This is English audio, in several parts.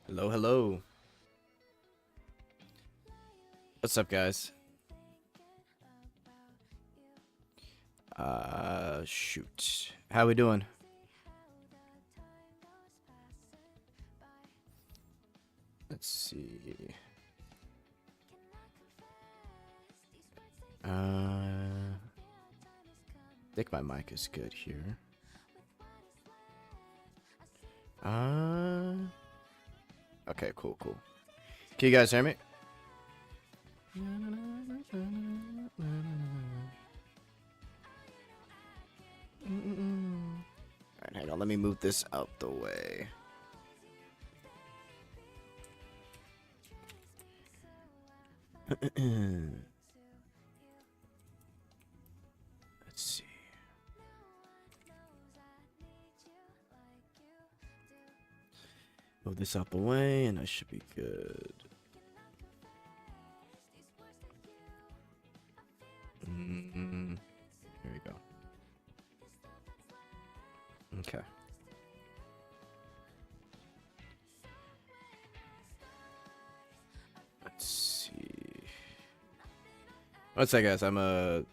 Hello, hello. What's up, guys? Shoot. How we doing? Let's see. I think my mic is good here. Okay, cool. Can you guys hear me? Alright, hang on, let me move this out the way. Let's see. Move this out the way and I should be good. Here we go. Okay. Let's see. What's that, guys? I'm gonna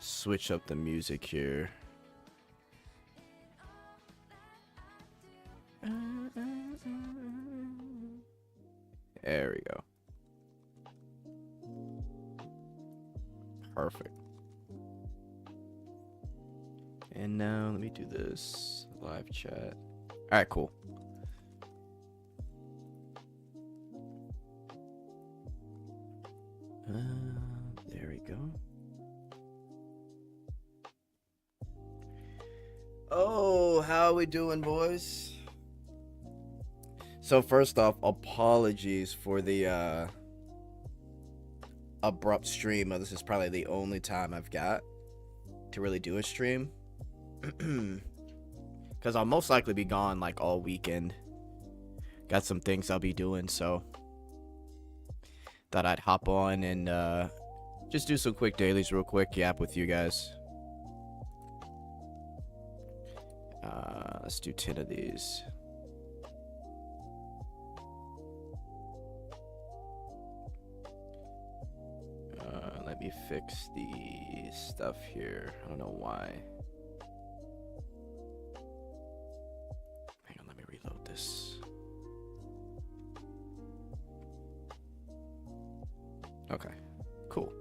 switch up the music here. There we go. Perfect. And now let me do this live chat. All right, cool. There we go. Oh, how are we doing, boys? So first off, apologies for the abrupt stream. This is probably the only time I've got to really do a stream. Because I'll most likely be gone like all weekend. Got some things I'll be doing, so thought I'd hop on and just do some quick dailies real quick, yap with you guys. Let's do 10 of these. Let me fix the stuff here. I don't know why. Hang on, let me reload this. Okay, cool.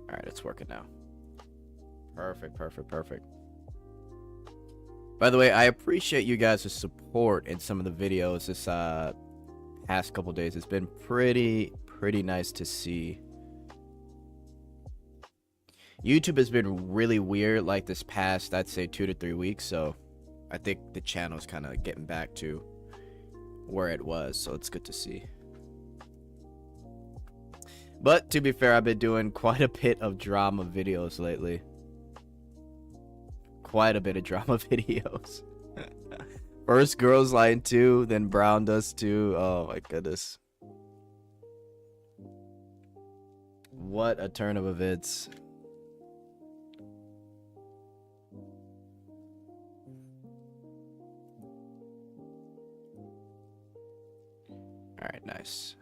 Alright, it's working now. Perfect. By the way, I appreciate you guys' support in some of the videos this past couple days. It's been pretty nice to see. YouTube has been really weird like this past, I'd say 2 to 3 weeks, so I think the channel's kind of getting back to where it was, so it's good to see. But to be fair, I've been doing quite a bit of drama videos lately. Quite a bit of drama videos. First Girls Line 2, then Brown Dust 2. Oh my goodness. What a turn of events. Alright, nice.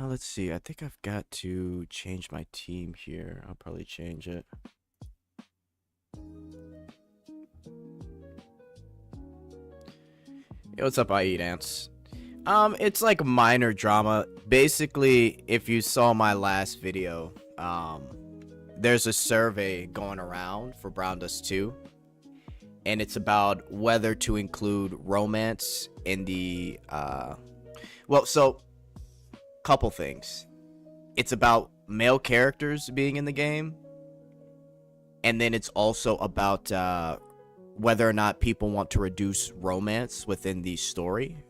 Let's see. I think I've got to change my team here. I'll probably change it. Hey, what's up, I Eat Ants? It's like minor drama. Basically, if you saw my last video, there's a survey going around for Brown Dust 2. And it's about whether to include romance in the, couple things. It's about male characters being in the game, and then it's also about whether or not people want to reduce romance within the story,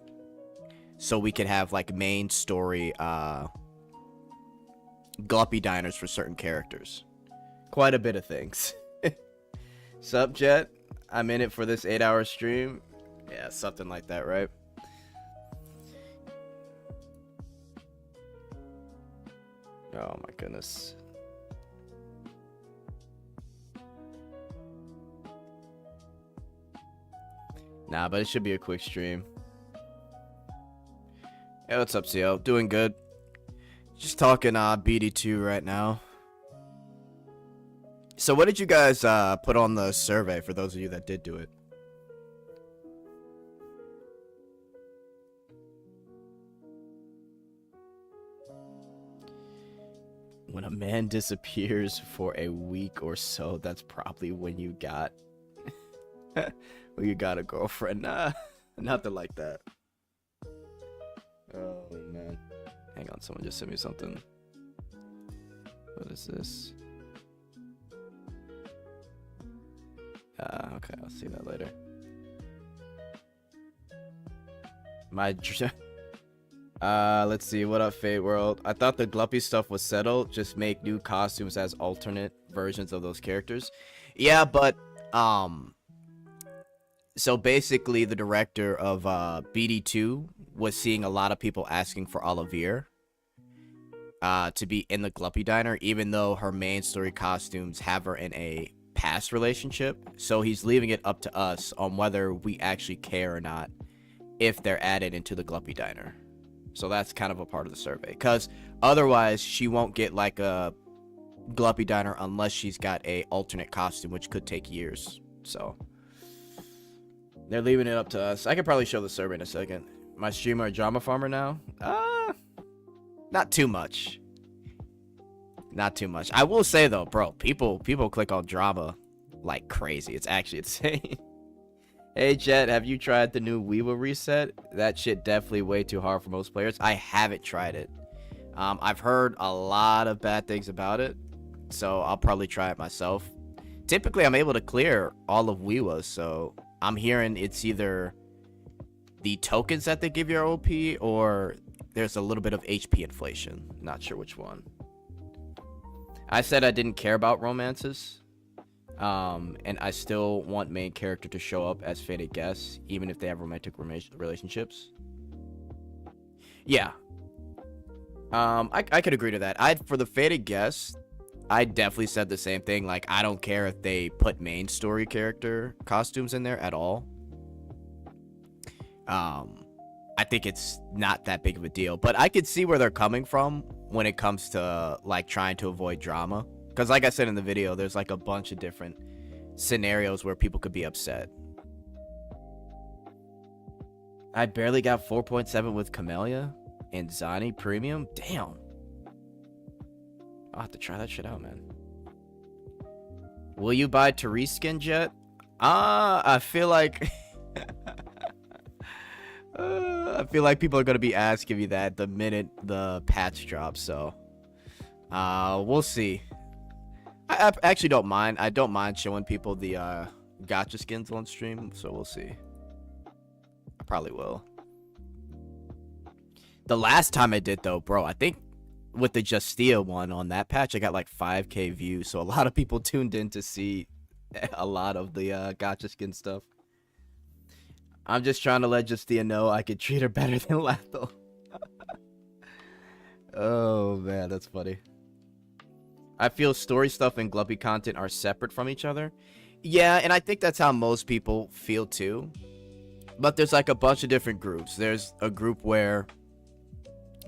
so we could have like main story guppy diners for certain characters. Quite a bit of things. Sup, Jet? I'm in it for this 8-hour stream. Yeah, something like that, right? Oh my goodness. Nah, but it should be a quick stream. Hey, what's up, CO? Doing good. Just talking BD2 right now. So what did you guys put on the survey for those of you that did do it? When a man disappears for a week or so, that's probably when you got when you got a girlfriend. Nah, nothing like that. Oh man. Hang on, someone just sent me something. What is this? Okay, I'll see that later. Let's see. What up, Fate World? I thought the Gluppy stuff was settled. Just make new costumes as alternate versions of those characters. Yeah, but so basically the director of BD2 was seeing a lot of people asking for Olivia to be in the Gluppy Diner, even though her main story costumes have her in a past relationship. So he's leaving it up to us on whether we actually care or not if they're added into the Gluppy Diner. So that's kind of a part of the survey, because otherwise she won't get like a Gluppy Diner unless she's got a alternate costume, which could take years. So they're leaving it up to us. I could probably show the survey in a second. My streamer a drama farmer now? Not too much. Not too much. I will say though, bro, people click on drama like crazy. It's actually insane. Hey Jet, have you tried the new WeWa reset? That shit definitely way too hard for most players. I haven't tried it. I've heard a lot of bad things about it, so I'll probably try it myself. Typically, I'm able to clear all of WeWa, so I'm hearing it's either the tokens that they give your OP or there's a little bit of HP inflation. Not sure which one. I said I didn't care about romances. And I still want main character to show up as fated guests, even if they have romantic relationships. Yeah. I could agree to that. For the fated guests, I definitely said the same thing. Like, I don't care if they put main story character costumes in there at all. I think it's not that big of a deal, but I could see where they're coming from when it comes to like trying to avoid drama. Because like I said in the video, there's like a bunch of different scenarios where people could be upset. I barely got 4.7 with Camellia and Zani Premium. Damn. I'll have to try that shit out, man. Will you buy Therese skin, Jet? I feel like... I feel like people are going to be asking me that the minute the patch drops, so... we'll see. I actually don't mind. I don't mind showing people the gacha skins on stream, so we'll see. I probably will. The last time I did, though, bro, I think with the Justia one on that patch, I got like 5K views, so a lot of people tuned in to see a lot of the gacha skin stuff. I'm just trying to let Justia know I could treat her better than Lathel. Oh, man, that's funny. I feel story stuff and Gluppy content are separate from each other. Yeah, and I think that's how most people feel too. But there's like a bunch of different groups. There's a group where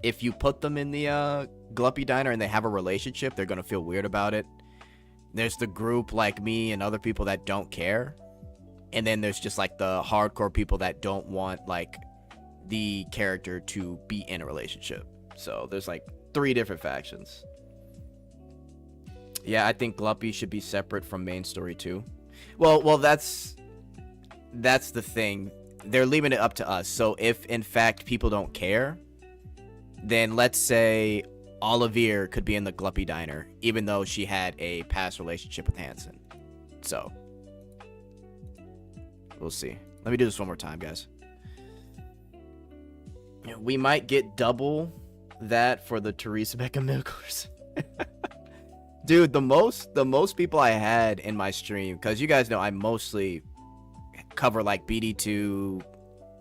if you put them in the Gluppy Diner and they have a relationship, they're going to feel weird about it. There's the group like me and other people that don't care. And then there's just like the hardcore people that don't want like the character to be in a relationship. So there's like 3 different factions. Yeah, I think Gluppy should be separate from main story too. Well, that's the thing. They're leaving it up to us. So if in fact people don't care, then let's say Olivia could be in the Gluppy Diner, even though she had a past relationship with Hansen. So we'll see. Let me do this one more time, guys. We might get double that for the Teresa Beckham Milkers. Dude, the most people I had in my stream, because you guys know I mostly cover like BD2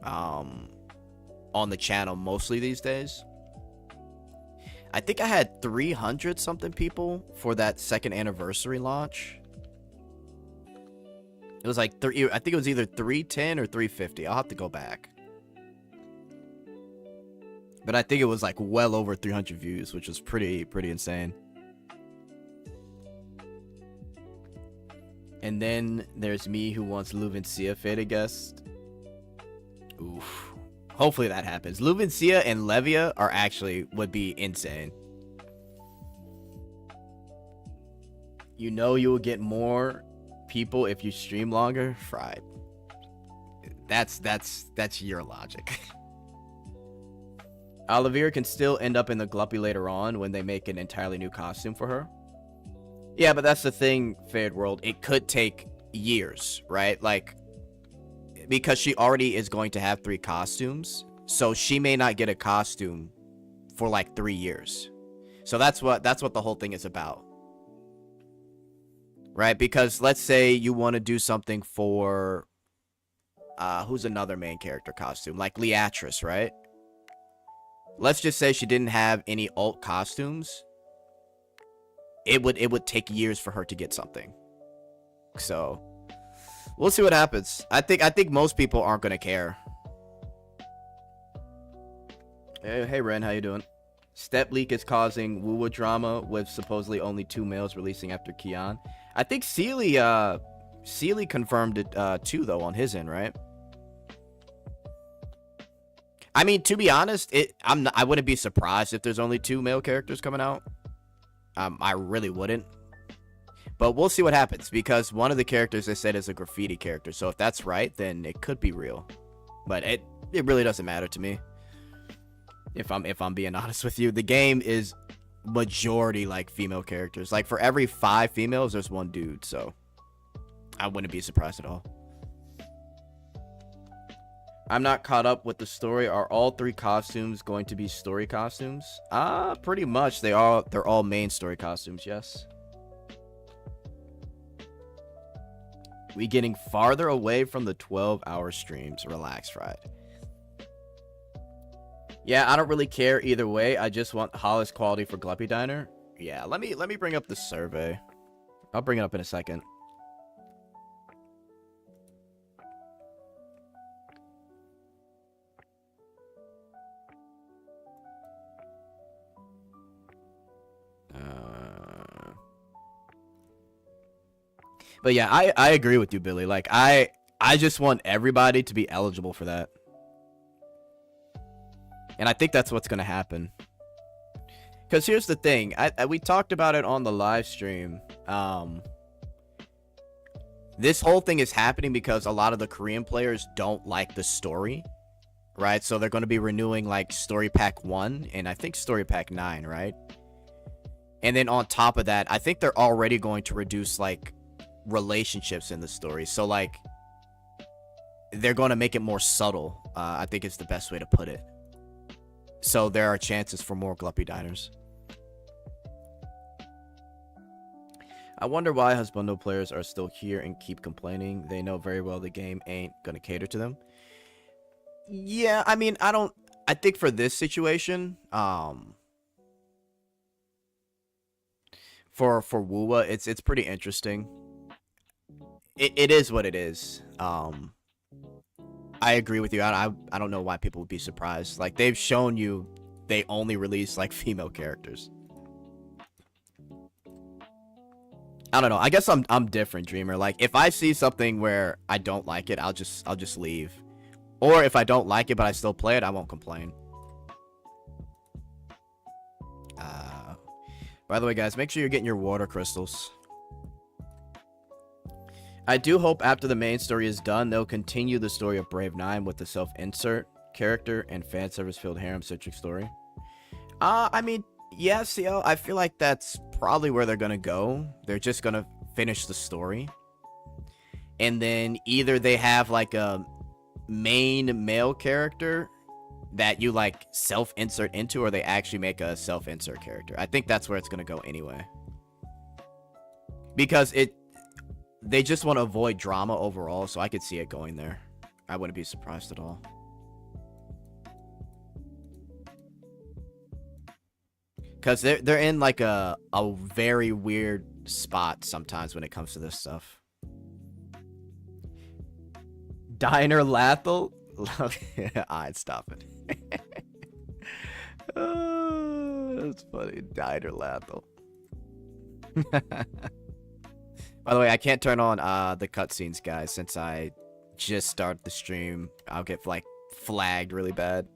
on the channel mostly these days. I think I had 300 something people for that second anniversary launch. It was like I think it was either 310 or 350. I'll have to go back. But I think it was like well over 300 views, which was pretty insane. And then there's me who wants Luvencia faded guest. Oof. Hopefully that happens. Luvencia and Levia are would be insane. You know you will get more people if you stream longer. Fried. That's your logic. Olivia can still end up in the Gluppy later on when they make an entirely new costume for her. Yeah, but that's the thing, Fade World. It could take years, right? Like, because she already is going to have 3 costumes, so she may not get a costume for like 3 years. So that's what the whole thing is about. Right? Because let's say you want to do something for who's another main character costume? Like Leatrice, right? Let's just say she didn't have any alt costumes. It would take years for her to get something. So we'll see what happens. I think most people aren't gonna care. Hey Ren, how you doing? Step leak is causing wuwa drama with supposedly only 2 males releasing after Kian. I think Sealy confirmed it too though on his end, right? I mean, to be honest, I wouldn't be surprised if there's only 2 male characters coming out. I really wouldn't. But we'll see what happens, because one of the characters they said is a graffiti character. So if that's right, then it could be real. But it really doesn't matter to me. If I'm being honest with you, the game is majority like female characters. Like for every 5 females, there's 1 dude. So I wouldn't be surprised at all. I'm not caught up with the story. Are all 3 costumes going to be story costumes? Pretty much. They're all main story costumes, yes. We getting farther away from the 12-hour streams. Relax, Fried. Yeah, I don't really care either way. I just want Hollis quality for Gluppy Diner. Yeah, let me bring up the survey. I'll bring it up in a second. But yeah, I agree with you, Billy. Like, I just want everybody to be eligible for that. And I think that's what's going to happen. Because here's the thing. We talked about it on the live stream. This whole thing is happening because a lot of the Korean players don't like the story. Right? So they're going to be renewing, like, Story Pack 1 and I think Story Pack 9, right? And then on top of that, I think they're already going to reduce, like, relationships in the story. So, like, they're going to make it more subtle. I think it's the best way to put it. So there are chances for more Gluppy Diners. I wonder why Husbando players are still here and keep complaining. They know very well the game ain't going to cater to them. Yeah, I mean, I think for this situation, for wuwa, it's pretty interesting. It is what it is. I agree with you. I don't know why people would be surprised. Like, they've shown you they only release like female characters. I don't know. I guess I'm different, Dreamer. Like, if I see something where I don't like it, I'll just leave. Or if I don't like it but I still play it, I won't complain. By the way, guys, make sure you're getting your water crystals. I do hope after the main story is done, they'll continue the story of Brave 9 with the self-insert character and fan service-filled harem-centric story. I mean, yeah, CL, I feel like that's probably where they're gonna go. They're just gonna finish the story. And then either they have, like, a main male character that you, like, self-insert into, or they actually make a self-insert character. I think that's where it's gonna go anyway. Because they just want to avoid drama overall, so I could see it going there. I wouldn't be surprised at all. Because they're in like a very weird spot sometimes when it comes to this stuff. Diner Lathel? Alright, stop it. That's funny. Diner Lathel. By the way, I can't turn on the cutscenes, guys, since I just started the stream. I'll get like flagged really bad.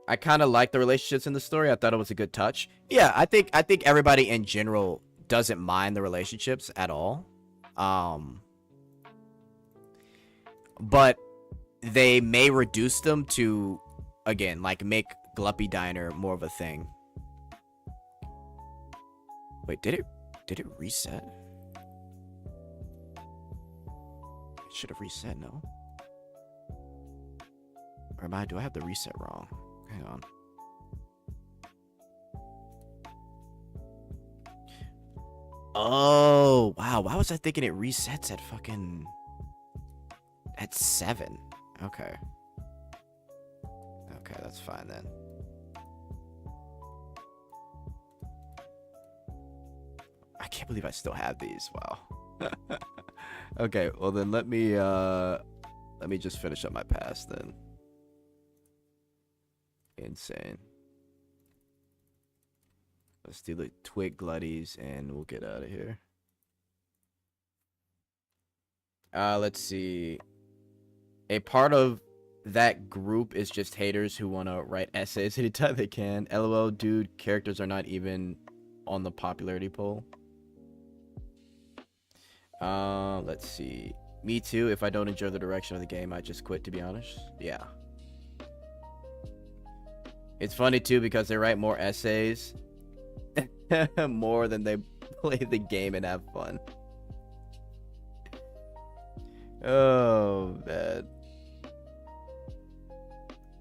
I kind of like the relationships in the story. I thought it was a good touch. Yeah, I think everybody in general doesn't mind the relationships at all. But they may reduce them to, again, like make Gluppy Diner more of a thing. Wait, did it reset? It should have reset, no? Or do I have the reset wrong? Hang on. Oh, wow. Why was I thinking it resets at fucking... at 7? Okay. Okay, that's fine then. I can't believe I still have these. Wow. Okay, well then let me just finish up my pass then. Insane. Let's do the twig glutties and we'll get out of here. Let's see. A part of that group is just haters who want to write essays anytime they can. LOL, dude, characters are not even on the popularity poll. Let's see. Me too. If I don't enjoy the direction of the game, I just quit, to be honest. Yeah. It's funny too because they write more essays more than they play the game and have fun. Oh, man.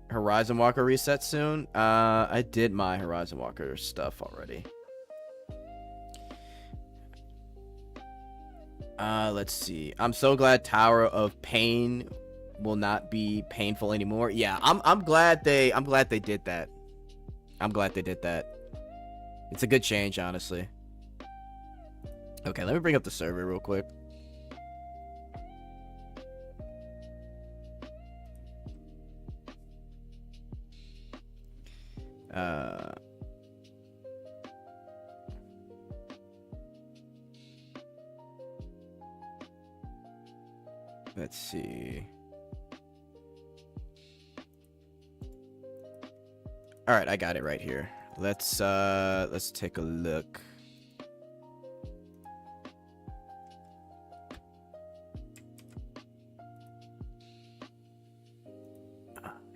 Horizon Walker reset soon? I did my Horizon Walker stuff already. Let's see. I'm so glad Tower of Pain will not be painful anymore. Yeah, I'm glad they did that. I'm glad they did that. It's a good change, honestly. Okay, let me bring up the server real quick. Let's see. All right, I got it right here. Let's take a look.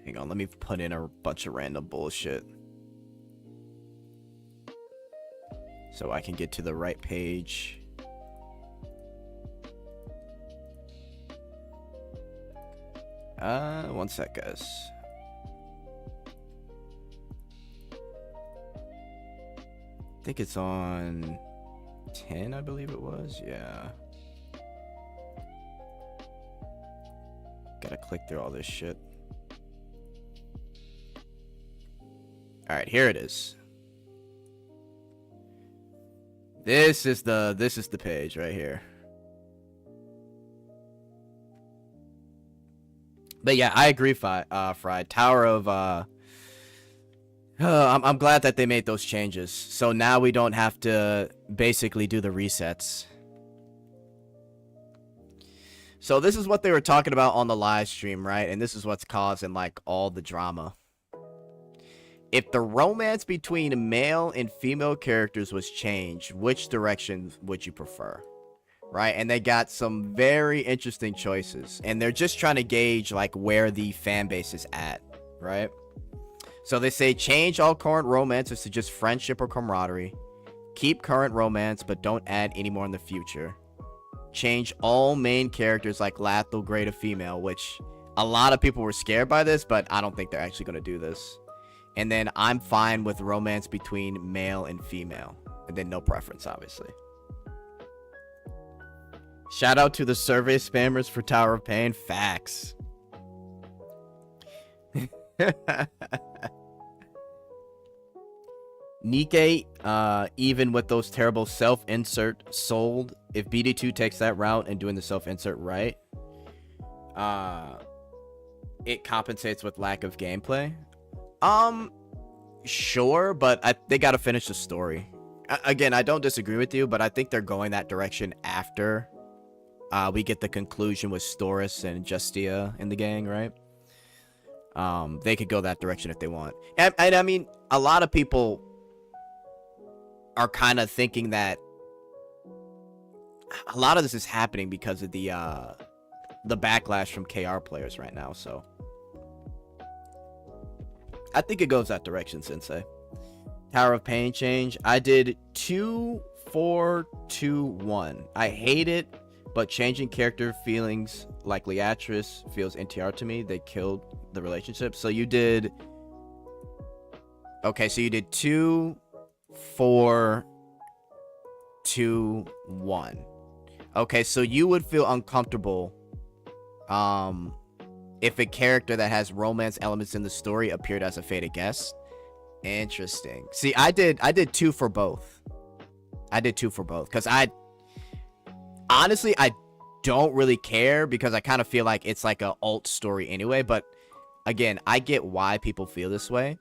Hang on, let me put in a bunch of random bullshit so I can get to the right page. One sec, guys. I think it's on 10, I believe it was. Yeah. Gotta click through all this shit. All right, here it is. This is the page right here. But yeah, I agree, Fried. Tower of I'm glad that they made those changes. So now we don't have to basically do the resets. So this is what they were talking about on the live stream, right? And this is what's causing like all the drama. If the romance between male and female characters was changed, which direction would you prefer? Right? And they got some very interesting choices. And they're just trying to gauge like where the fan base is at, right? So they say change all current romances to just friendship or camaraderie. Keep current romance, but don't add any more in the future. Change all main characters like Lathel Gray to female, which a lot of people were scared by this, but I don't think they're actually going to do this. And then I'm fine with romance between male and female. And then no preference, obviously. Shout out to the survey spammers for Tower of Pain. Facts. Nikkei, even with those terrible self-insert sold, if BD2 takes that route and doing the self-insert right, it compensates with lack of gameplay. Sure, but they gotta finish the story. Again, I don't disagree with you, but I think they're going that direction after we get the conclusion with Storis and Justia in the gang, right? They could go that direction if they want. And I mean, a lot of people are kind of thinking that a lot of this is happening because of the backlash from KR players right now, so I think it goes that direction, Sensei. Tower of Pain change. I did 2, 4, 2, 1. I hate it, but changing character feelings like Leatrice feels NTR to me. They killed the relationship. So you did... Okay, so you did 2, 4, 2, 1. Okay, so you would feel uncomfortable if a character that has romance elements in the story appeared as a fated guest. Interesting. See, I did 2 for both. I did 2 for both because honestly I don't really care because I kind of feel like it's like a alt story anyway. But again, I get why people feel this way,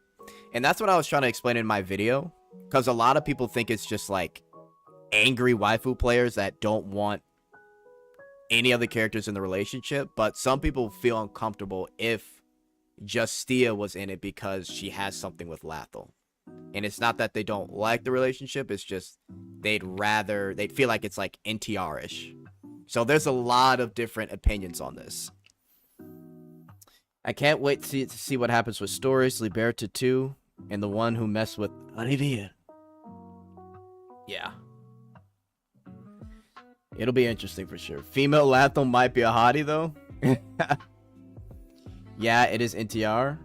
and that's what I was trying to explain in my video, because a lot of people think it's just like angry waifu players that don't want any other characters in the relationship, but some people feel uncomfortable if Justia was in it because she has something with Lathel. And it's not that they don't like the relationship, it's just they'd feel like it's like NTR-ish. So there's a lot of different opinions on this. I can't wait to see what happens with Stories, Liberta 2, and the one who messed with Olivia. Yeah. It'll be interesting for sure. Female Lathel might be a hottie though. Yeah, it is NTR.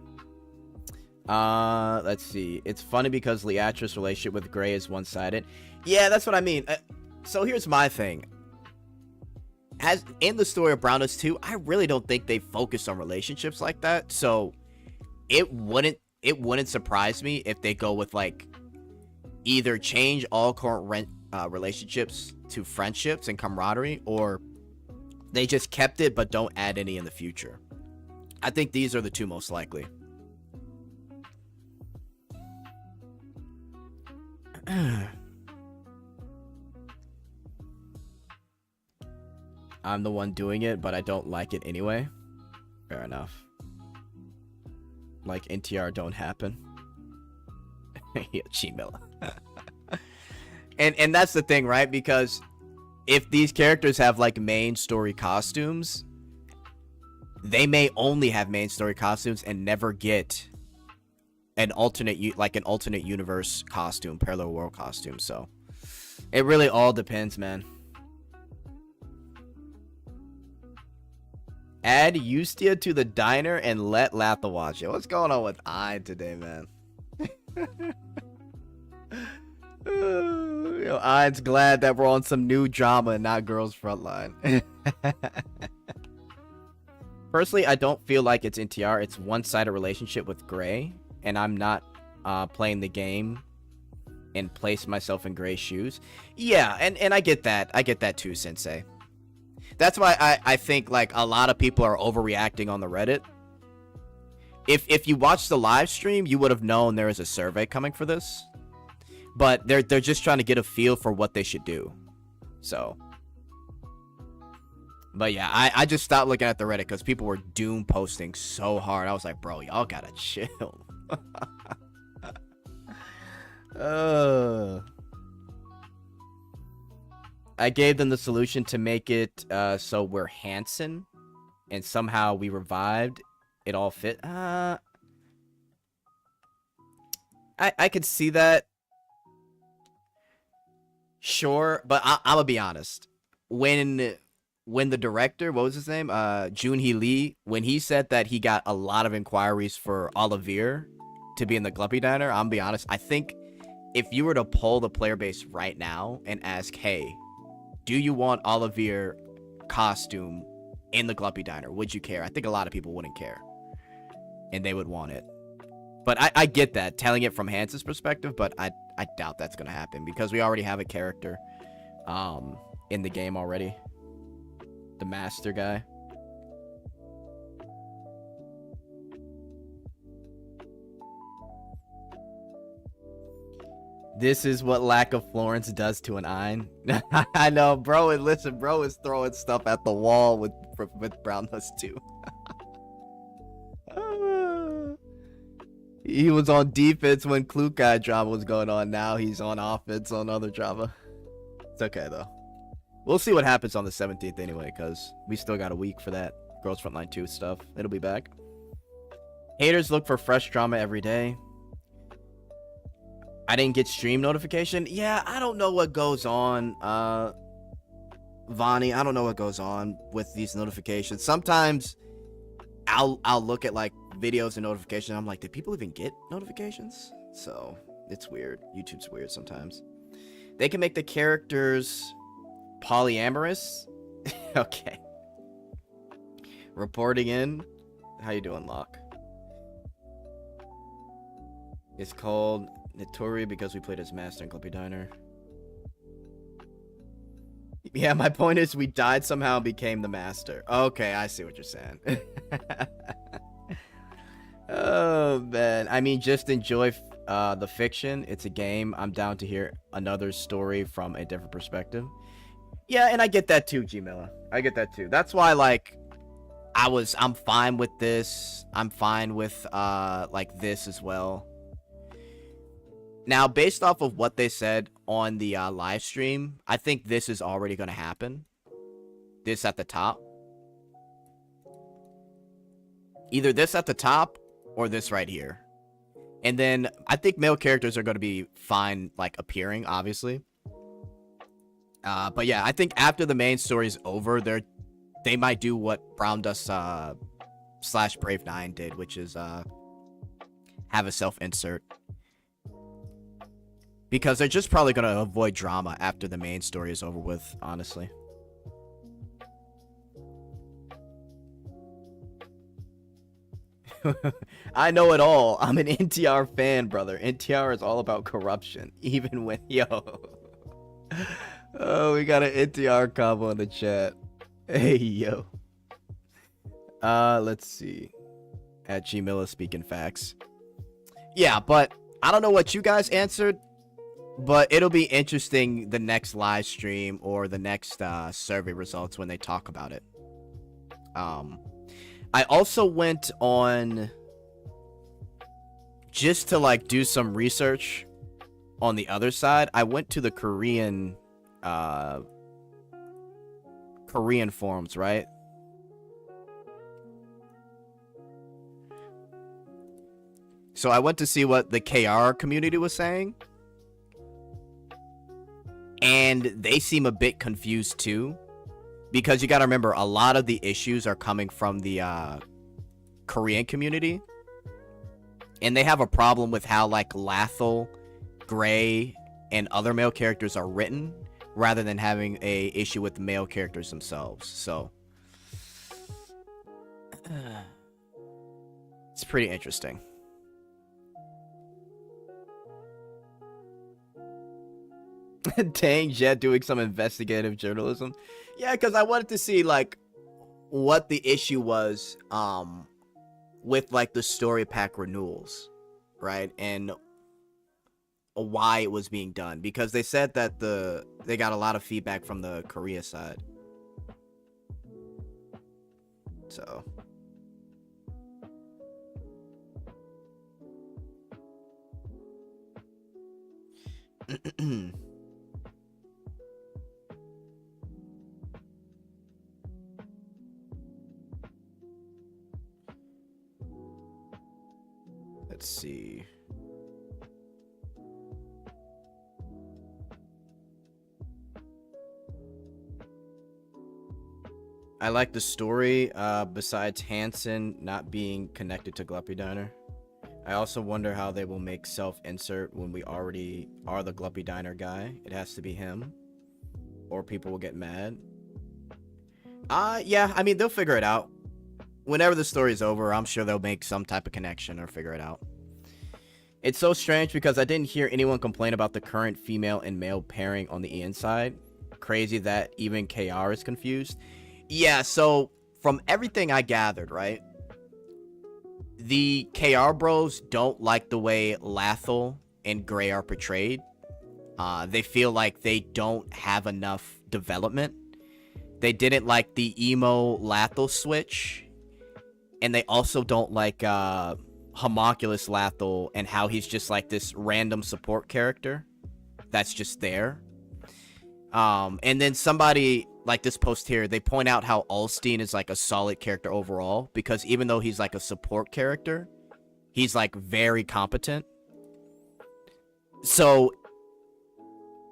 Let's see. It's funny because Leatrice's relationship with Gray is one-sided. Yeah, that's what I mean. So here's my thing. As in the story of Brown 2, I really don't think they focus on relationships like that. So it wouldn't surprise me if they go with like either change all current relationships to friendships and camaraderie, or they just kept it but don't add any in the future. I think these are the two most likely. I'm the one doing it, but I don't like it anyway. Fair enough. Like NTR don't happen. Yeah, Chimilla. And that's the thing, right? Because if these characters have like main story costumes, they may only have main story costumes and never get an alternate universe costume, parallel world costume. So it really all depends, man. Add Eustia to the diner and let Latha watch it. What's going on with I today, man? Yo, I'd's glad that we're on some new drama and not Girls Frontline. Personally, I don't feel like it's NTR. It's one-sided relationship with Gray, and I'm not playing the game and place myself in Gray's shoes. Yeah, and I get that. I get that too, Sensei. That's why I think like a lot of people are overreacting on the Reddit. If you watched the live stream, you would have known there is a survey coming for this. But they're just trying to get a feel for what they should do. So. But yeah, I just stopped looking at the Reddit because people were doom posting so hard. I was like, bro, y'all gotta chill. I gave them the solution to make it so we're Hanson, and somehow we revived. It all fit. I could see that. Sure, but I'm gonna be honest. When the director, what was his name? Junhee Lee, when he said that he got a lot of inquiries for Olivier to be in the Glumpy Diner, I'm gonna be honest. I think if you were to poll the player base right now and ask, hey, do you want Olivier costume in the Glumpy Diner? Would you care? I think a lot of people wouldn't care. And they would want it. But I get that, telling it from Hans's perspective, but I I doubt that's gonna happen because we already have a character in the game already. The master guy. This is what lack of Florence does to an Ein. I know, bro. And listen, bro is throwing stuff at the wall with Brown Dust 2. He was on defense when Klukai drama was going on. Now he's on offense on other drama. It's okay, though. We'll see what happens on the 17th anyway, because we still got a week for that Girls Frontline 2 stuff. It'll be back. Haters look for fresh drama every day. I didn't get stream notification. Yeah, I don't know what goes on, Vonnie. I don't know what goes on with these notifications. Sometimes I'll look at like videos and notifications. I'm like, did people even get notifications? So it's weird. YouTube's weird sometimes. They can make the characters polyamorous. Okay. Reporting in. How you doing, Locke? It's called Notori because we played as Master and Clippy Diner. Yeah, my point is we died somehow and became the Master. Okay, I see what you're saying. Oh, man. I mean, just enjoy the fiction. It's a game. I'm down to hear another story from a different perspective. Yeah, and I get that too, Gmilla. I get that too. That's why, like, I'm fine with this. I'm fine with, like, this as well. Now, based off of what they said on the live stream, I think this is already going to happen. This at the top. Either this at the top or this right here. And then I think male characters are going to be fine, like, appearing, obviously. But yeah, I think after the main story is over, they might do what Brown Dust / Brave 9 did, which is have a self-insert. Because they're just probably going to avoid drama after the main story is over with, honestly. I know it all. I'm an NTR fan, brother. NTR is all about corruption. Even when, yo. Oh, we got an NTR combo in the chat. Hey, yo. Let's see. At Gmilla speaking facts. Yeah, but I don't know what you guys answered. But it'll be interesting the next live stream or the next survey results when they talk about it. I also went on just to like do some research on the other side. I went to the Korean forums, right? So I went to see what the KR community was saying. And they seem a bit confused too, because you got to remember a lot of the issues are coming from the Korean community, and they have a problem with how like Lathel, Gray, and other male characters are written, rather than having a issue with the male characters themselves. So it's pretty interesting. Dang, Jet doing some investigative journalism. Yeah, because I wanted to see like what the issue was with like the story pack renewals, right? And why it was being done, because they said that they got a lot of feedback from the Korea side. So let's see. I like the story, besides Hansen not being connected to Gluppy Diner. I also wonder how they will make self-insert when we already are the Gluppy Diner guy. It has to be him, or people will get mad. Yeah, I mean, they'll figure it out. Whenever the story's over, I'm sure they'll make some type of connection or figure it out. It's so strange because I didn't hear anyone complain about the current female and male pairing on the Ian side. Crazy that even KR is confused. Yeah, so from everything I gathered, right? The KR bros don't like the way Lathel and Gray are portrayed. They feel like they don't have enough development. They didn't like the emo Lathel switch. And they also don't like Homunculus Lathel and how he's just like this random support character that's just there. And then somebody like this post here, they point out how Ulstein is like a solid character overall, because even though he's like a support character, he's like very competent. So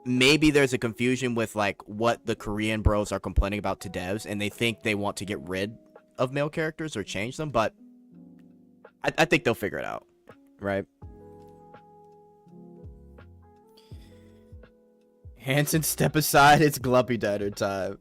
maybe there's a confusion with like what the Korean bros are complaining about to devs, and they think they want to get rid of male characters or change them, but I think they'll figure it out, right? Hanson, step aside, it's Glumpy Diner time.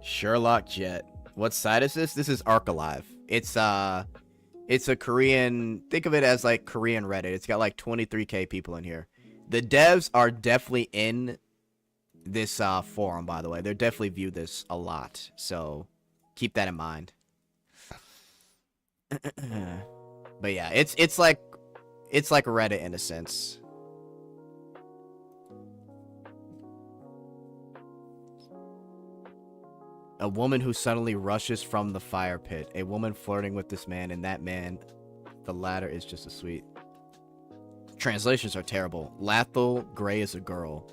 Sherlock Jet. What site is this? This is Arcalive. It's a Korean, think of it as like Korean Reddit. It's got like 23k people in here. The devs are definitely in this forum, by the way. They're definitely view this a lot, so keep that in mind. But yeah, it's like Reddit in a sense. A woman who suddenly rushes from the fire pit. A woman flirting with this man, and that man, the latter is just as sweet. Translations are terrible. Lathel Gray is a girl.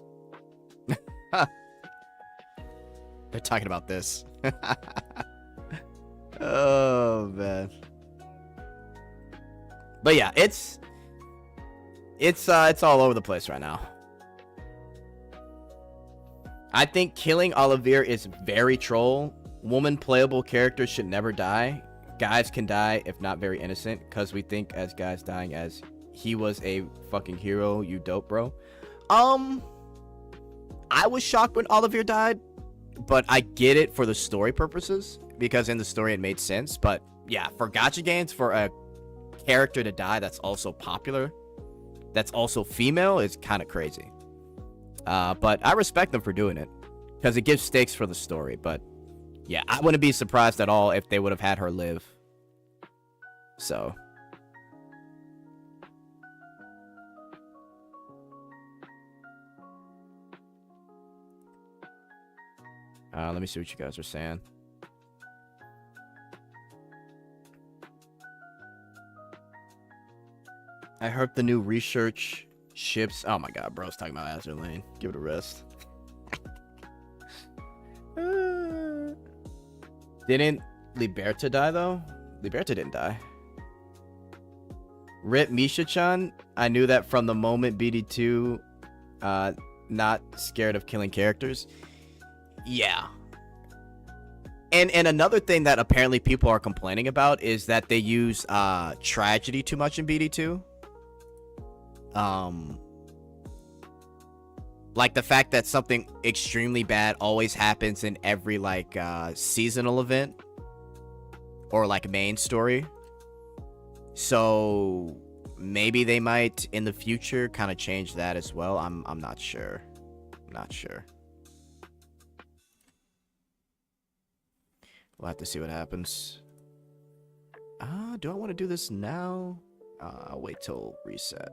They're talking about this. Oh man. But yeah, it's all over the place right now. I think killing Olivier is very troll. Woman playable characters should never die. Guys can die if not very innocent, because we think as guys dying as he was a fucking hero. You dope, bro. I was shocked when Olivier died, but I get it for the story purposes, because in the story it made sense. But yeah, for gacha games, for a character to die that's also popular, that's also female, is kind of crazy. But I respect them for doing it, because it gives stakes for the story. But yeah, I wouldn't be surprised at all if they would have had her live. So let me see what you guys are saying. I heard the new research ships. Oh my god, bro's talking about Azure Lane. Give it a rest. Didn't Liberta die though? Liberta didn't die. Rip Misha-chan. I knew that from the moment BD2 not scared of killing characters. Yeah. And another thing that apparently people are complaining about is that they use tragedy too much in BD2. Like the fact that something extremely bad always happens in every like seasonal event or like main story. So maybe they might in the future kind of change that as well. I'm not sure. Not sure. We'll have to see what happens. Do I want to do this now? I'll wait till reset.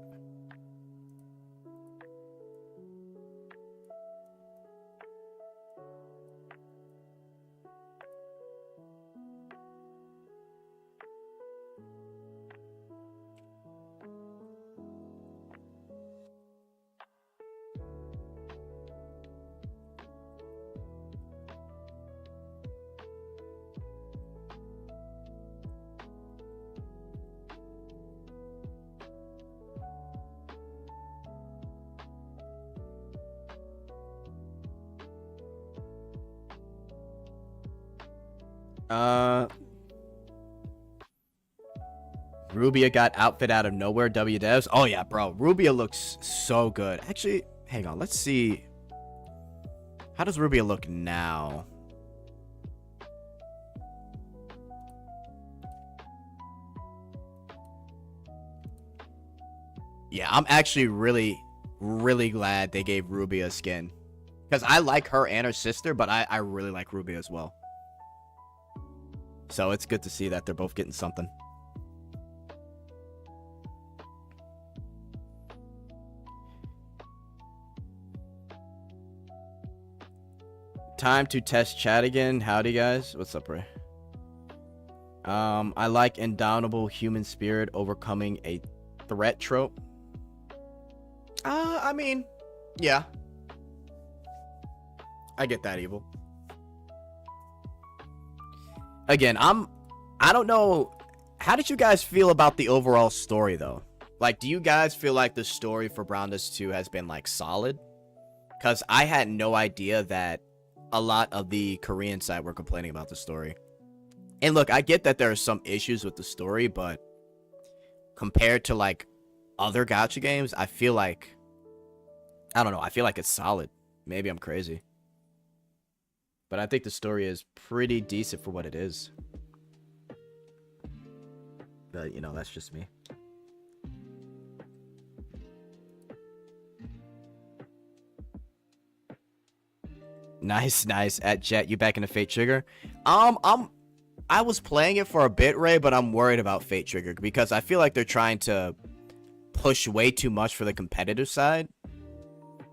Rubia got outfit out of nowhere. WDevs. Oh yeah, bro. Rubia looks so good. Actually, hang on. Let's see How does Rubia look now? Yeah, I'm actually really glad they gave Rubia a skin. Because I like her and her sister, but I really like Rubia as well. So it's good to see that they're both getting something. Time to test chat again. Howdy, guys. What's up, Ray? I like indomitable human spirit overcoming a threat trope. I mean, yeah. I get that, Evil. Again, I don't know. How did you guys feel about the overall story, though? Like, do you guys feel like the story for Brown Dust 2 has been, like, solid? Because I had no idea that a lot of the Korean side were complaining about the story. And look, I get that there are some issues with the story, but compared to, like, other gacha games, I feel like, I don't know, I feel like it's solid. Maybe I'm crazy. But I think the story is pretty decent for what it is. But, you know, that's just me. Nice, nice. At Jet, you back into Fate Trigger? I was playing it for a bit, Ray, but I'm worried about Fate Trigger because I feel like they're trying to push way too much for the competitive side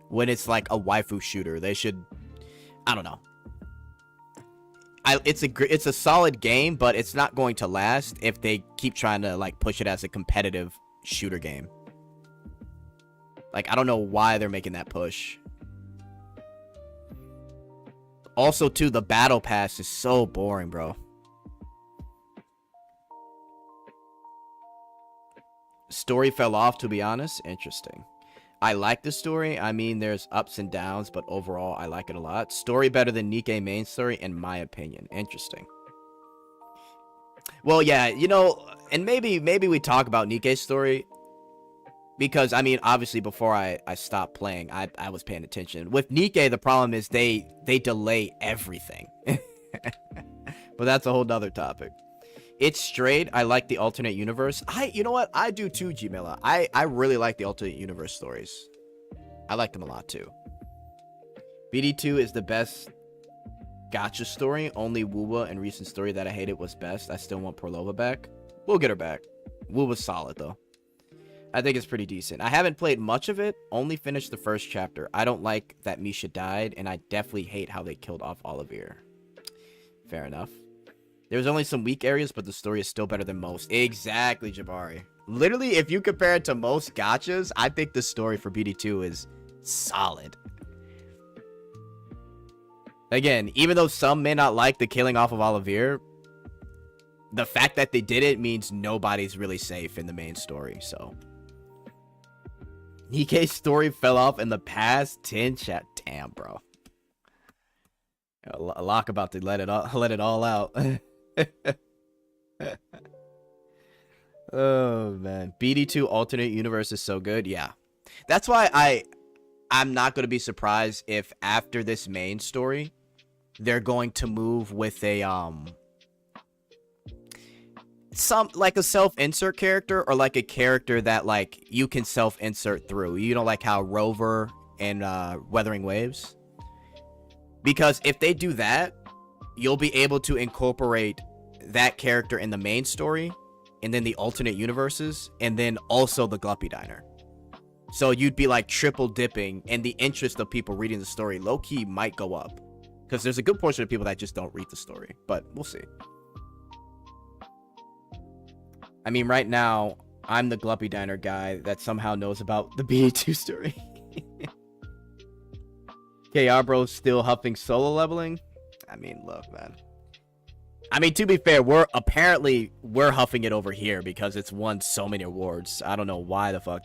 when it's like a waifu shooter. They should, I don't know. It's a solid game, but it's not going to last if they keep trying to like push it as a competitive shooter game. Like, I don't know why they're making that push. Also, too, the battle pass is so boring, bro. Story fell off, to be honest. Interesting. I like the story. I mean, there's ups and downs, but overall, I like it a lot. Story better than Nikkei main story, in my opinion. Interesting. Well, yeah, you know, and maybe we talk about Nikkei's story. Because, I mean, obviously, before I stopped playing, I was paying attention. With Nikkei, the problem is they delay everything. But that's a whole nother topic. It's straight. I like the alternate universe. You know what? I do too, Gmilla. I really like the alternate universe stories. I like them a lot too. BD2 is the best gacha story. Only wuwa and recent story that I hated was best. I still want Perlova back. We'll get her back. wuwa's solid though. I think it's pretty decent. I haven't played much of it. Only finished the first chapter. I don't like that Misha died, and I definitely hate how they killed off Olivier. Fair enough. There's only some weak areas, but the story is still better than most. Exactly, Jabari. Literally, if you compare it to most gachas, I think the story for BD2 is solid. Again, even though some may not like the killing off of Olivier, the fact that they did it means nobody's really safe in the main story, so. Nikkei's story fell off in the past 10 chat. Damn, bro. A lock about to let it all out. Oh man, BD2 alternate universe is so good. Yeah, that's why I'm not going to be surprised if after this main story they're going to move with a some like a self-insert character, or like a character that like you can self-insert through, you know, like how Rover and Weathering Waves. Because if they do that, you'll be able to incorporate that character in the main story, and then the alternate universes, and then also the Gluppy Diner. So you'd be like triple dipping, and the interest of people reading the story low-key might go up. Because there's a good portion of people that just don't read the story, but we'll see. I mean, right now, I'm the Gluppy Diner guy that somehow knows about the BD2 story. KR bro still huffing solo leveling. I mean, look, man. I mean, to be fair, we're huffing it over here because it's won so many awards. I don't know why the fuck.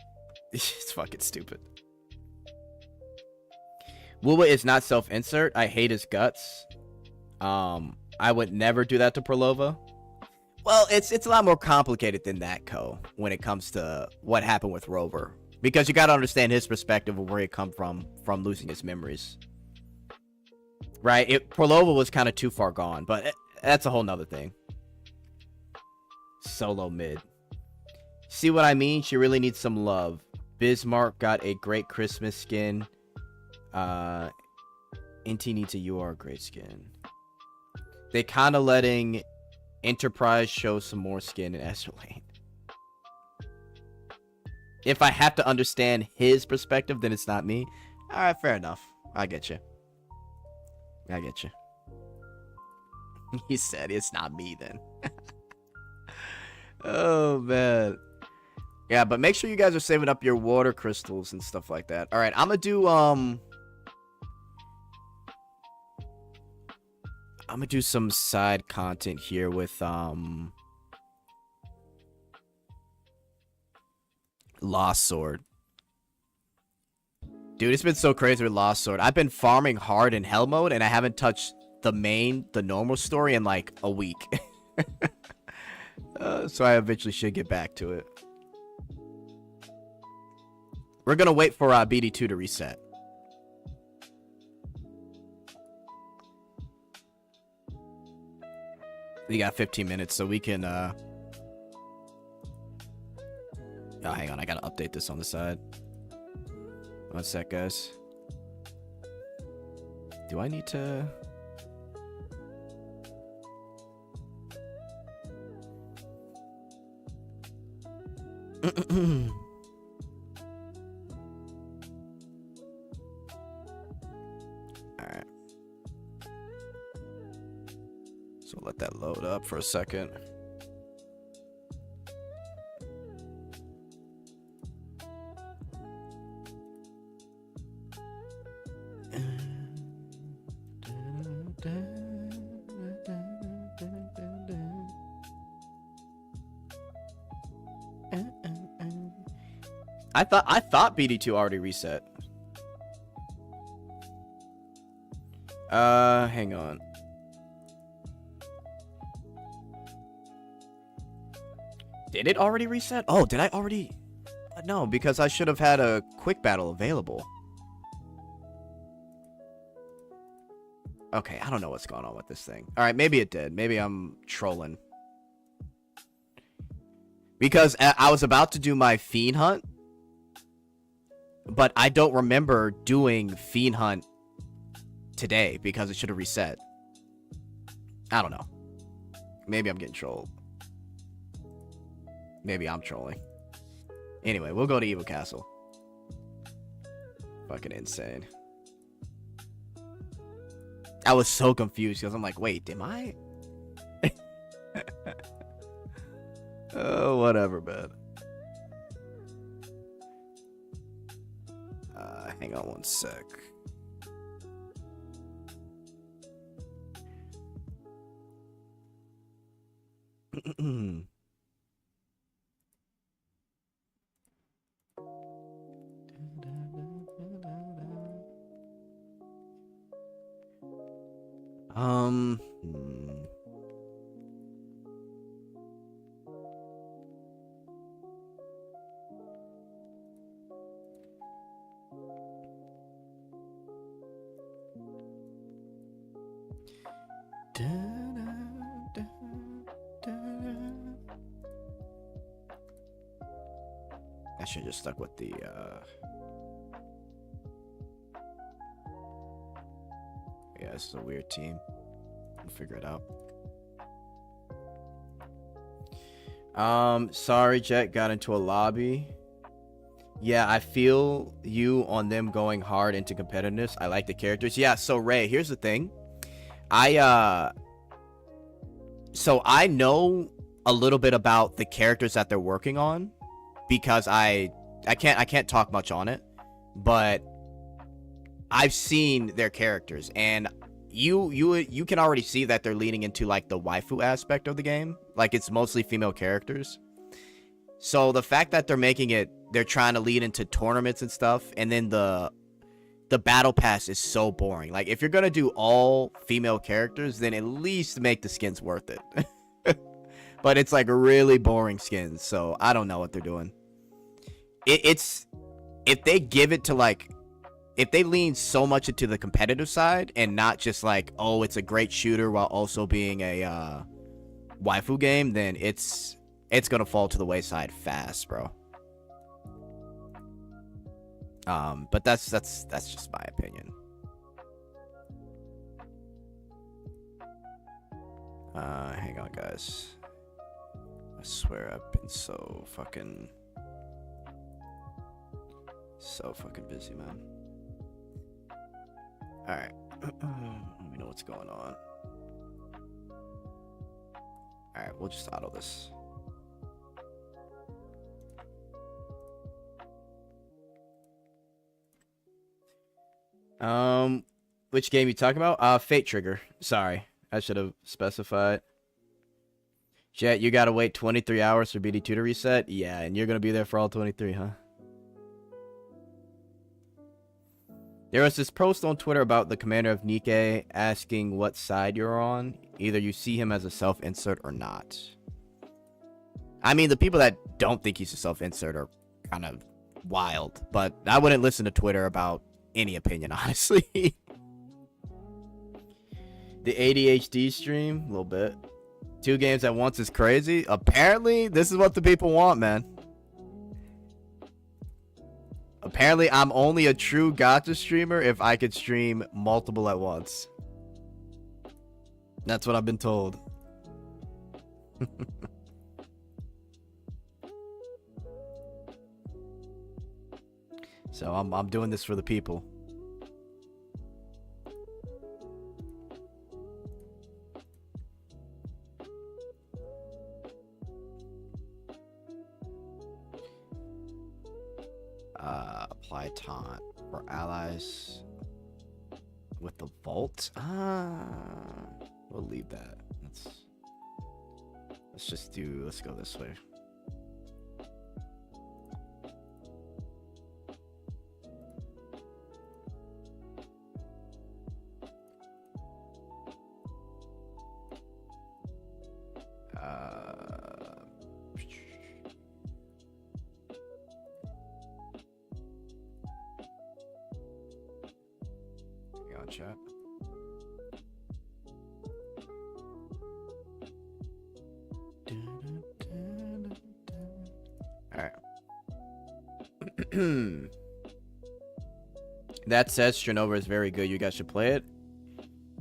It's fucking stupid. wuwa is not self-insert. I hate his guts. I would never do that to Perlova. Well, it's a lot more complicated than that, Ko, when it comes to what happened with Rover. Because you gotta understand his perspective of where he come from losing his memories. Right? Prolova was kind of too far gone, but that's a whole nother thing. Solo mid. See what I mean? She really needs some love. Bismarck got a great Christmas skin. NT needs a UR great skin. They kind of letting Enterprise show some more skin in Esther Lane. If I have to understand his perspective, then it's not me. Alright, fair enough. I get you. I get you. He said it's not me then. Oh, man. Yeah, but make sure you guys are saving up your water crystals and stuff like that. Alright, I'm gonna do, I'm gonna do some side content here with, Lost Sword. Dude, it's been so crazy with Lost Sword. I've been farming hard in hell mode, and I haven't touched the normal story in like a week. So I eventually should get back to it. We're gonna wait for BD2 to reset. We got 15 minutes, so we can, Oh, hang on. I gotta update this on the side. One sec, guys. Do I need to... Alright. So let that load up for a second. I thought BD2 already reset. Hang on. Did it already reset? Oh, did I already? No, because I should have had a quick battle available. Okay, I don't know what's going on with this thing. All right, maybe it did. Maybe I'm trolling. Because I was about to do my Fiend Hunt, but I don't remember doing Fiend Hunt today because it should have reset. I don't know. Maybe I'm getting trolled. Maybe I'm trolling. Anyway, we'll go to Evil Castle. Fucking insane. I was so confused because I'm like, wait, am I? Oh, whatever, man. Hang on one sec. I should just stuck with the yeah, this is a weird team. We'll figure it out. Sorry, Jet got into a lobby. Yeah, I feel you on them going hard into competitiveness. I like the characters. Yeah, so Ray, here's the thing. So I know a little bit about the characters that they're working on because I can't talk much on it, but I've seen their characters, and you can already see that they're leaning into like the waifu aspect of the game. Like it's mostly female characters. So the fact that they're trying to lead into tournaments and stuff, and then the battle pass is so boring. Like if you're gonna do all female characters, then at least make the skins worth it. But it's like really boring skins, so I don't know what they're doing. It's if they give it to like if they lean so much into the competitive side and not just like, oh, it's a great shooter while also being a waifu game, then it's gonna fall to the wayside fast, bro. But that's just my opinion. Hang on, guys. I swear I've been so fucking busy, man. Alright. Let me know what's going on. Alright, we'll just auto this. Which game you talking about? Fate Trigger. Sorry, I should have specified. Jet, you gotta wait 23 hours for BD2 to reset? Yeah, and you're gonna be there for all 23, huh? There was this post on Twitter about the commander of Nikkei asking what side you're on. Either you see him as a self-insert or not. I mean, the people that don't think he's a self-insert are kind of wild, but I wouldn't listen to Twitter about any opinion, honestly. The ADHD stream, a little bit. 2 games at once is crazy. Apparently, this is what the people want, man. Apparently, I'm only a true gacha streamer if I could stream multiple at once. That's what I've been told. So I'm doing this for the people. Apply taunt for allies with the vault. We'll leave that. Let's go this way. Chat. Alright. That says Stronova is very good. You guys should play it.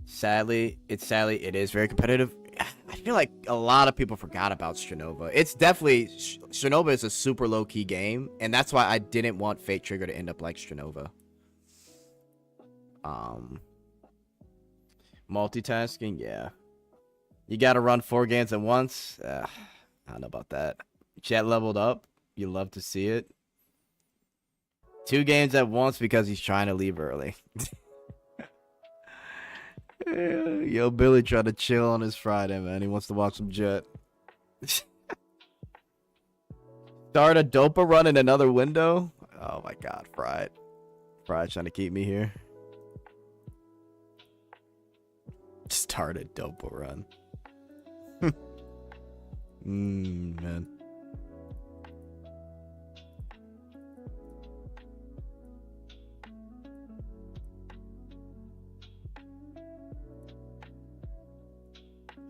Sadly, it is very competitive. I feel like a lot of people forgot about Stronova. It's definitely Stronova is a super low-key game, and that's why I didn't want Fate Trigger to end up like Stronova. Multitasking, yeah. You gotta run 4 games at once. I don't know about that. Chat leveled up. You love to see it. 2 games at once because he's trying to leave early. Yo, Billy trying to chill on his Friday, man. He wants to watch some Jet. Start a Dopa run in another window? Oh my god, Fried. Fried trying to keep me here. Start a Dopa run. Man.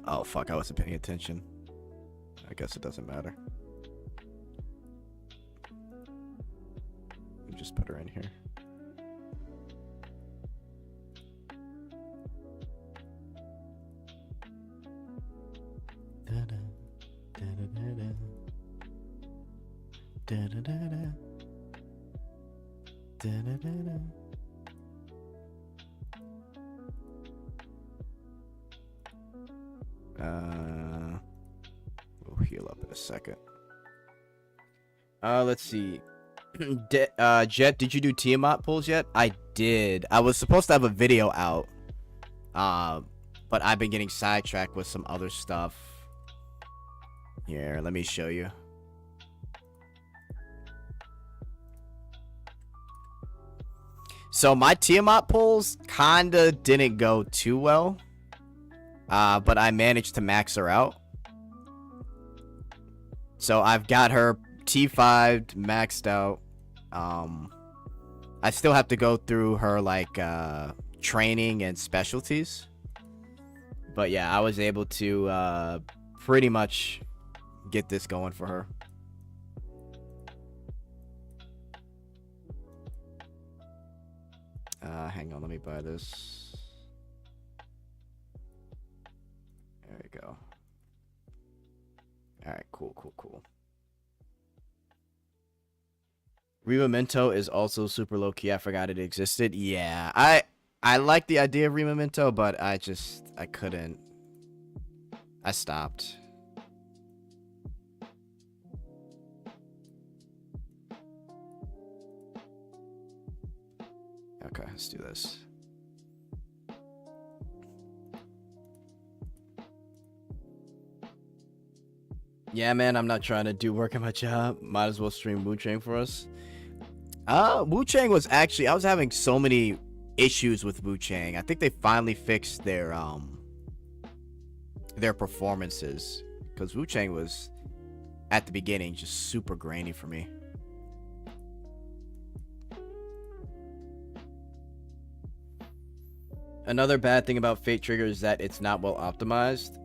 Oh fuck, I wasn't paying attention. I guess it doesn't matter. Let me just put her in here. We'll heal up in a second. Let's see. Jet, did you do Tiamat pulls yet? I did. I was supposed to have a video out. But I've been getting sidetracked with some other stuff. Here, let me show you. So my Tiamat pulls kinda didn't go too well. But I managed to max her out. So I've got her T5'd maxed out. I still have to go through her like training and specialties. But yeah, I was able to pretty much get this going for her. Hang on, let me buy this. There we go. All right, cool. Rememento is also super low key. I forgot it existed. Yeah, I like the idea of Rememento, but I couldn't. I stopped. Okay, let's do this. Yeah, man, I'm not trying to do work at my job. Might as well stream Wu Chang for us. Wu Chang was actually, I was having so many issues with Wu Chang. I think they finally fixed their performances, because Wu Chang was at the beginning just super grainy for me. Another bad thing about Fate Trigger is that it's not well optimized.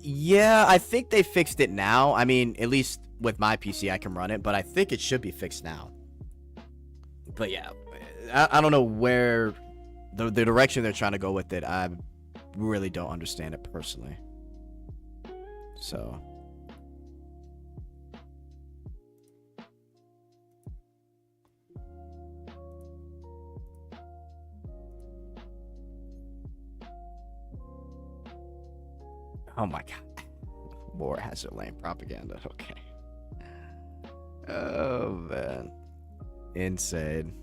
Yeah, I think they fixed it now. I mean, at least with my PC, I can run it, but I think it should be fixed now. But yeah, I don't know where the direction they're trying to go with it. I really don't understand it personally. So. Oh my god. More Hazard Lane propaganda. Okay. Oh man. Insane.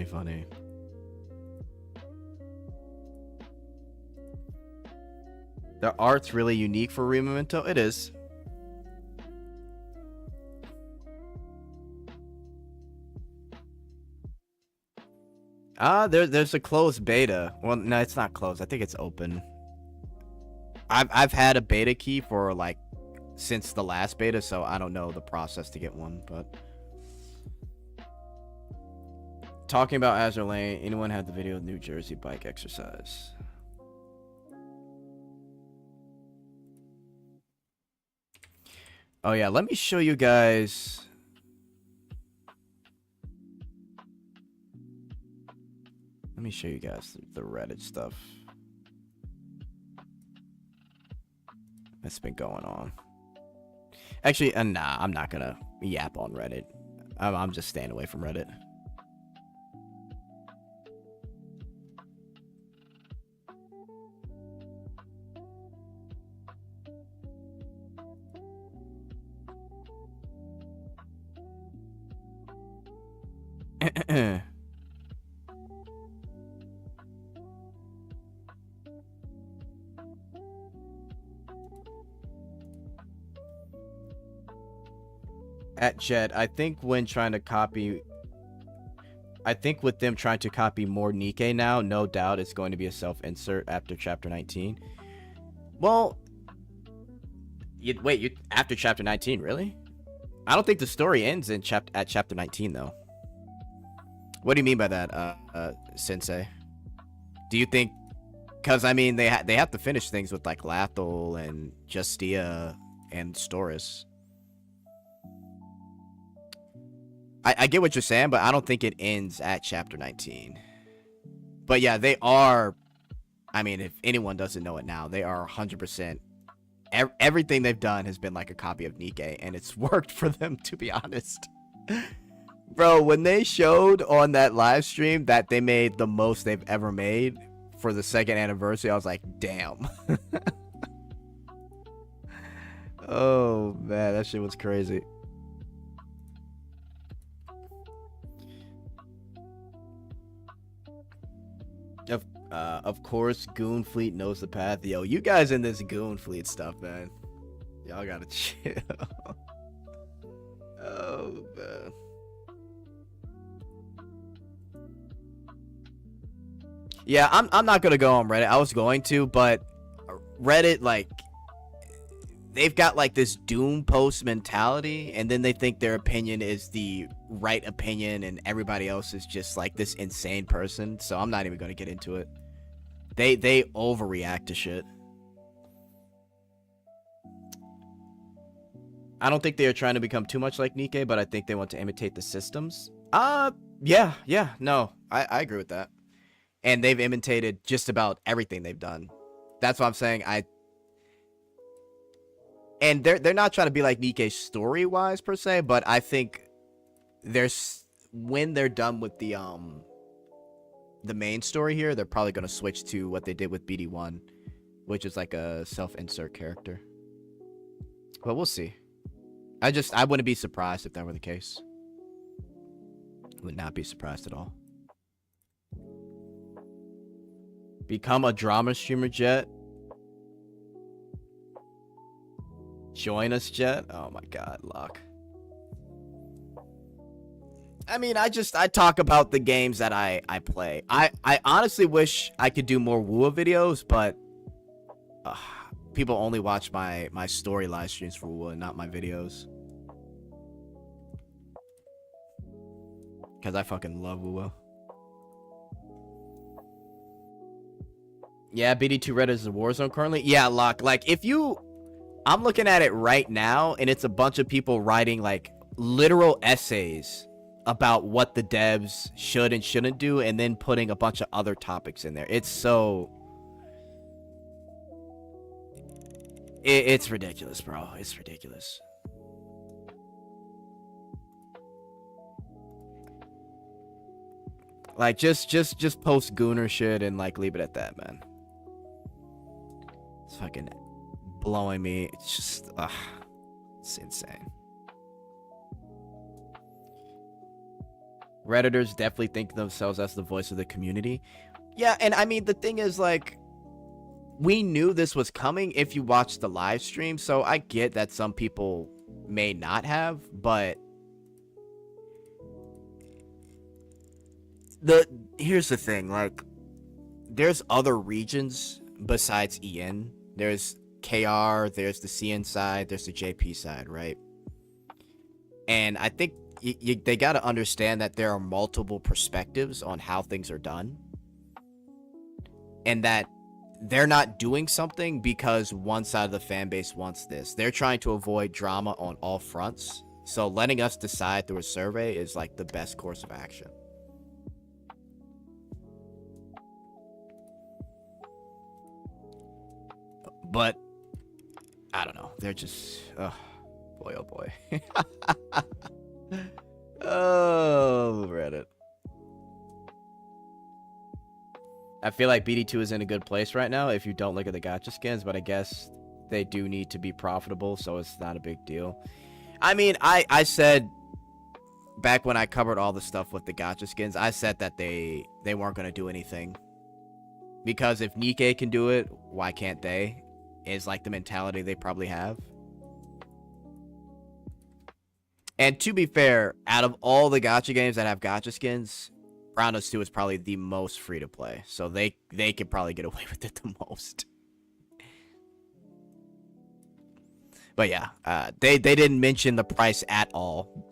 Funny. The art's really unique for Rememento. It is. There's a closed beta. Well, no, it's not closed. I think it's open. I've had a beta key for like since the last beta, so I don't know the process to get one, but talking about Azure Lane, anyone had the video of New Jersey bike exercise? Oh yeah, let me show you guys. Let me show you guys the Reddit stuff that's been going on. Actually, nah, I'm not gonna yap on Reddit. I'm just staying away from Reddit. At Jet, I think with them trying to copy more Nikkei now, no doubt it's going to be a self-insert after chapter 19. Well, after chapter 19, really? I don't think the story ends at chapter 19 though. What do you mean by that, Sensei? Do you think? Because I mean, they have to finish things with like Lathel and Justia and Storis. I get what you're saying, but I don't think it ends at chapter 19. But yeah, they are. I mean, if anyone doesn't know it now, they are 100%. Everything they've done has been like a copy of Nikkei, and it's worked for them, to be honest. Bro, when they showed on that live stream that they made the most they've ever made for the 2nd anniversary, I was like, damn. Oh, man, that shit was crazy. Of course, Goon Fleet knows the path. Yo, you guys in this Goon Fleet stuff, man. Y'all gotta chill. Oh, man. Yeah, I'm not gonna go on Reddit. I was going to, but Reddit, like, they've got like this doom post mentality, and then they think their opinion is the right opinion and everybody else is just like this insane person. So I'm not even gonna get into it. They overreact to shit. I don't think they are trying to become too much like Nikkei, but I think they want to imitate the systems. Yeah, no, I agree with that. And they've imitated just about everything they've done. That's what I'm saying. And they're not trying to be like Nikkei story-wise per se, but I think there's when they're done with the main story here, they're probably gonna switch to what they did with BD1, which is like a self-insert character. But we'll see. I wouldn't be surprised if that were the case. Would not be surprised at all. Become a drama streamer, Jet. Join us, Jet. Oh my god, Locke. I mean, I talk about the games that I play. I honestly wish I could do more wuwa videos, but people only watch my story live streams for wuwa, not my videos. Because I fucking love wuwa. Yeah, BD2 Reddit is a war zone currently. Yeah, Locke. Like, if you... I'm looking at it right now, and it's a bunch of people writing, like, literal essays about what the devs should and shouldn't do, and then putting a bunch of other topics in there. It's so... It's ridiculous, bro. It's ridiculous. Like, just post Gooner shit and, like, leave it at that, man. It's fucking blowing me. It's just, it's insane. Redditors definitely think themselves as the voice of the community. Yeah, and I mean, the thing is, like, we knew this was coming if you watched the live stream, so I get that some people may not have, but here's the thing, like, there's other regions besides EN. There's KR, there's the CN side, there's the JP side, right? And I think they got to understand that there are multiple perspectives on how things are done, and that they're not doing something because one side of the fan base wants this. They're trying to avoid drama on all fronts, so letting us decide through a survey is like the best course of action. But I don't know. They're just, boy, oh boy. Oh, Reddit. I feel like BD2 is in a good place right now if you don't look at the gacha skins, but I guess they do need to be profitable, so it's not a big deal. I mean, I said back when I covered all the stuff with the gacha skins, I said that they weren't going to do anything. Because if Nikkei can do it, why can't they? Is like the mentality they probably have. And to be fair, out of all the gacha games that have gacha skins, Roundhouse 2 is probably the most free to play. So they could probably get away with it the most. But yeah, they didn't mention the price at all.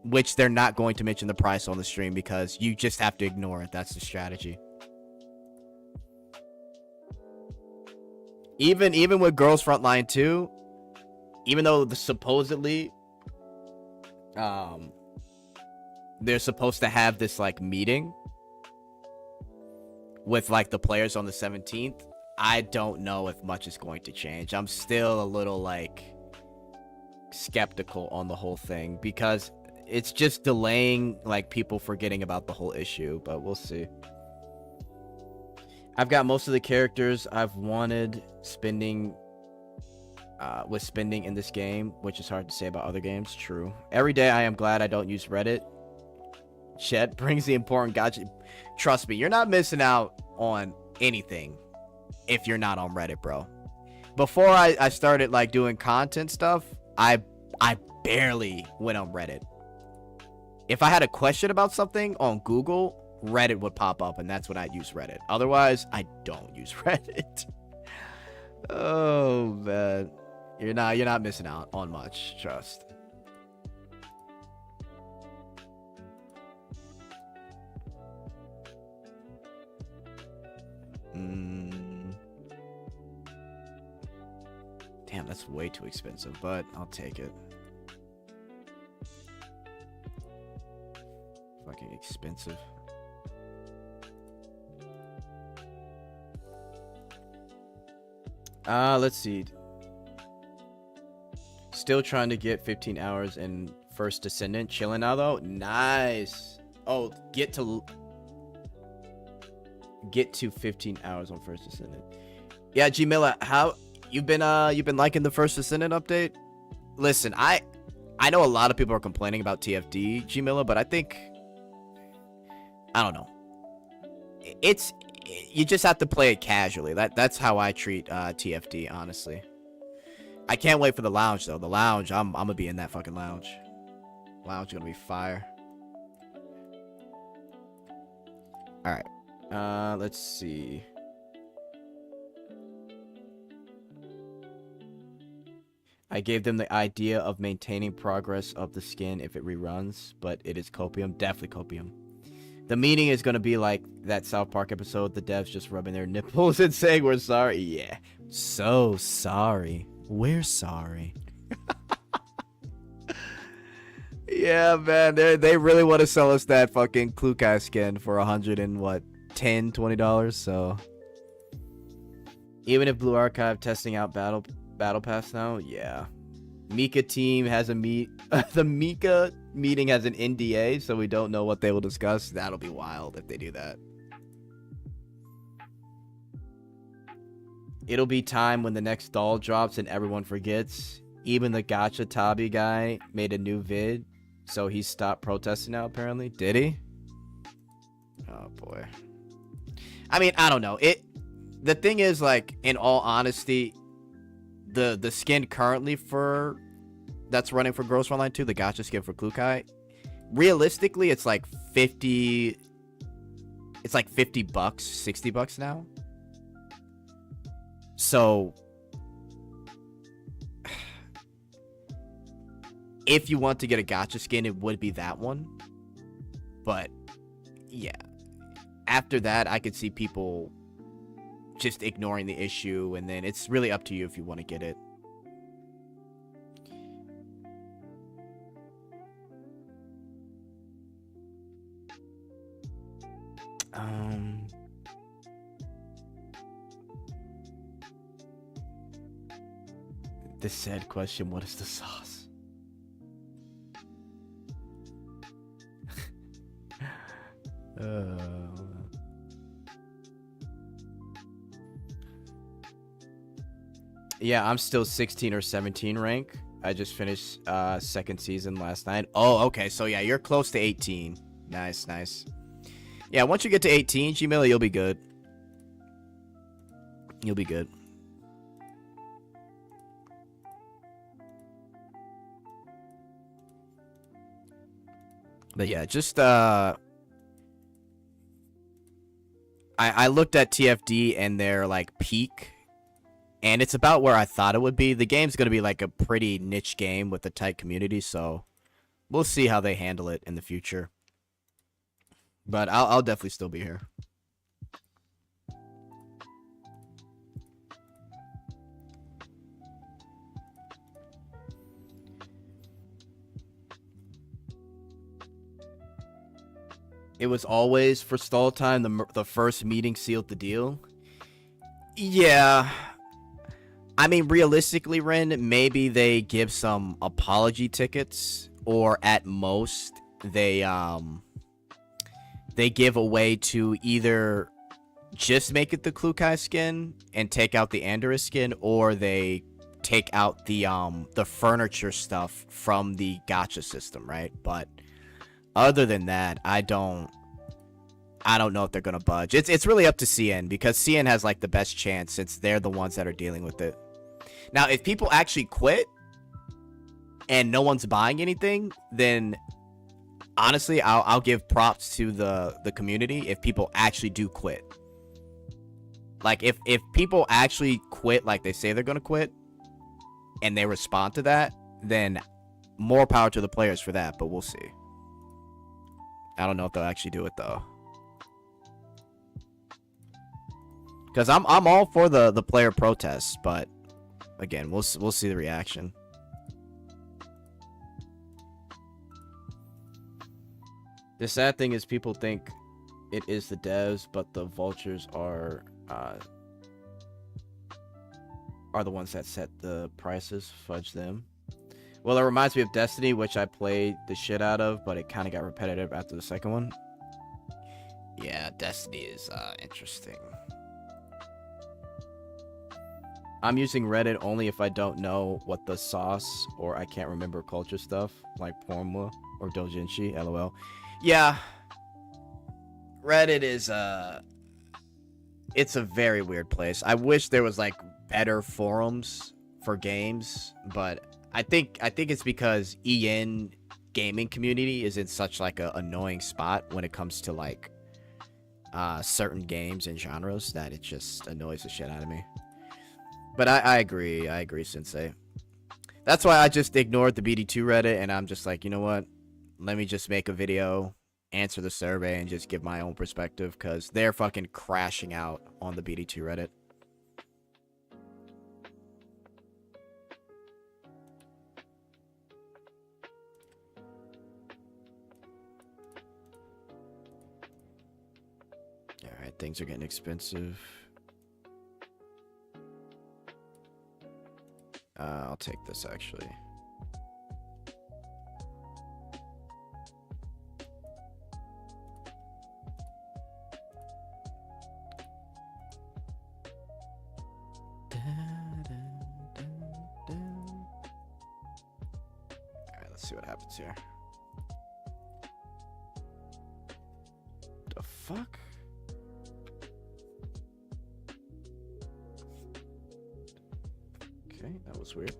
Which they're not going to mention the price on the stream because you just have to ignore it. That's the strategy. Even with Girls Frontline 2, even though supposedly they're supposed to have this like meeting with like the players on the 17th, I don't know if much is going to change. I'm still a little like skeptical on the whole thing because it's just delaying like people forgetting about the whole issue, but we'll see. I've got most of the characters I've wanted spending in this game, which is hard to say about other games. True. Every day I am glad I don't use Reddit. Chet brings the important gacha. Trust me, you're not missing out on anything if you're not on Reddit, bro. Before I started like doing content stuff, I barely went on Reddit. If I had a question about something on Google, Reddit would pop up, and that's when I'd use Reddit. Otherwise, I don't use Reddit. Oh man, you're not missing out on much. Trust. Damn, that's way too expensive, but I'll take it. Fucking expensive. Let's see. Still trying to get 15 hours in First Descendant. Chilling now though. Nice. Oh, get to 15 hours on First Descendant. Yeah, G Miller, how you've been liking the First Descendant update? Listen, I know a lot of people are complaining about TFD, G Miller, but I think I don't know. You just have to play it casually. That's how I treat TFD, honestly. I can't wait for the lounge though. The lounge, I'm gonna be in that fucking lounge. Lounge gonna be fire. All right. Let's see. I gave them the idea of maintaining progress of the skin if it reruns, but it is copium. Definitely copium. The meaning is going to be like that South Park episode, the devs just rubbing their nipples and saying we're sorry. Yeah. So sorry. We're sorry. Yeah, man. They really want to sell us that fucking Klukai skin for $100 and what? $10, $20. So even if Blue Archive testing out Battle Pass now, yeah. Mika team has a the Mika meeting has an NDA, so we don't know what they will discuss. That'll be wild if they do that. It'll be time when the next doll drops and everyone forgets. Even the gacha Tabi guy made a new vid, so he stopped protesting now apparently. Did he? Oh boy. I mean, I don't know. The thing is, like, in all honesty, the skin currently for that's running for Ghost Online 2, the gacha skin for Klukai, realistically it's like 50 bucks, 60 bucks now. So if you want to get a gacha skin, it would be that one. But yeah, after that I could see people just ignoring the issue, and then it's really up to you if you want to get it. The sad question, what is the sauce? Yeah, I'm still 16 or 17 rank. I just finished second season last night. Oh, okay. So yeah, you're close to 18. Nice, nice. Yeah, once you get to 18, Gmail, you'll be good. You'll be good. But yeah, just I looked at TFD and their like peak, and it's about where I thought it would be. The game's gonna be like a pretty niche game with a tight community, so we'll see how they handle it in the future. But I'll definitely still be here. It was always for stall time. The first meeting sealed the deal. Yeah. I mean, realistically, Ren, maybe they give some apology tickets, or at most they give a way to either just make it the Klukai skin and take out the Andorra skin, or they take out the furniture stuff from the gacha system, right? But other than that, I don't know if they're gonna budge. It's really up to CN, because CN has like the best chance since they're the ones that are dealing with it. Now, if people actually quit and no one's buying anything, then honestly, I'll give props to the community if people actually do quit. Like if people actually quit like they say they're gonna quit, and they respond to that, then more power to the players for that. But we'll see. I don't know if they'll actually do it though. Because I'm all for the player protests, but again, we'll see the reaction. The sad thing is people think it is the devs, but the vultures are the ones that set the prices. Fudge them. Well, it reminds me of Destiny, which I played the shit out of, but it kind of got repetitive after the second one. Yeah, Destiny is interesting. I'm using Reddit only if I don't know what the sauce or I can't remember culture stuff, like Pornhub or Dojinshi, lol. Yeah. Reddit is, it's a very weird place. I wish there was, like, better forums for games, but I think it's because EN gaming community is in such, like, a annoying spot when it comes to, like, certain games and genres that it just annoys the shit out of me. But I agree, Sensei. That's why I just ignored the BD2 Reddit, and I'm just like, you know what? Let me just make a video, answer the survey, and just give my own perspective, because they're fucking crashing out on the BD2 Reddit. Alright, things are getting expensive. I'll take this, actually. Alright, let's see what happens here. The fuck? Okay, that was weird.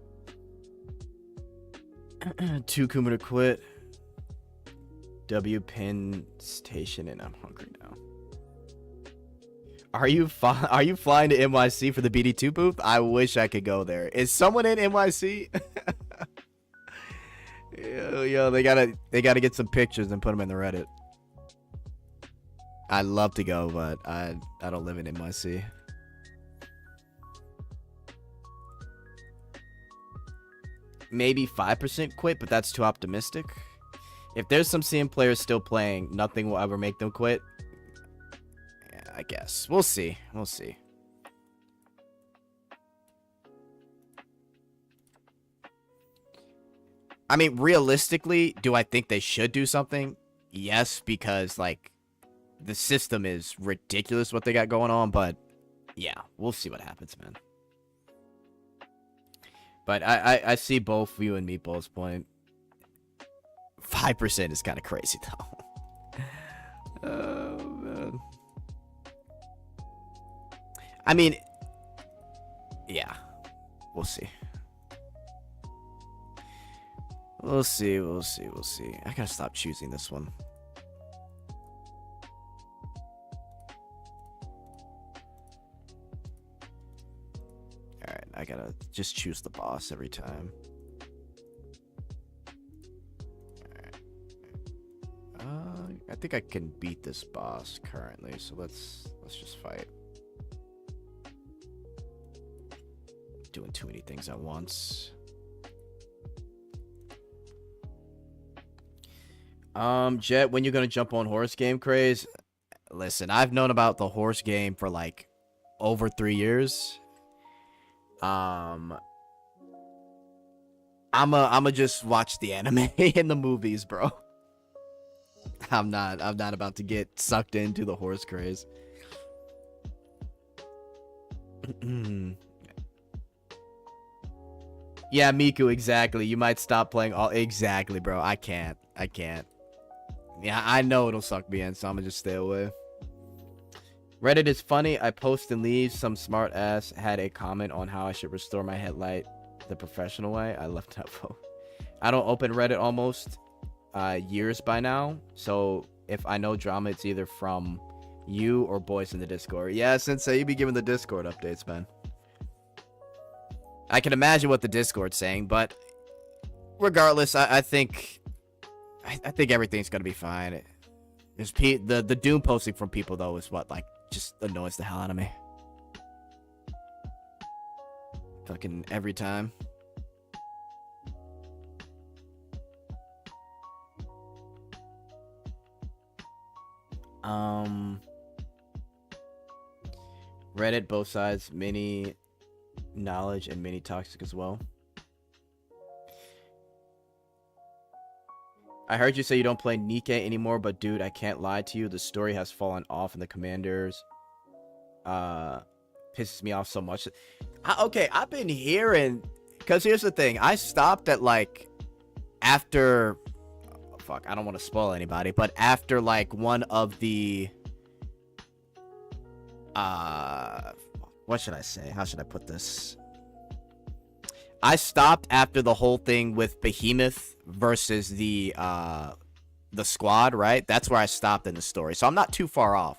2 Kuma to quit. W pin station, and I'm hungry now. Are you flying to NYC for the BD2 booth? I wish I could go there. Is someone in NYC? yo, they gotta get some pictures and put them in the Reddit. I'd love to go, but I don't live in NYC. Maybe 5% quit, but that's too optimistic. If there's some CM players still playing, nothing will ever make them quit. Yeah, I guess. We'll see. We'll see. I mean, realistically, do I think they should do something? Yes, because, like, the system is ridiculous what they got going on, but yeah, we'll see what happens, man. But I see both you and Meatball's point. 5% is kind of crazy, though. Oh, man. I mean, yeah. We'll see. We'll see. I gotta stop choosing this one. Alright, I gotta just choose the boss every time. Alright. I think I can beat this boss currently, so let's just fight. Doing too many things at once. Jet, when you gonna jump on horse game craze? Listen, I've known about the horse game for like over 3 years. I'ma just watch the anime and the movies, bro. I'm not about to get sucked into the horse craze. Yeah, Miku, exactly. You might stop playing all exactly, bro. I can't. Yeah, I know it'll suck me in, so I'm gonna just stay away. Reddit is funny. I post and leave. Some smart ass had a comment on how I should restore my headlight the professional way. I left that vote. I don't open Reddit almost. years by now. So if I know drama, it's either from you or boys in the Discord. Yeah, Sensei, you be giving the Discord updates, man. I can imagine what the Discord's saying, but regardless, I think everything's gonna be fine. There's the doom posting from people though is what like just annoys the hell out of me. Fucking every time. Reddit, both sides, mini knowledge and mini toxic as well. I heard you say you don't play Nikkei anymore, but dude, I can't lie to you. The story has fallen off and the commanders pisses me off so much. Okay, I've been hearing, because here's the thing. I stopped at like after, oh, fuck, I don't want to spoil anybody, but after like one of the, what should I say? How should I put this? I stopped after the whole thing with Behemoth versus the squad, right? That's where I stopped in the story. So I'm not too far off.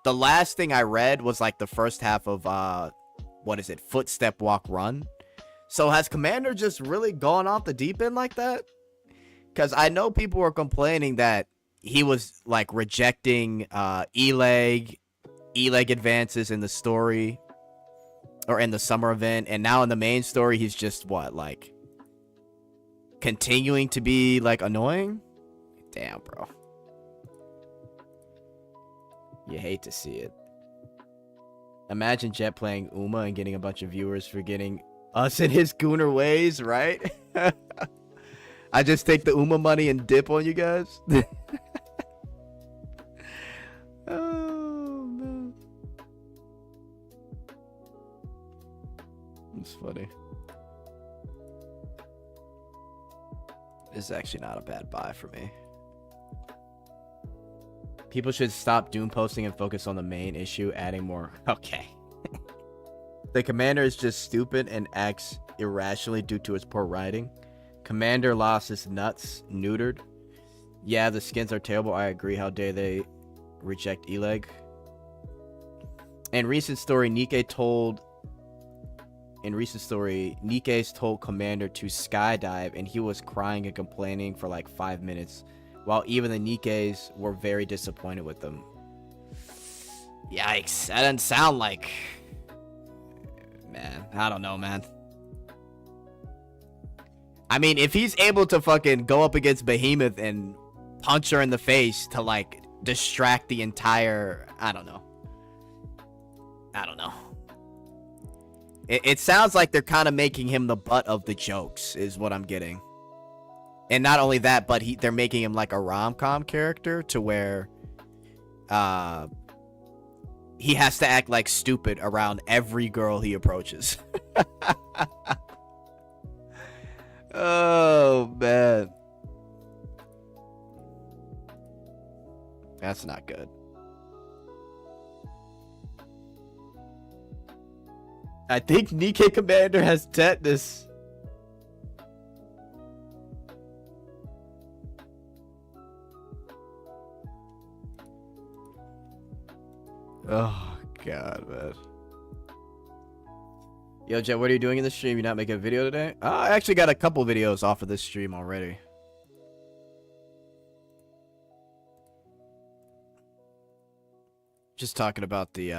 The last thing I read was like the first half of what is it? Footstep Walk Run. So has Commander just really gone off the deep end like that? Cuz I know people were complaining that he was like rejecting E-Leg advances in the story or in the summer event, and now in the main story he's just what, like continuing to be like annoying? Damn, bro. You hate to see it. Imagine Jet playing Uma and getting a bunch of viewers for getting us in his gooner ways, right? I just take the Uma money and dip on you guys. Oh, man. It's funny. This is actually not a bad buy for me. People should stop doom posting and focus on the main issue, adding more. Okay. The commander is just stupid and acts irrationally due to his poor writing. Commander lost his nuts, neutered. Yeah, the skins are terrible. I agree. How dare they reject E-Leg? In recent story, Nikkei's told Commander to skydive, and he was crying and complaining for like 5 minutes, while even the Nikkeis were very disappointed with them. Yikes, that doesn't sound like... Man, I don't know, man. I mean, if he's able to fucking go up against Behemoth and punch her in the face to like distract the entire... I don't know. It sounds like they're kind of making him the butt of the jokes, is what I'm getting. And not only that, but they're making him like a rom-com character to where he has to act like stupid around every girl he approaches. Oh, man. That's not good. I think Nikkei Commander has tetanus. Oh, God, man. Yo, Jet, what are you doing in the stream? You not making a video today? I actually got a couple videos off of this stream already. Just talking about the,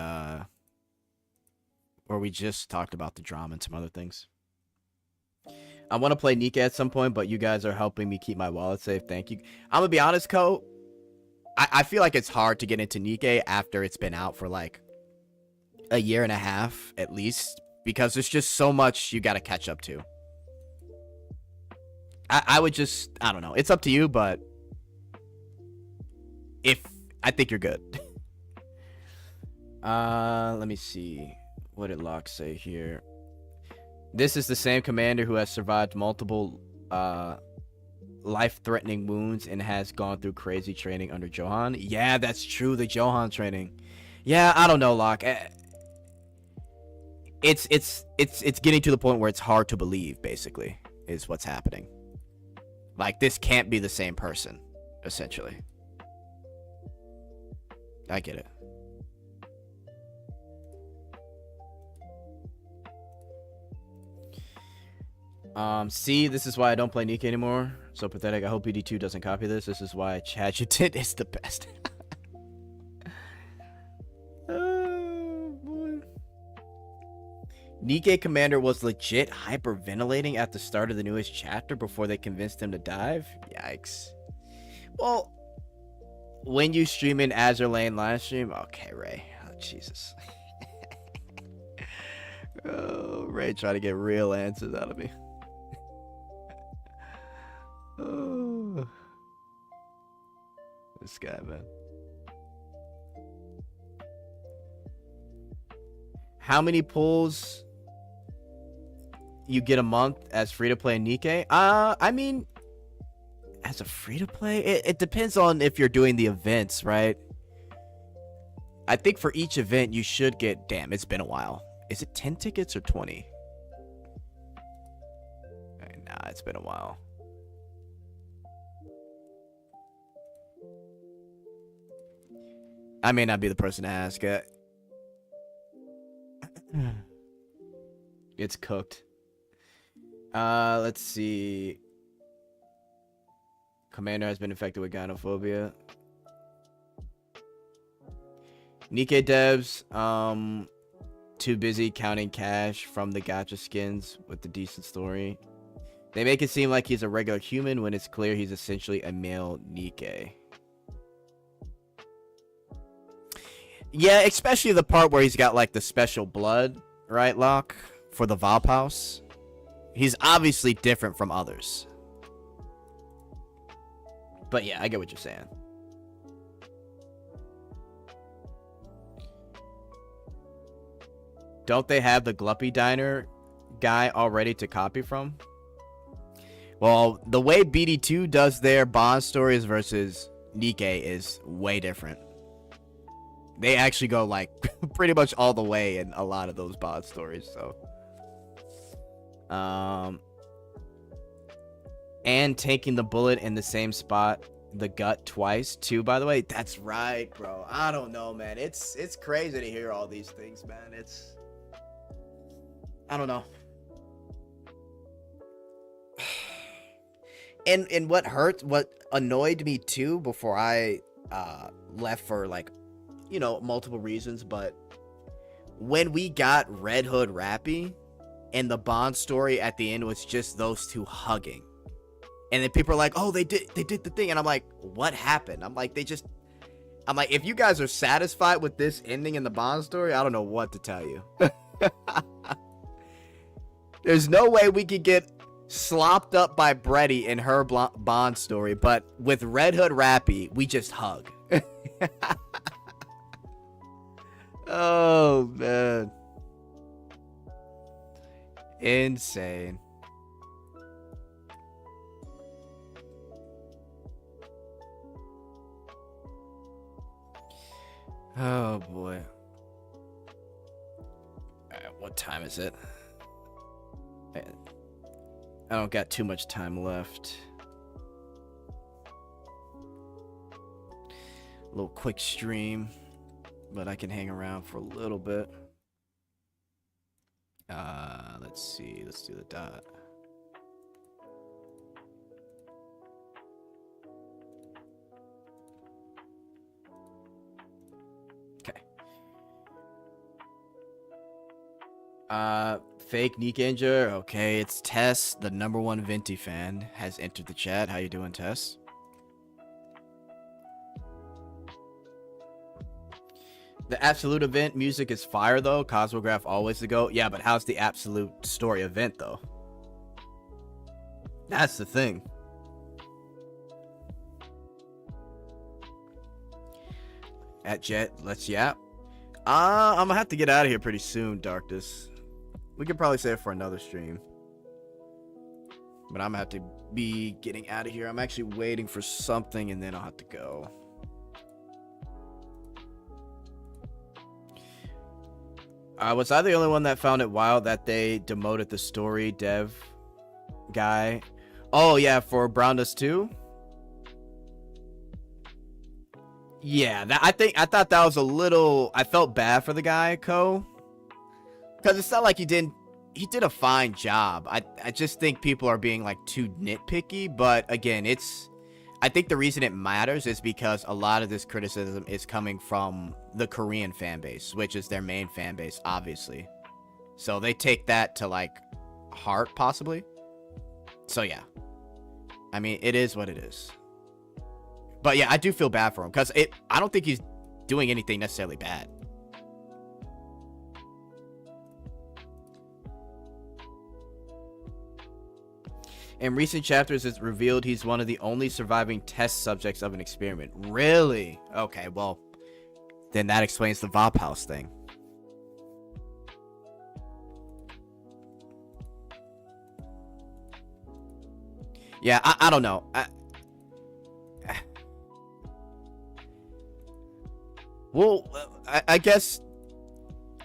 or we just talked about the drama and some other things. I want to play Nikkei at some point, but you guys are helping me keep my wallet safe. Thank you. I'm gonna be honest, Ko. I feel like it's hard to get into Nikkei after it's been out for like a year and a half at least, because there's just so much you got to catch up to. I would just, I don't know. It's up to you, but I think you're good. Let me see. What did Locke say here? This is the same commander who has survived multiple life-threatening wounds and has gone through crazy training under Johan. Yeah, that's true. The Johan training. Yeah, I don't know, Locke. It's getting to the point where it's hard to believe, basically, is what's happening. Like, this can't be the same person, essentially. I get it. See, this is why I don't play Nikke anymore. So pathetic. I hope BD2 doesn't copy this. This is why Chajutit is the best. Oh, boy. Nikke Commander was legit hyperventilating at the start of the newest chapter before they convinced him to dive. Yikes. Well, when you stream in Azure Lane live stream, okay, Ray. Oh, Jesus. Oh, Ray trying to get real answers out of me. Oh, this guy, man. How many pulls you get a month as free to play in Nikke? I mean, as a free to play, it depends on if you're doing the events, right? I think for each event you should get. Damn, it's been a while. Is it 10 tickets or 20? Nah, it's been a while. I may not be the person to ask it. It's cooked. Let's see. Commander has been infected with gynophobia. Nikke devs, too busy counting cash from the gacha skins with the decent story. They make it seem like he's a regular human when it's clear he's essentially a male Nikke. Yeah, especially the part where he's got like the special blood, right, Locke? For the Vop House. He's obviously different from others. But yeah, I get what you're saying. Don't they have the Gluppy Diner guy already to copy from? Well, the way BD2 does their Bond stories versus Nikke is way different. They actually go like pretty much all the way in a lot of those Bond stories, so. And taking the bullet in the same spot, the gut twice too, by the way. That's right, bro. I don't know, man. It's crazy to hear all these things, man. I don't know. And what annoyed me too before I left for like, you know, multiple reasons, but when we got Red Hood Rappy and the Bond story at the end was just those two hugging, and then people are like, oh, they did the thing, and I'm like, what happened? I'm like, if you guys are satisfied with this ending in the Bond story, I don't know what to tell you. There's no way we could get slopped up by Bretty in her Bond story, but with Red Hood Rappy, we just hug. Oh, man. Insane. Oh, boy. Alright, what time is it? I don't got too much time left. A little quick stream, but I can hang around for a little bit. Let's see. Let's do the dot. Okay. Fake Nikke. Okay, it's Tess, the #1 Venti fan, has entered the chat. How you doing, Tess? The Absolute event music is fire, though. Cosmograph always the go. Yeah, but how's the Absolute story event, though? That's the thing. At Jet, let's yap. I'm gonna have to get out of here pretty soon, Darkness. We could probably save it for another stream. But I'm gonna have to be getting out of here. I'm actually waiting for something, and then I'll have to go. Was I the only one that found it wild that they demoted the story dev guy? Oh yeah, for Brown Dust 2. Yeah, I thought that was a little. I felt bad for the guy, Ko, because it's not like he did a fine job. I just think people are being like too nitpicky. But again, I think the reason it matters is because a lot of this criticism is coming from the Korean fan base, which is their main fan base, obviously. So they take that to like heart, possibly. So yeah, I mean, it is what it is. But yeah, I do feel bad for him because I don't think he's doing anything necessarily bad. In recent chapters, it's revealed he's one of the only surviving test subjects of an experiment. Really? Okay, well, then that explains the VOP house thing. Yeah, I don't know. Well, I guess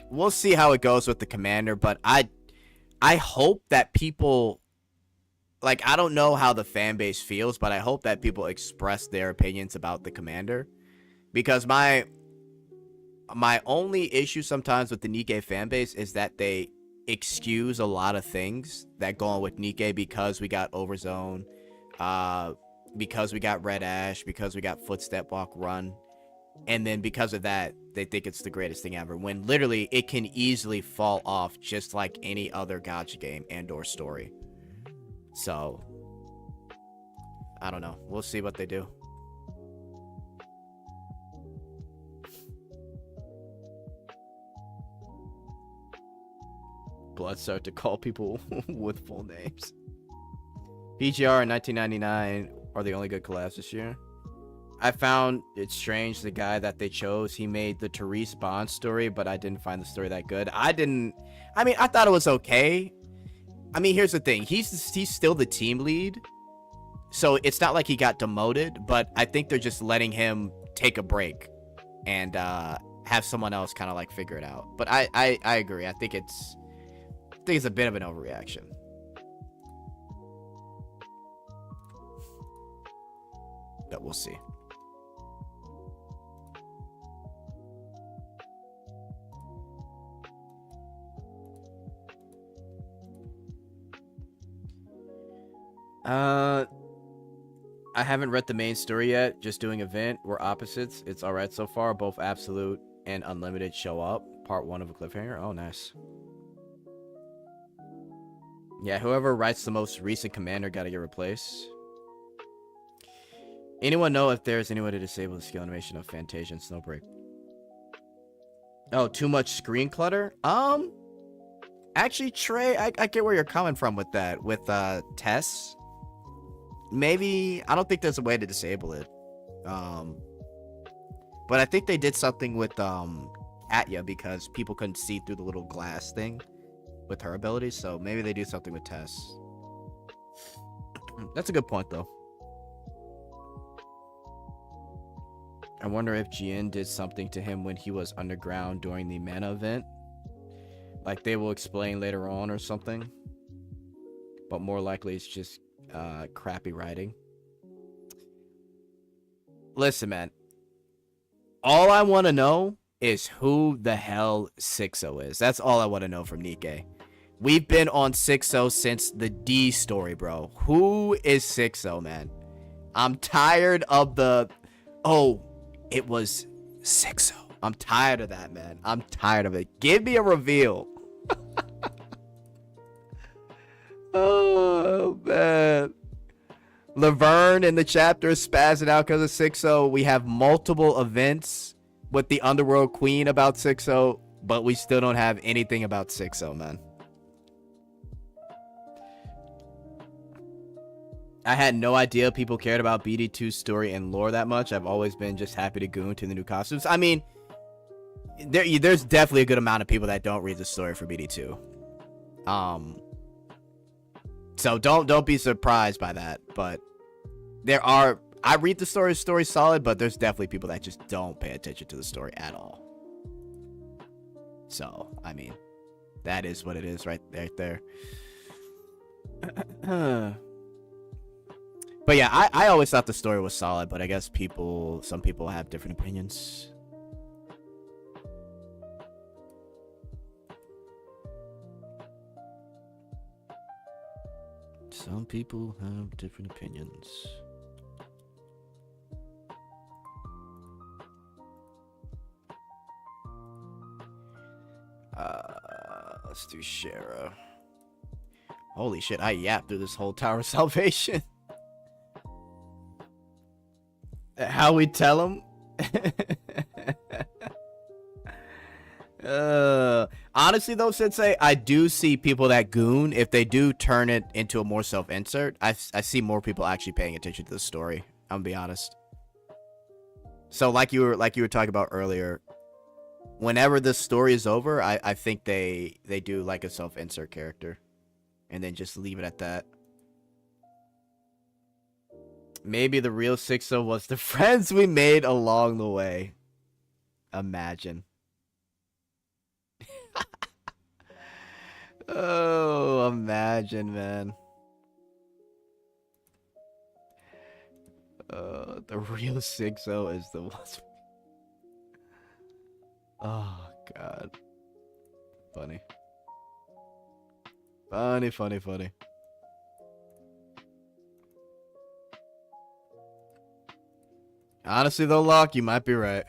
we'll see how it goes with the commander, but I hope that people, like, I don't know how the fan base feels, but I hope that people express their opinions about the commander, because my only issue sometimes with the Nikkei fan base is that they excuse a lot of things that go on with Nikkei because we got Overzone, because we got Red Ash, because we got Footstep Walk Run. And then because of that, they think it's the greatest thing ever, when literally it can easily fall off just like any other gacha game and or story. So, I don't know. We'll see what they do. Blood start to call people with full names. PGR and 1999 are the only good collabs this year. I found it strange the guy that they chose, he made the Therese Bond story, but I didn't find the story that good. I mean, I thought it was okay. I mean, here's the thing. He's still the team lead, so it's not like he got demoted, but I think they're just letting him take a break and have someone else kind of like figure it out. But I agree. I think it's a bit of an overreaction. But we'll see. I haven't read the main story yet. Just doing event. We're opposites. It's alright so far. Both Absolute and Unlimited show up. Part 1 of a cliffhanger. Oh, nice. Yeah, whoever writes the most recent commander gotta get replaced. Anyone know if there's any way to disable the skill animation of Fantasia and Snowbreak? Oh, too much screen clutter? Actually, Trey, I get where you're coming from with that. With Tess. Maybe, I don't think there's a way to disable it. But I think they did something with Atya because people couldn't see through the little glass thing with her abilities, so maybe they do something with Tess. That's a good point, though. I wonder if Jin did something to him when he was underground during the mana event. Like they will explain later on or something. But more likely it's just crappy writing. Listen, man. All I want to know is who the hell 6-0 is. That's all I want to know from Nikkei. We've been on 6-0 since the D story, bro. Who is 6-0, man? I'm tired of the... Oh, it was 6-0. I'm tired of that, man. I'm tired of it. Give me a reveal. Oh, man. Laverne in the chapter is spazzing out because of 6-0. We have multiple events with the Underworld Queen about 6-0, but we still don't have anything about 6-0, man. I had no idea people cared about BD2's story and lore that much. I've always been just happy to goon to the new costumes. I mean, there's definitely a good amount of people that don't read the story for BD2. So don't be surprised by that. But there are, I read the story's solid, but there's definitely people that just don't pay attention to the story at all. So, I mean, that is what it is right there. But yeah, I always thought the story was solid, but I guess some people have different opinions. Some people have different opinions. Let's do Shara. Holy shit, I yapped through this whole Tower of Salvation. How we tell him? Honestly though, Sensei, I do see people that goon. If they do turn it into a more self-insert, I see more people actually paying attention to the story. I'm gonna be honest. So like you were talking about earlier, whenever this story is over, I think they do like a self-insert character, and then just leave it at that. Maybe the real 6-0 was the friends we made along the way. Imagine. Oh, imagine, man. The real 6-0 is the one. Oh, God. Funny. Funny, funny, funny. Honestly, though, Locke, you might be right.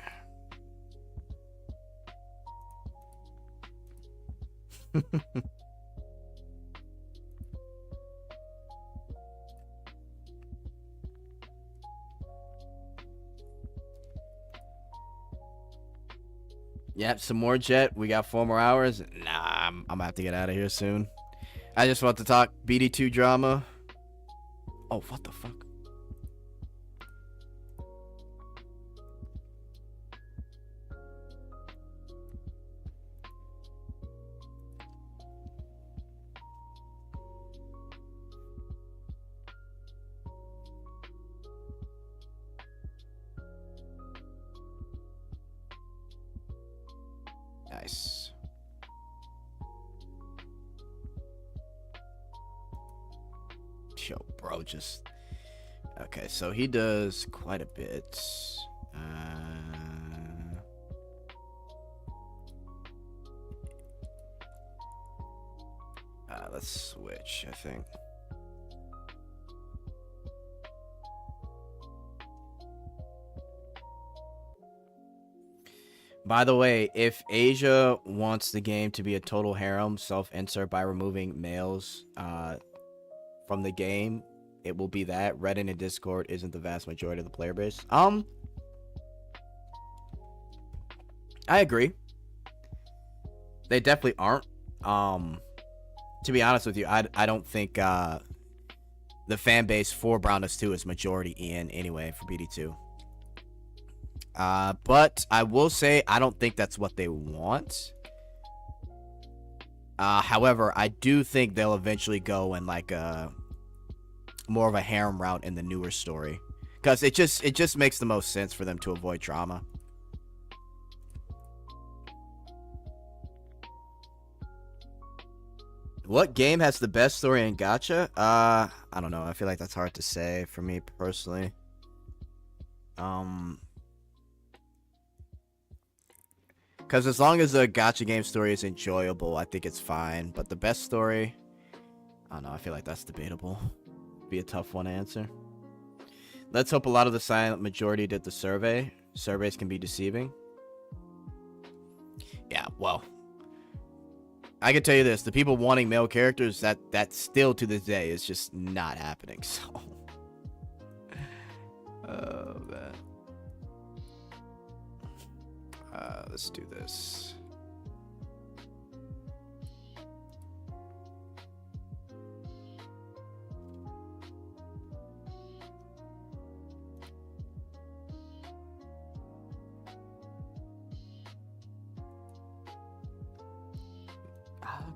Yep, some more Jet. We got 4 more hours. Nah, I'm gonna have to get out of here soon. I just want to talk BD2 drama. Oh, what the fuck? Nice. Yo, bro, just... Okay, so he does quite a bit. Let's switch, I think. By the way, if Asia wants the game to be a total harem, self-insert by removing males from the game, it will be that. Reddit and Discord isn't the vast majority of the player base. I agree. They definitely aren't. To be honest with you, I don't think the fan base for Brownness 2 is majority in anyway for BD2. But I will say I don't think that's what they want. However, I do think they'll eventually go in like a more of a harem route in the newer story, because it just makes the most sense for them to avoid drama. What game has the best story in gacha? I don't know. I feel like that's hard to say for me personally. Because as long as the gacha game story is enjoyable, I think it's fine. But the best story, I don't know. I feel like that's debatable. Be a tough one to answer. Let's hope a lot of the silent majority did the survey. Surveys can be deceiving. Yeah, well, I can tell you this: the people wanting male characters, that still to this day is just not happening. So, oh man. Let's do this.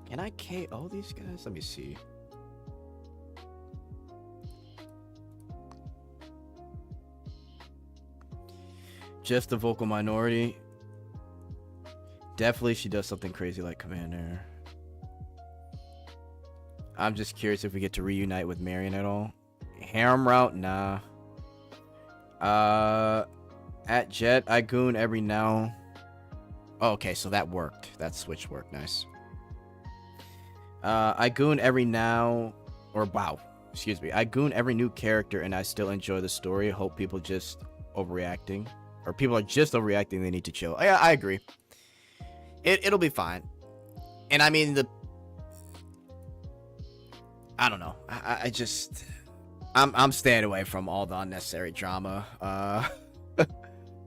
Can I KO these guys? Let me see. Just the vocal minority. Definitely she does something crazy like Commander. I'm just curious if we get to reunite with Marion at all. Harem route, nah. At Jet, I goon every now. Oh, okay, so that worked. That switch worked. Nice. I goon every now, or wow, excuse me. I goon every new character, and I still enjoy the story. Hope people just overreacting, or people are just overreacting. They need to chill. I agree. It'll be fine. And I mean I don't know. I just I'm staying away from all the unnecessary drama.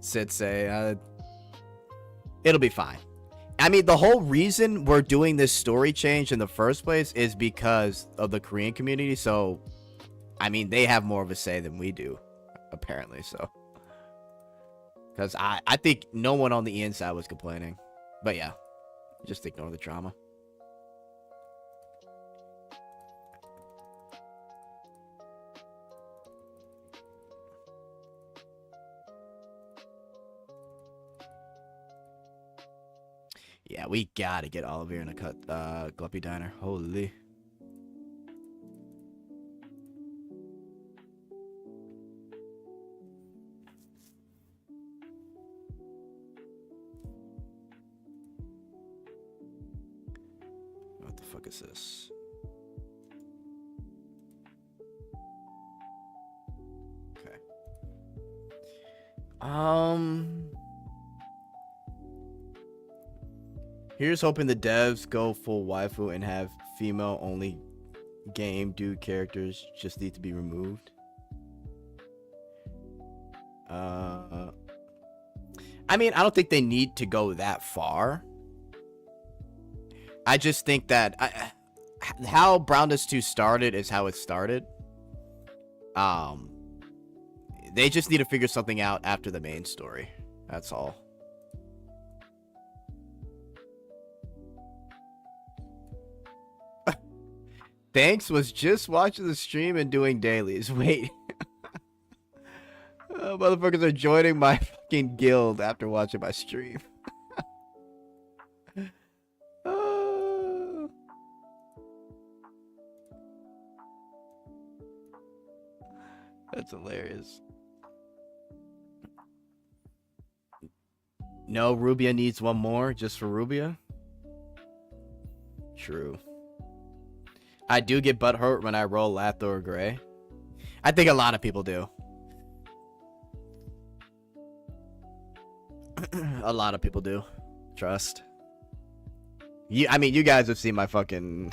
Sensei. It'll be fine. I mean, the whole reason we're doing this story change in the first place is because of the Korean community. So, I mean, they have more of a say than we do, apparently. So, because I think no one on the inside was complaining. But yeah, just ignore the drama. Yeah, we gotta get Oliver in a cut Gluppy Diner. Holy. What the fuck is this? Okay. Here's hoping the devs go full waifu and have female only game dude characters just need to be removed. I mean, I don't think they need to go that far. I just think that how BD2 2 started is how it started. They just need to figure something out after the main story. That's all. Thanks, was just watching the stream and doing dailies. Wait. Motherfuckers are joining my fucking guild after watching my stream. That's hilarious. No, Rubia needs one more just for Rubia. True. I do get butthurt when I roll Latho or Gray. I think a lot of people do. A lot of people do. Trust. I mean, you guys have seen my fucking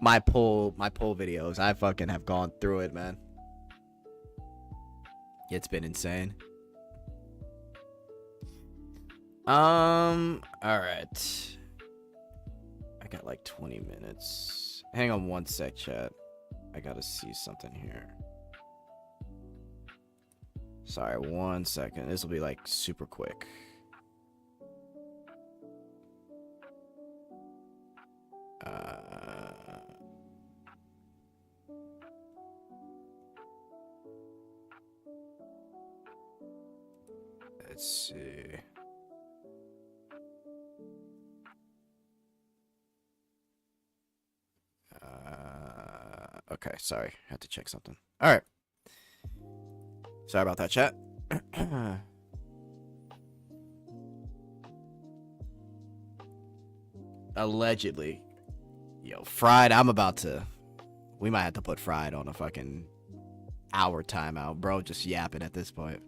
my pull videos. I fucking have gone through it, man. It's been insane. All right. I got like 20 minutes. Hang on one sec, chat. I gotta see something here. Sorry, 1 second. This will be like super quick. Let's see. Okay, sorry. Had to check something. All right. Sorry about that, chat. Allegedly. Yo, Fried, I'm about to... We might have to put Fried on a fucking hour timeout. Bro, just yapping at this point.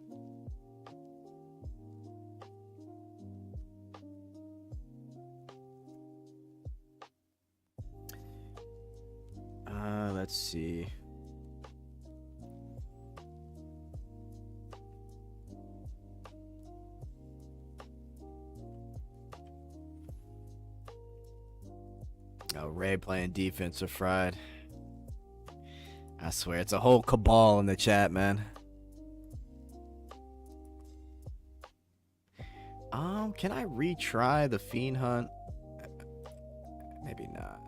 Let's see. Oh, Ray playing defense or Fried. I swear, it's a whole cabal in the chat, man. Can I retry the Fiend Hunt? Maybe not.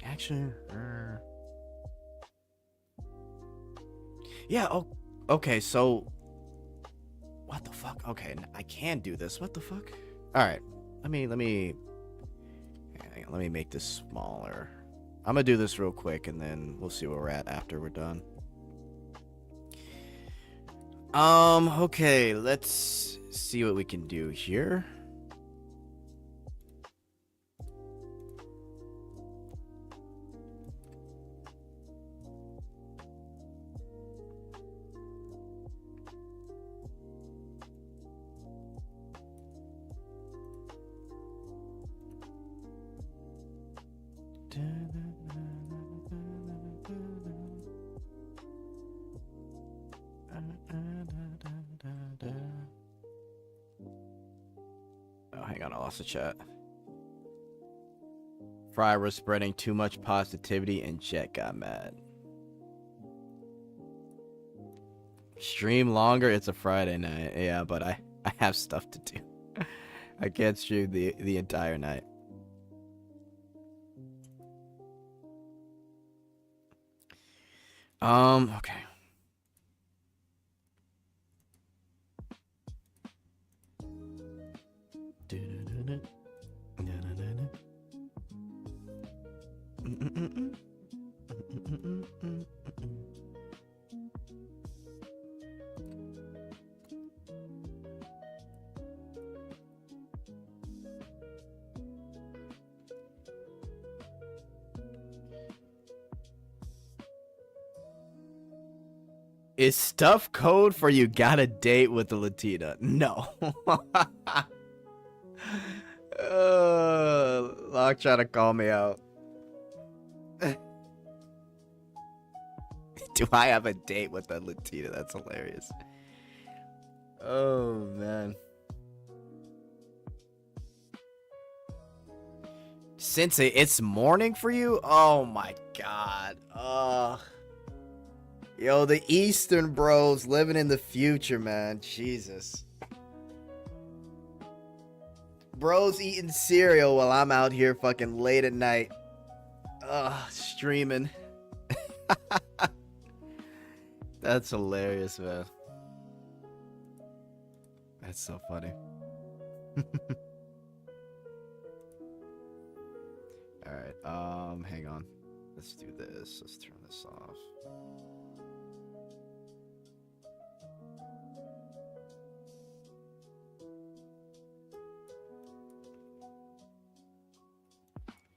Actually, Yeah, oh, okay, so... What the fuck? Okay, I can do this. What the fuck? Alright, let me make this smaller. I'm gonna do this real quick, and then we'll see where we're at after we're done. Okay, let's see what we can do here. Oh, hang on, I lost the chat. Fry was spreading too much positivity and Jet got mad. Stream longer, it's a Friday night. Yeah, but I have stuff to do. I can't stream the entire night. Okay. Is stuff code for you got a date with the Latina? No. Locke trying to call me out. Do I have a date with the Latina? That's hilarious. Oh, man. Since it's morning for you? Oh, my God. Yo, the Eastern bros living in the future, man. Jesus. Bros eating cereal while I'm out here fucking late at night. Streaming. That's hilarious, man. That's so funny. Alright, hang on. Let's do this. Let's turn this off.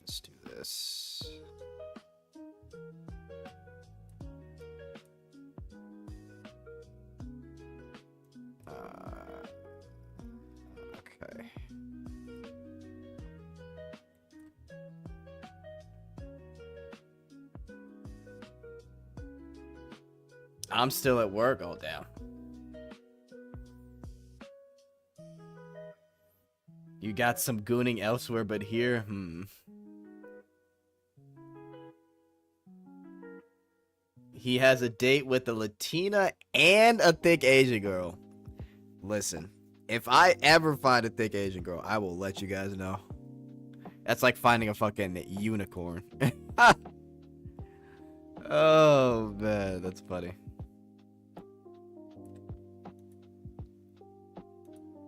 Let's do this. Okay. I'm still at work. Oh, damn. You got some gooning elsewhere but here? He has a date with a Latina and a thick Asian girl. Listen, if I ever find a thick Asian girl, I will let you guys know. That's like finding a fucking unicorn. Oh, man, that's funny.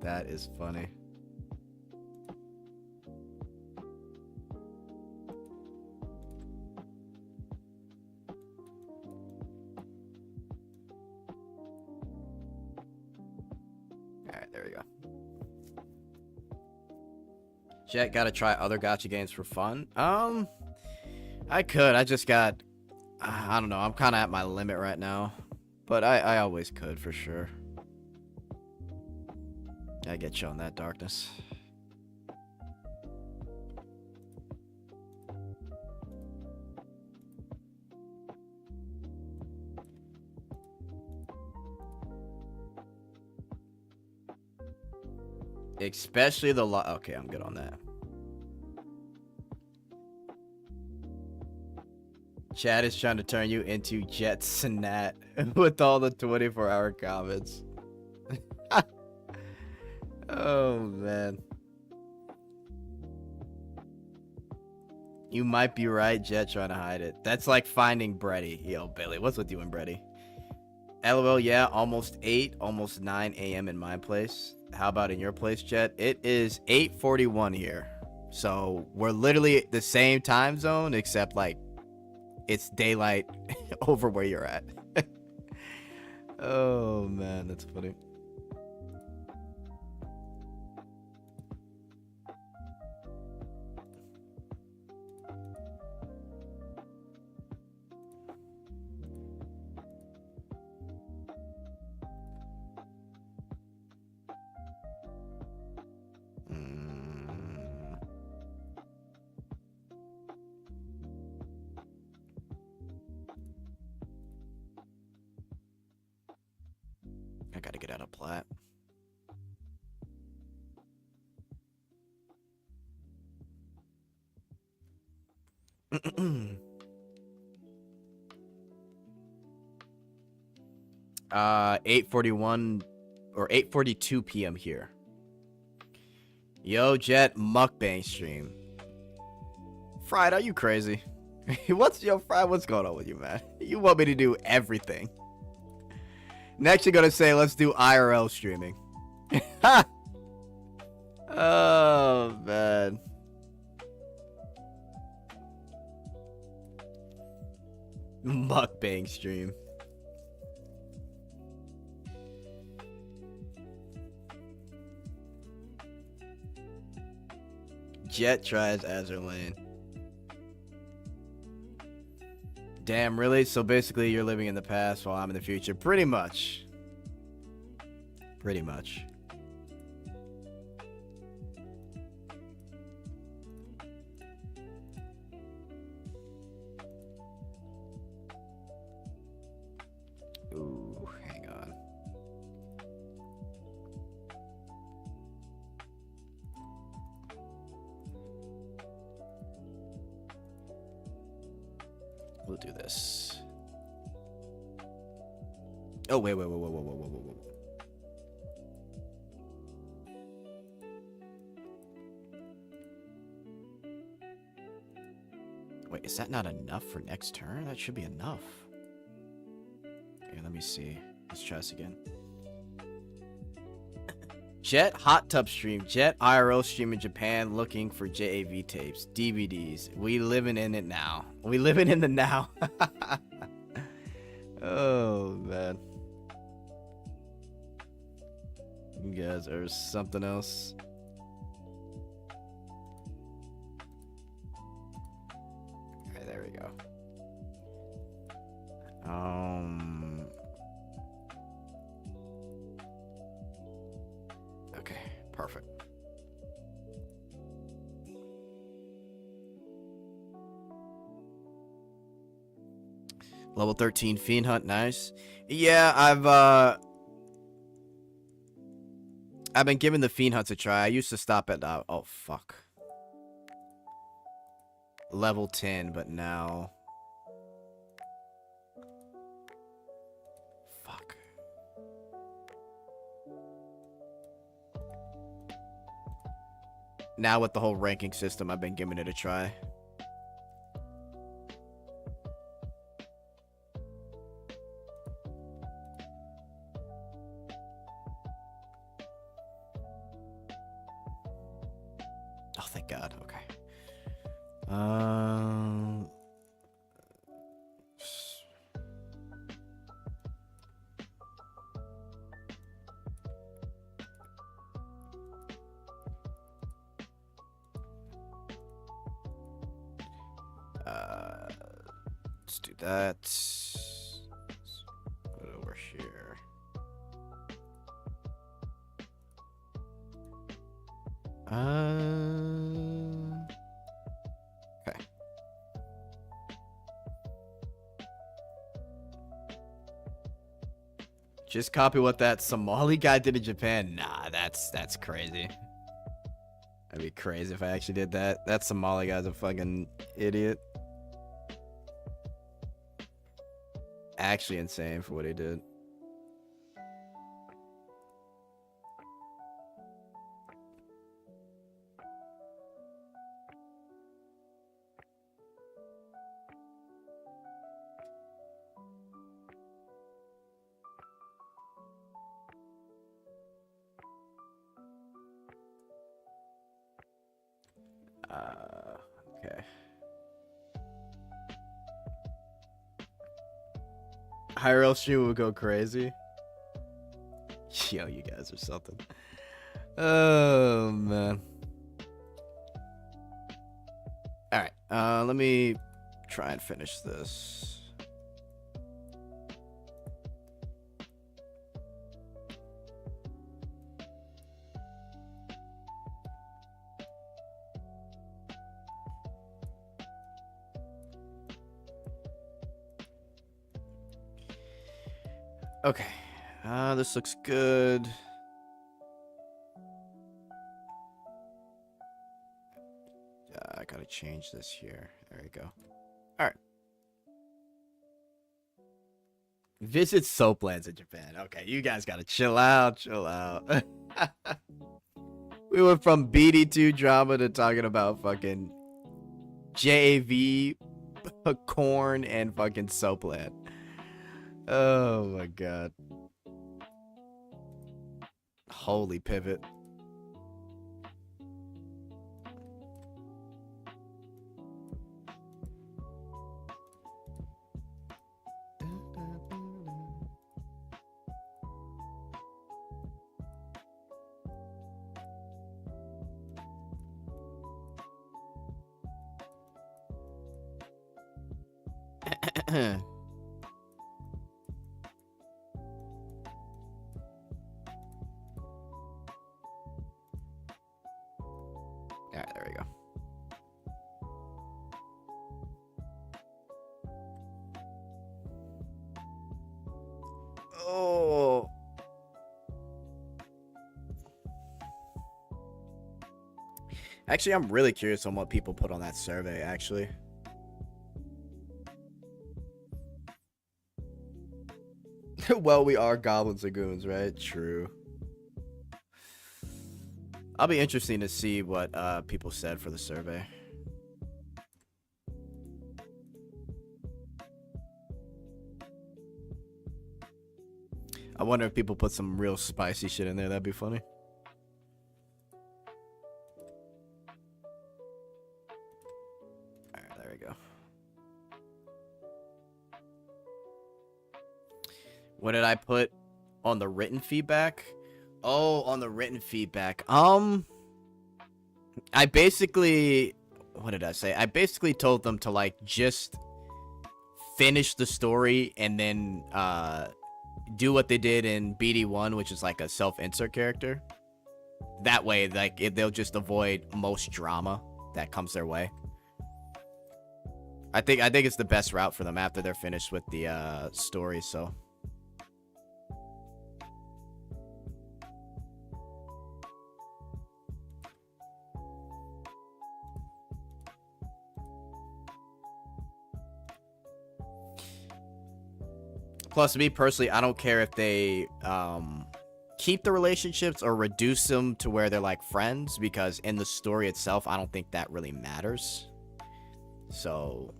That is funny. Alright, there we go. Jet, gotta try other gacha games for fun? I could. I just got... I don't know. I'm kind of at my limit right now. But I always could, for sure. I get you on that, Darkness. Especially the... Okay, I'm good on that. Chad is trying to turn you into Jet Snat with all the 24-hour comments. Oh, man. You might be right, Jet trying to hide it. That's like finding Brady. Yo, Billy, what's with you and Brady? LOL, yeah, almost 8, almost 9 a.m. in my place. How about in your place, Jet? It is 8:41 here. So we're literally the same time zone, except like it's daylight over where you're at. Oh man, that's funny. I gotta get out of plat. 8:41 or 8:42 p.m. here. Yo, Jet, mukbang stream. Fried, are you crazy? Fried, what's going on with you, man? You want me to do everything. Next you're gonna say, let's do IRL streaming. Oh, man. Mukbang stream. Jet tries Azure Lane. Damn, really? So basically you're living in the past while I'm in the future. Pretty much. Pretty much. Ooh, hang on. We'll do this. Oh, wait. Wait, is that not enough for next turn? That should be enough. Okay, let me see. Let's try this again. Jet hot tub stream. Jet IRL stream in Japan looking for JAV tapes, DVDs. We living in it now. We living in the now. Oh, man. You guys are something else. Alright, there we go. Okay, perfect. Level 13 Fiend Hunt, nice. Yeah, I've been giving the Fiend Hunts a try. I used to stop at oh fuck. Level 10, but now fuck. Now with the whole ranking system, I've been giving it a try. Oh, thank God. Okay. Let's do that. Put it over here. Okay. Just copy what that Somali guy did in Japan. Nah, that's crazy. That'd be crazy if I actually did that. That Somali guy's a fucking idiot. Actually insane for what he did. Okay. IRL stream would go crazy. Yo, you guys are something. Oh man. All right. Let me try and finish this. Okay. This looks good. I gotta change this here. There we go. All right. Visit soaplands in Japan. Okay, you guys gotta chill out. Chill out. We went from BD2 drama to talking about fucking JAV, corn, and fucking soapland. Oh my god. Holy pivot. Alright, there we go. Oh. Actually, I'm really curious on what people put on that survey, actually. Well, we are goblins and goons, right? True. I'll be interesting to see what people said for the survey. I wonder if people put some real spicy shit in there. That'd be funny. Alright, there we go. What did I put on the written feedback? Oh, on the written feedback. I basically, what did I say? I basically told them to like just finish the story and then do what they did in BD1, which is like a self-insert character. That way, like they'll just avoid most drama that comes their way. I think it's the best route for them after they're finished with the story. So. Plus, me personally, I don't care if they keep the relationships or reduce them to where they're like friends, because in the story itself, I don't think that really matters. So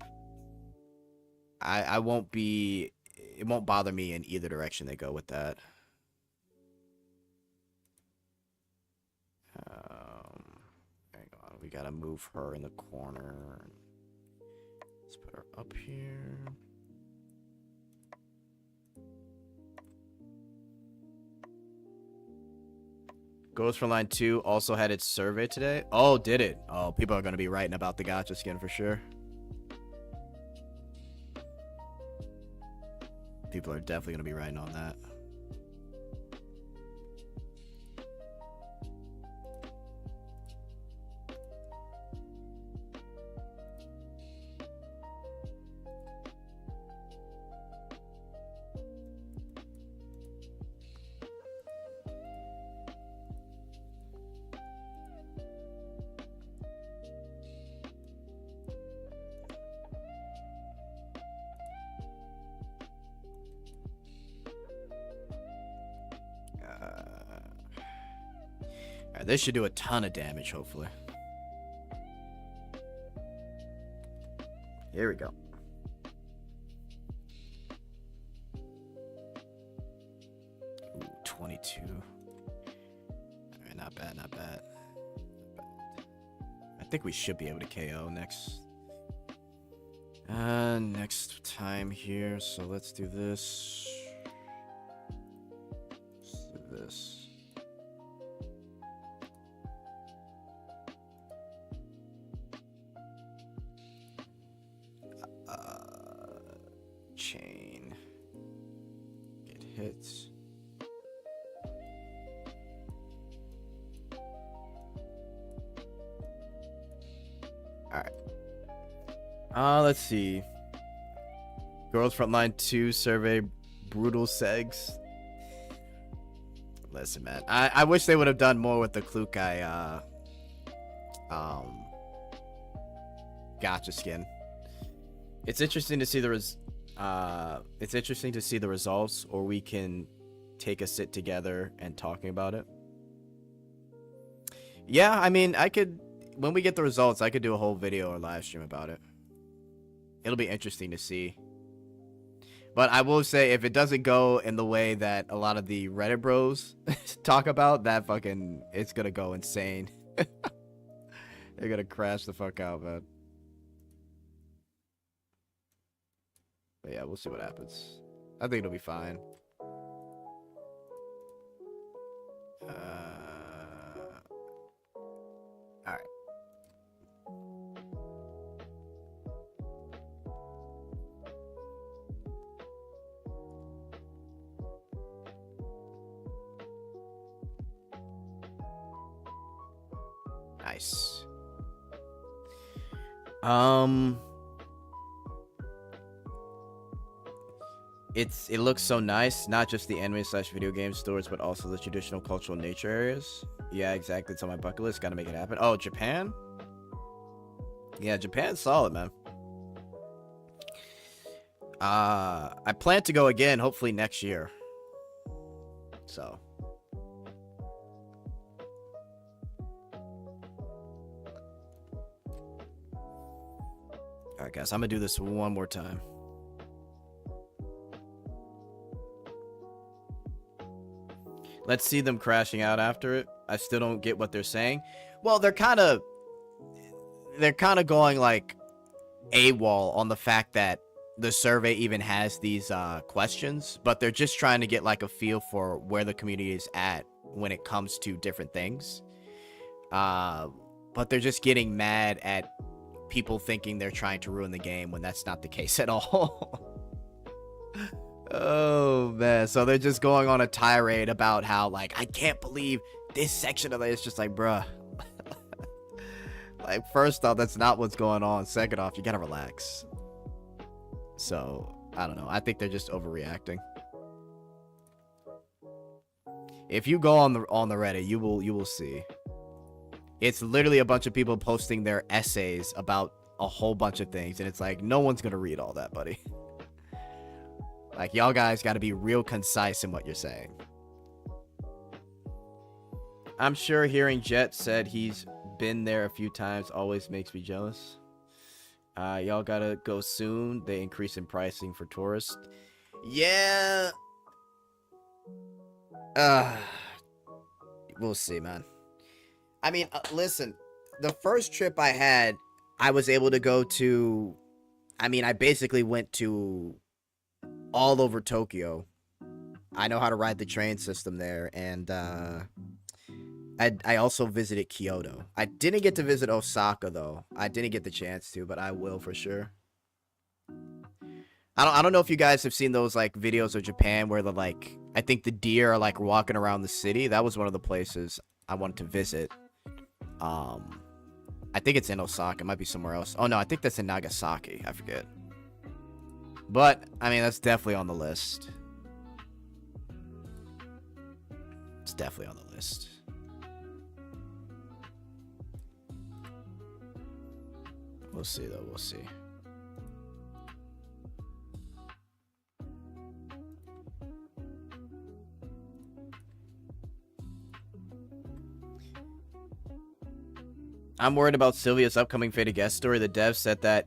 I won't be, it won't bother me in either direction they go with that. Hang on, we gotta move her in the corner. Let's put her up here. Ghost from Line 2 also had its survey today. Oh, did it? Oh, people are going to be writing about the gacha skin for sure. People are definitely going to be writing on that. Alright, this should do a ton of damage, hopefully. Here we go. Ooh, 22. Alright, not bad, not bad. think we should be able to KO next time here. So let's do this. Let's do this. Chain. Get hits. Alright. Let's see. Girls Frontline 2 survey brutal segs. Listen, man. I wish they would have done more with the Klukai gacha skin. It's interesting to see the results, or we can take a sit together and talking about it. Yeah, I mean, I could, when we get the results, I could do a whole video or live stream about it. It'll be interesting to see. But I will say, if it doesn't go in the way that a lot of the Reddit bros talk about, that fucking, it's gonna go insane. They're gonna crash the fuck out, man. But yeah, we'll see what happens. I think it'll be fine. Alright. Nice. It looks so nice, not just the anime / video game stores, but also the traditional cultural nature areas. Yeah, exactly. It's on my bucket list. Gotta make it happen. Oh, Japan? Yeah, Japan's solid, man. I plan to go again, hopefully next year. So. Alright, guys, I'm gonna do this one more time. Let's see them crashing out after it. I still don't get what they're saying. Well, they're kind of going like AWOL on the fact that the survey even has these questions, but they're just trying to get like a feel for where the community is at when it comes to different things. But they're just getting mad at people thinking they're trying to ruin the game when that's not the case at all. Oh man, so they're just going on a tirade about how, like, I can't believe this section of it. It's just like, bruh. Like, first off, that's not what's going on. Second off, you gotta relax. So I don't know, I think they're just overreacting. If you go on the Reddit, you will see it's literally a bunch of people posting their essays about a whole bunch of things, and it's like, no one's gonna read all that, buddy. Like, y'all guys got to be real concise in what you're saying. I'm sure hearing Jet said he's been there a few times always makes me jealous. Y'all got to go soon. They increase in pricing for tourists. Yeah. We'll see, man. I mean, listen. The first trip I had, I was able to go to... I mean, I basically went to... all over Tokyo. I know how to ride the train system there, and I also visited Kyoto. I didn't get to visit Osaka though. I didn't get the chance to, but I will for sure. I don't know if you guys have seen those like videos of Japan where the like, I think the deer are like walking around the city. That was one of the places I wanted to visit. I think it's in Osaka. It might be somewhere else. Oh no, I think that's in Nagasaki. I forget. But, I mean, that's definitely on the list. It's definitely on the list. We'll see, though. We'll see. I'm worried about Sylvia's upcoming Fate guest story. The dev said that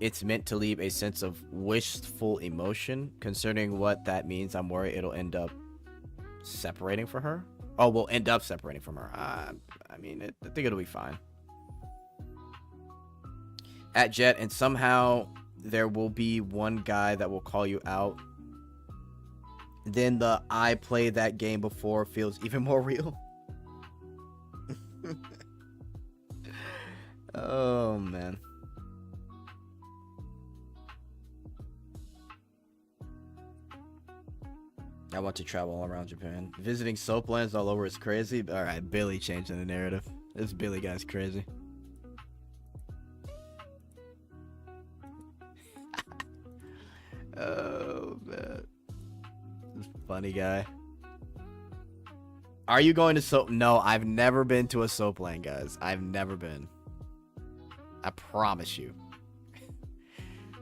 it's meant to leave a sense of wistful emotion. Concerning what that means, I'm worried it'll end up separating from her. Oh, we'll end up separating from her. I mean, I think it'll be fine. at Jet, and somehow there will be one guy that will call you out. Then the I played that game before feels even more real. Oh, man. I want to travel all around Japan. Visiting soap lands all over is crazy. Alright, Billy changing the narrative. This Billy guy's crazy. Oh, man. This funny guy. Are you going to soap? No, I've never been to a soap land, guys. I've never been. I promise you.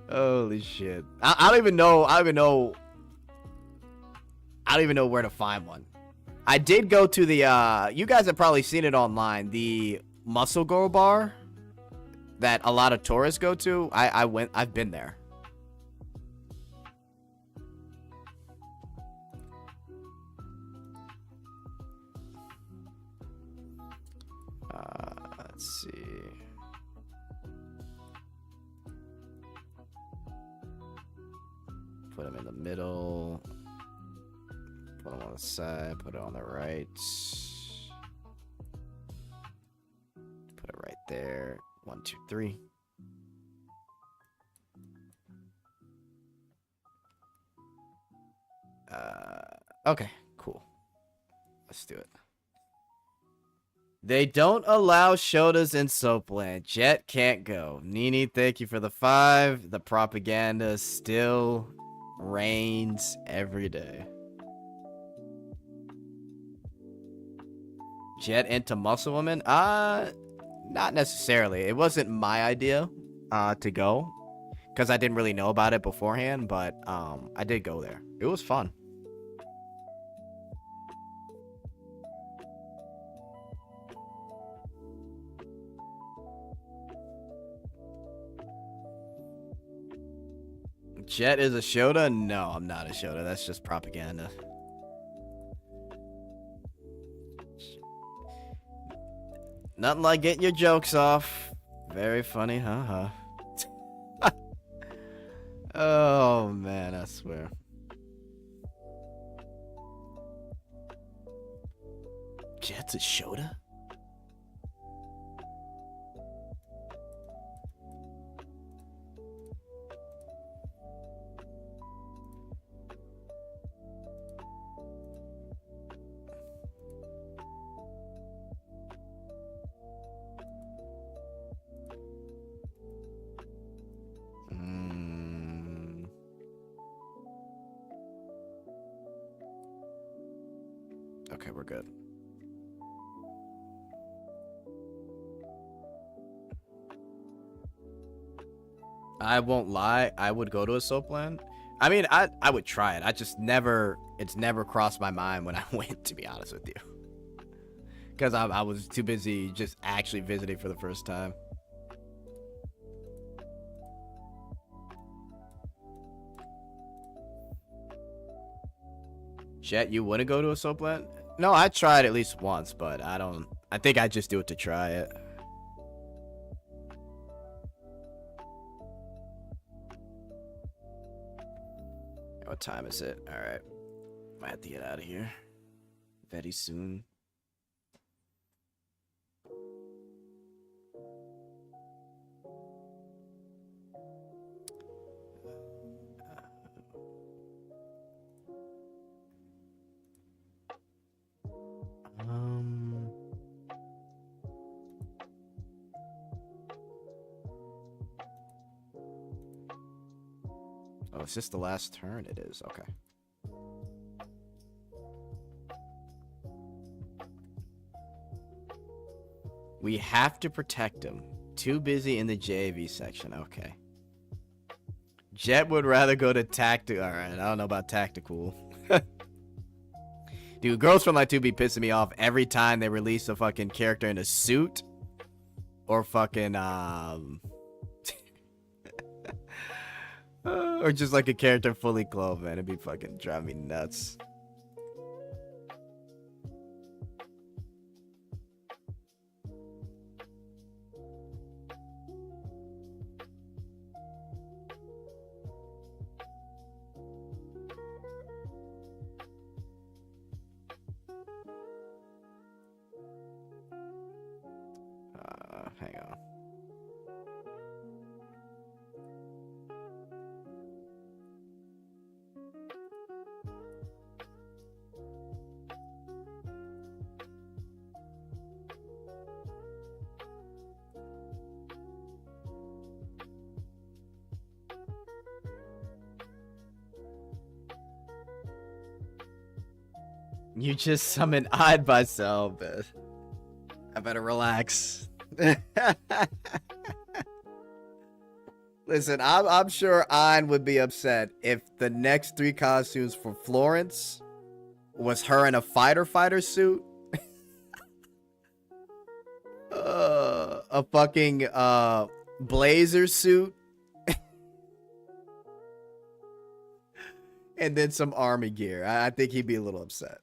Holy shit. I don't even know. I don't even know where to find one. I did go to the, you guys have probably seen it online, the Muscle Girl bar that a lot of tourists go to. I've been there. Let's see. Put them in the middle. Put them on the side. Put it on the right. Put it right there. 1, 2, 3. Okay, cool. Let's do it. They don't allow shotas in Soapland. Jet can't go. Nini, thank you for the 5. The propaganda still reigns every day. Jet into Muscle Woman? Not necessarily. It wasn't my idea to go, because I didn't really know about it beforehand, but I did go there. It was fun. Jet is a shota? No, I'm not a shota. That's just propaganda. Nothing like getting your jokes off. Very funny, haha. Oh, man, I swear. Jet's a shota? Okay, we're good. I won't lie, I would go to a soapland. I mean, I would try it. I just never, it's never crossed my mind when I went, to be honest with you. Because I was too busy just actually visiting for the first time. Chat, you wouldn't go to a soapland? No, I tried at least once, but I think I just do it to try it. What time is it? Alright. I have to get out of here very soon. Oh, is this the last turn? It is. Okay. We have to protect him. Too busy in the JV section. Okay. Jet would rather go to tactical. Alright, I don't know about tactical. Dude, girls from Light 2 be pissing me off every time they release a fucking character in a suit. Or fucking, or just like a character fully clothed, man. It'd be fucking driving me nuts. You just summoned I'd myself. I better relax. Listen, I'm sure Ein would be upset if the next 3 costumes for Florence was her in a fighter suit. A fucking blazer suit. And then some army gear. I think he'd be a little upset.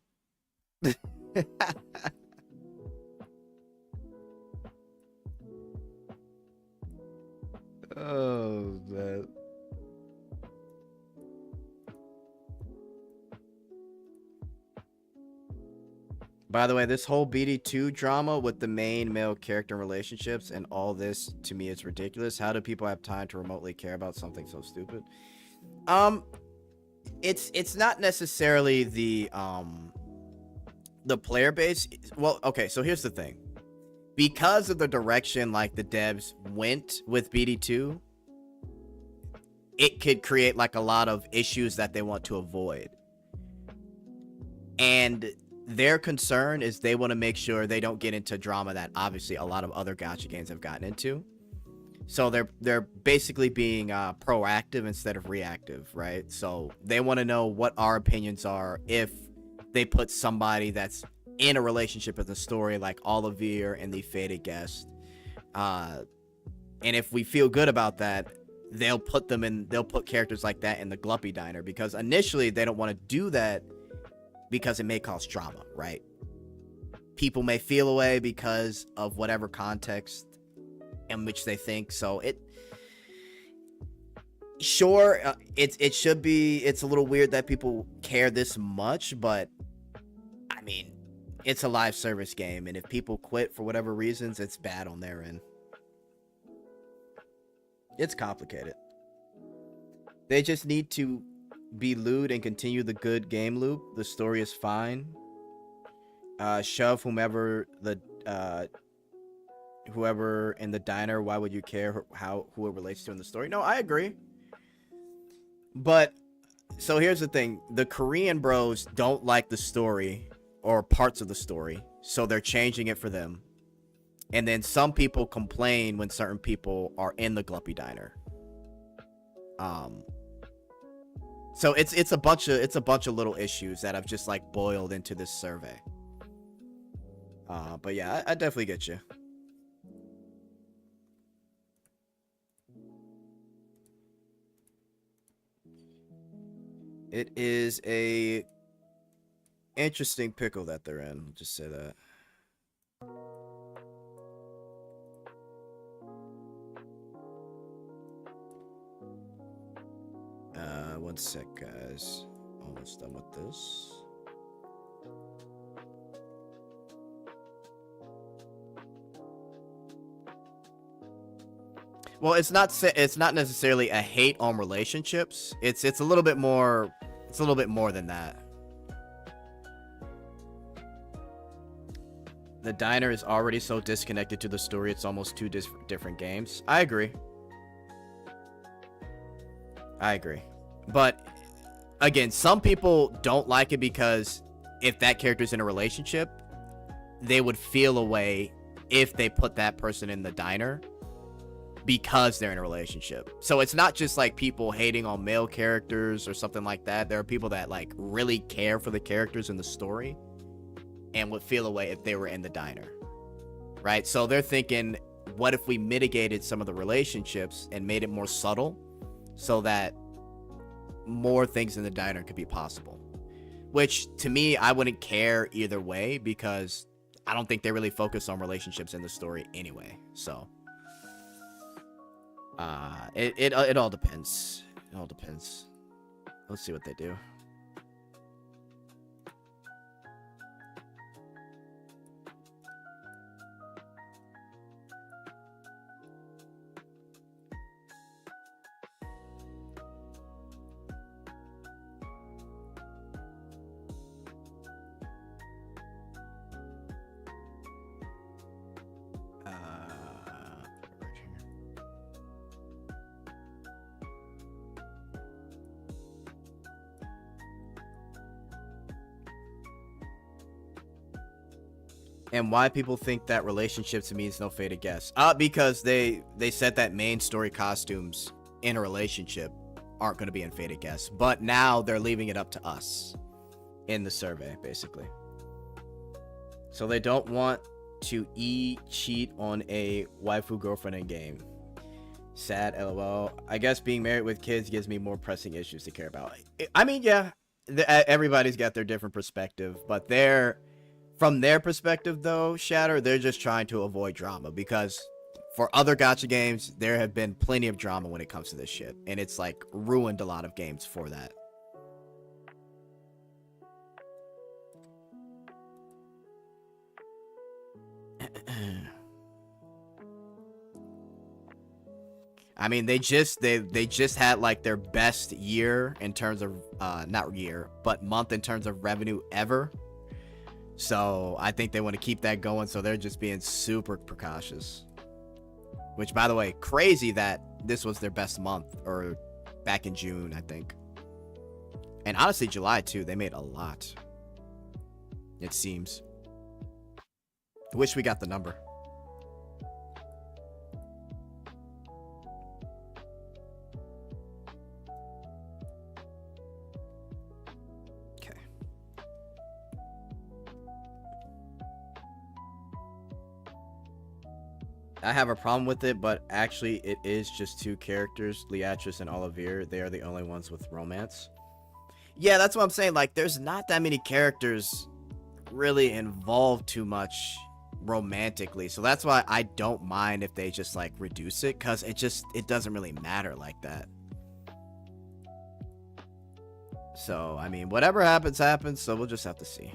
Oh, man. By the way, this whole BD2 drama with the main male character relationships and all this, to me, is ridiculous. How do people have time to remotely care about something so stupid? It's not necessarily the player base. Well, okay, so here's the thing. Because of the direction like the devs went with BD2, it could create like a lot of issues that they want to avoid. And their concern is they want to make sure they don't get into drama that obviously a lot of other gacha games have gotten into. So they're basically being proactive instead of reactive, right? So they want to know what our opinions are if they put somebody that's in a relationship in the story, like Olivier and the Fated Guest. And if we feel good about that, they'll put characters like that in the Gluppy Diner, because initially they don't want to do that because it may cause drama, right? People may feel away because of whatever context in which they think. So it should be, it's a little weird that people care this much, but I mean, it's a live service game, and if people quit for whatever reasons, it's bad on their end. It's complicated. They just need to be lewd and continue the good game loop. The story is fine. Shove whoever in the diner. Why would you care who it relates to in the story? No, I agree. But so here's the thing: the Korean bros don't like the story or parts of the story, so they're changing it for them. And then some people complain when certain people are in the Gluppy Diner. So it's a bunch of little issues that have just like boiled into this survey. But yeah, I definitely get you. It is a interesting pickle that they're in. I'll just say that. One sec, guys. Almost done with this. Well, it's not necessarily a hate on relationships. It's a little bit more. It's a little bit more than that. The diner is already so disconnected to the story. It's almost two different games. I agree. But again, some people don't like it because if that character's in a relationship, they would feel away if they put that person in the diner because they're in a relationship. So it's not just like people hating on male characters or something like that. There are people that like really care for the characters in the story and would feel away if they were in the diner, right? So they're thinking, what if we mitigated some of the relationships and made it more subtle so that more things in the diner could be possible? Which to me, I wouldn't care either way, because I don't think they really focus on relationships in the story anyway. So it all depends. It all depends. Let's see what they do. And why people think that relationships means no fated guests? Because they said that main story costumes in a relationship aren't going to be in fated guests, but now they're leaving it up to us in the survey, basically. So they don't want to cheat on a waifu girlfriend in game. Sad, lol. I guess being married with kids gives me more pressing issues to care about. I mean, yeah, everybody's got their different perspective, but from their perspective, though, Shatter, they're just trying to avoid drama, because for other gacha games, there have been plenty of drama when it comes to this shit, and it's like ruined a lot of games for that. I mean, they just had like their best year in terms of not year, but month in terms of revenue ever. So I think they want to keep that going, so they're just being super precautious. Which, by the way, crazy that this was their best month, or back in June, I think. And honestly, July too, they made a lot. It seems. Wish we got the number. I have a problem with it, but actually it is just two characters, Leatrice and Olivier. They are the only ones with romance. Yeah, that's what I'm saying. Like, there's not that many characters really involved too much romantically. So that's why I don't mind if they just, like, reduce it, because it doesn't really matter like that. So, I mean, whatever happens, happens, so we'll just have to see.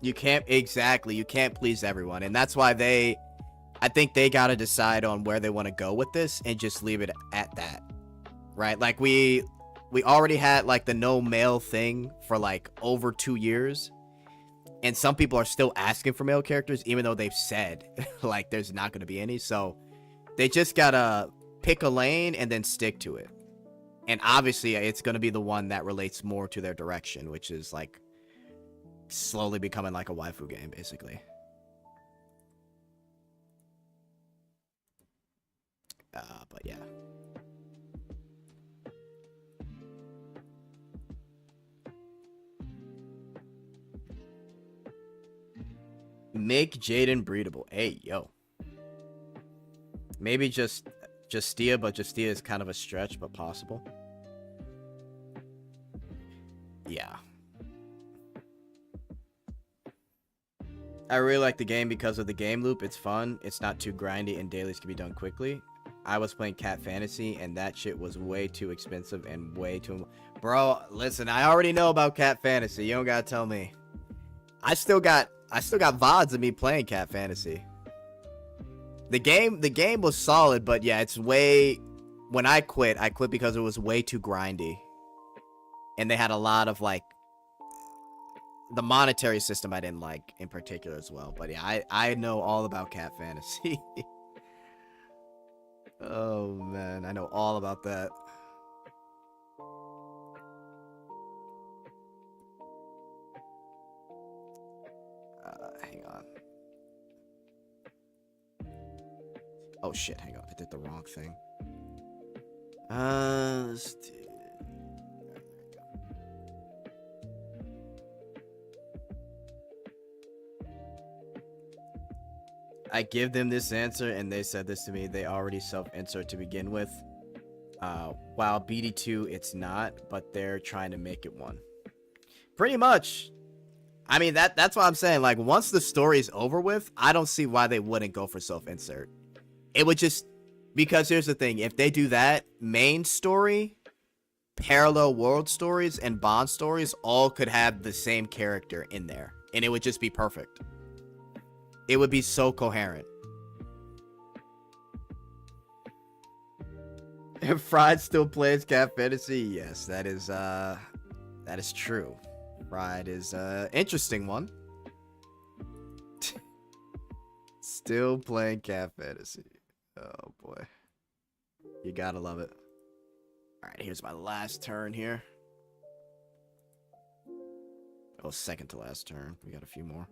You can't please everyone, and that's why I think they gotta decide on where they want to go with this and just leave it at that, right? Like, we already had like the no male thing for like over 2 years, and some people are still asking for male characters even though they've said like there's not going to be any. So they just gotta pick a lane and then stick to it, and obviously it's going to be the one that relates more to their direction, which is like slowly becoming like a waifu game, basically. But yeah. Make Jaden breedable. Hey, yo. Maybe just Justia, but Justia is kind of a stretch, but possible. Yeah. I really like the game because of the game loop. It's fun. It's not too grindy, and dailies can be done quickly. I was playing Cat Fantasy, and that shit was way too expensive and way too... Bro, listen, I already know about Cat Fantasy. You don't gotta tell me. I still got VODs of me playing Cat Fantasy. The game was solid, but yeah, it's way... When I quit because it was way too grindy. And they had a lot of, like... The monetary system I didn't like in particular as well. But yeah, I know all about Cat Fantasy. Oh, man. I know all about that. Hang on. Oh, shit. Hang on. I did the wrong thing. Let's do... I give them this answer, and they said this to me. They already self-insert to begin with. While BD2, it's not, but they're trying to make it one. Pretty much. I mean, that's what I'm saying. Like, once the story's over with, I don't see why they wouldn't go for self-insert. It would just... Because here's the thing. If they do that, main story, parallel world stories, and bond stories all could have the same character in there. And it would just be perfect. It would be so coherent. If Fried still plays Cat Fantasy, yes, that is true. Fried is interesting one. Still playing Cat Fantasy. Oh boy. You gotta love it. Alright, here's my last turn here. Oh, second to last turn. We got a few more.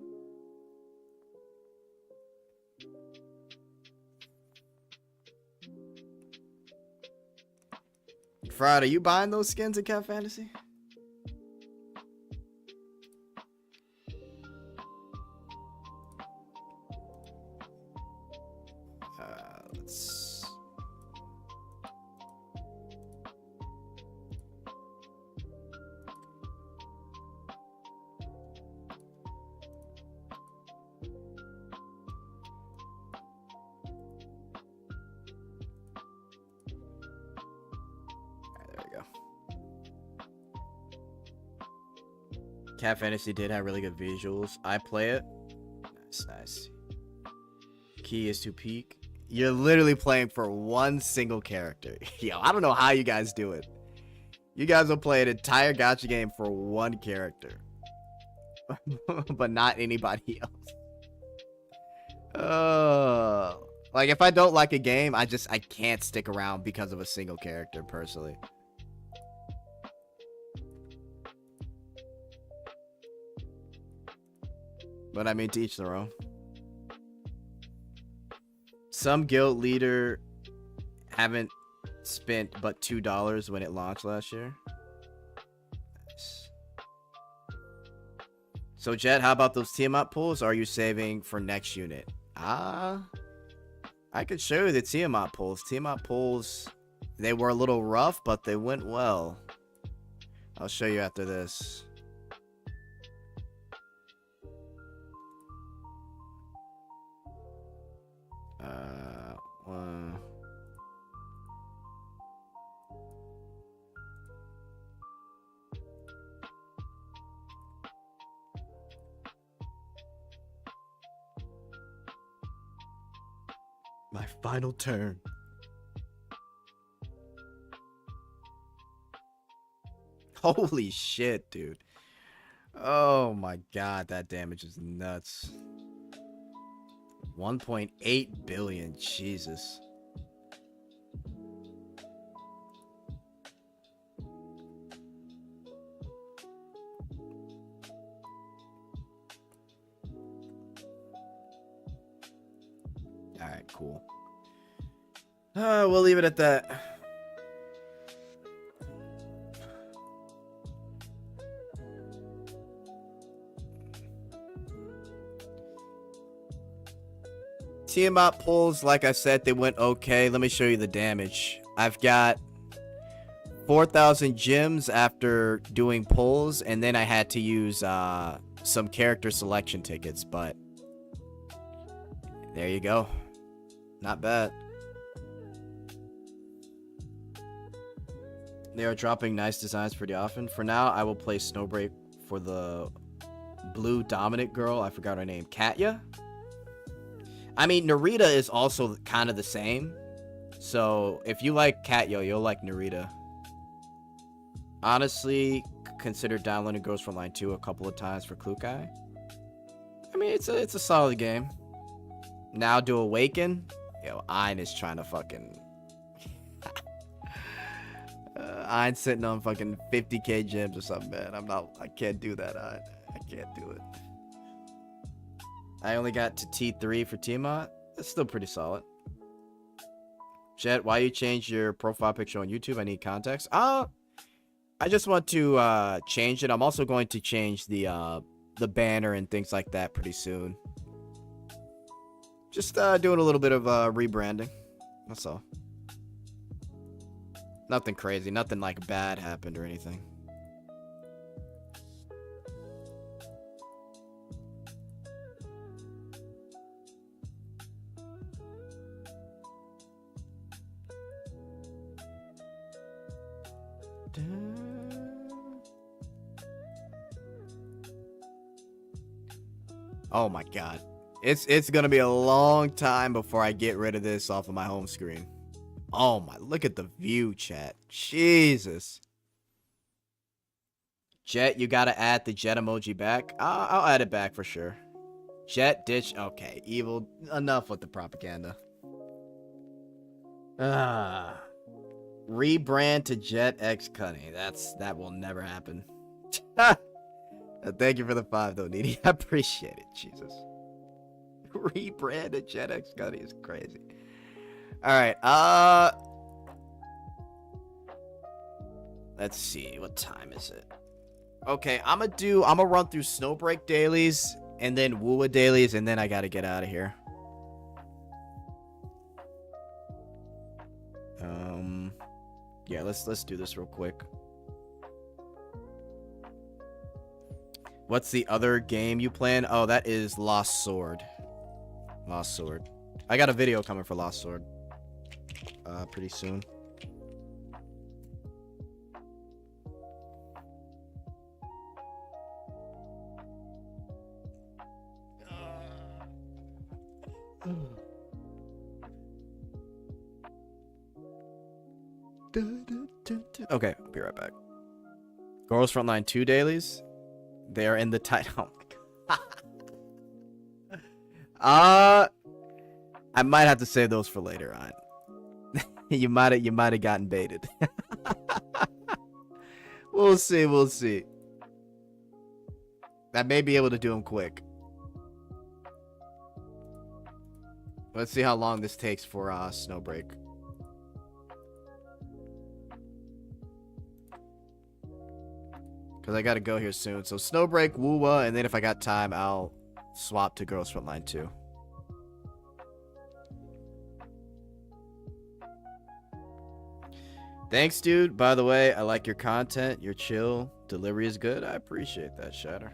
Friday, are you buying those skins in Cat Fantasy? Let's... There we go. Cat Fantasy did have really good visuals. I play it. Nice. Key is to peak. You're literally playing for one single character. Yo, I don't know how you guys do it. You guys will play an entire gacha game for one character. But not anybody else. Like, if I don't like a game, I can't stick around because of a single character, personally. But I mean, to each their own. Some guild leader haven't spent but $2 when it launched last year. Nice. So Jet, how about those Tiamat pulls? Or are you saving for next unit? I could show you the Tiamat pulls. Tiamat pulls, they were a little rough, but they went well. I'll show you after this. One. My final turn. Holy shit, dude. Oh my god, that damage is nuts. 1.8 billion, Jesus. Alright, cool. We'll leave it at that. Tiamat pulls, like I said, they went okay. Let me show you the damage. I've got 4,000 gems after doing pulls, and then I had to use some character selection tickets, but there you go. Not bad. They are dropping nice designs pretty often. For now, I will play Snowbreak for the blue dominant girl. I forgot her name. Katya? I mean, Narita is also kind of the same. So, if you like Katya, you'll like Narita. Honestly, consider downloading Ghost from Line 2 a couple of times for Klukai. I mean, it's a solid game. Now do Awaken. Yo, Ein is trying to fucking... Ein's sitting on fucking 50k gems or something, man. I can't do that, I can't do it. I only got to T3 for Tiamat. That's still pretty solid. Jet, why you change your profile picture on YouTube? I need context. I just want to change it. I'm also going to change the banner and things like that pretty soon. Just doing a little bit of rebranding. That's all. Nothing crazy. Nothing like bad happened or anything. Oh my god. It's gonna be a long time before I get rid of this off of my home screen. Oh my, look at the view, chat. Jesus. Jet, you gotta add the Jet emoji back. I'll add it back for sure. Jet, ditch. Okay, evil. Enough with the propaganda. Rebrand to Jet X Cunny. That will never happen. Thank you for the 5 though, Needy. I appreciate it. Jesus. Rebrand to Jet X Cunny is crazy. Alright, let's see, what time is it? Okay, I'm gonna run through snowbreak dailies and then wuwa dailies, and then I gotta get out of here. Yeah, let's do this real quick. What's the other game you plan? Oh, that is Lost Sword. Lost Sword. I got a video coming for Lost Sword. Pretty soon. Okay, I'll be right back. Girls Frontline 2 dailies. They are in the title. Oh my god. I might have to save those for later on. you might have gotten baited. We'll see. I may be able to do them quick. Let's see how long this takes for snowbreak. Because I gotta go here soon. So snowbreak, wuwa, and then if I got time, I'll swap to Girls Frontline 2. Thanks, dude. By the way, I like your content. Your chill. Delivery is good. I appreciate that, Shatter.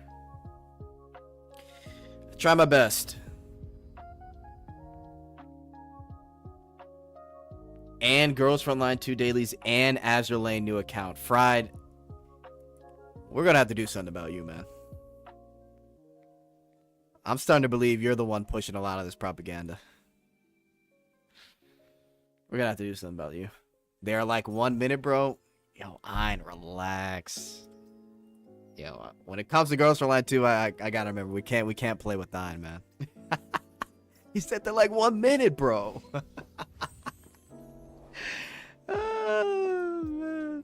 I try my best. And Girls Frontline 2 dailies and Azure Lane new account. Fried. We're gonna have to do something about you, man. I'm starting to believe you're the one pushing a lot of this propaganda. We're gonna have to do something about you. They're like 1 minute, bro. Yo, Ein, relax. Yo, when it comes to Girls Frontline 2, I gotta remember we can't play with Ein, man. He said they're like 1 minute, bro. Oh, man.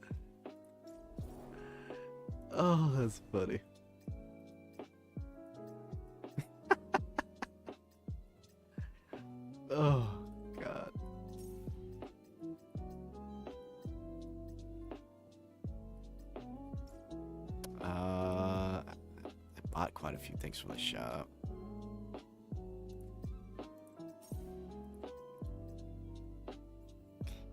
Oh, that's funny. Oh, God. I bought quite a few things from the shop.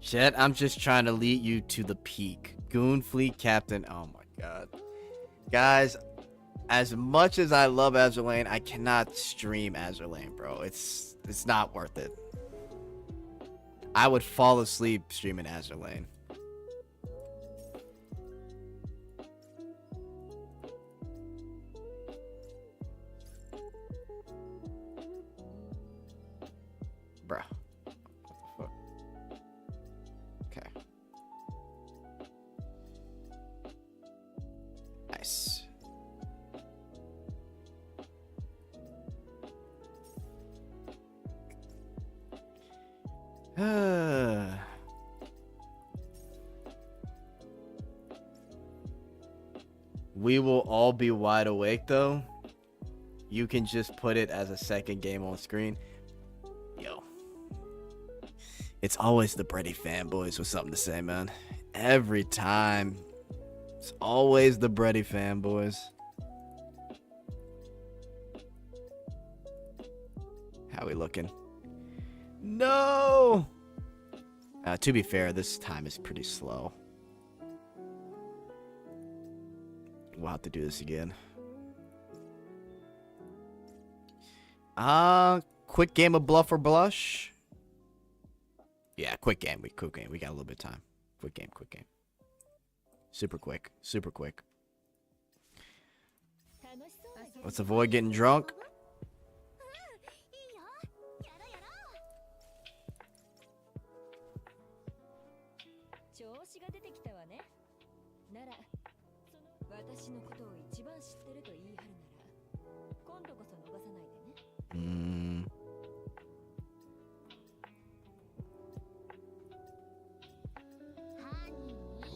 Jet, I'm just trying to lead you to the peak. Goon Fleet Captain. Oh my god. Guys, as much as I love Azure Lane, I cannot stream Azure Lane, bro. It's not worth it. I would fall asleep streaming Azure Lane. Bro. What the fuck? Okay. Nice. We will all be wide awake though. You can just put it as a second game on screen. Yo. It's always the Brady fanboys with something to say, man. Every time. It's always the Brady fanboys. How we looking? No! To be fair, this time is pretty slow. We'll have to do this again. Quick game of bluff or blush? Yeah, quick game. We got a little bit of time. Quick game. Super quick. Let's avoid getting drunk.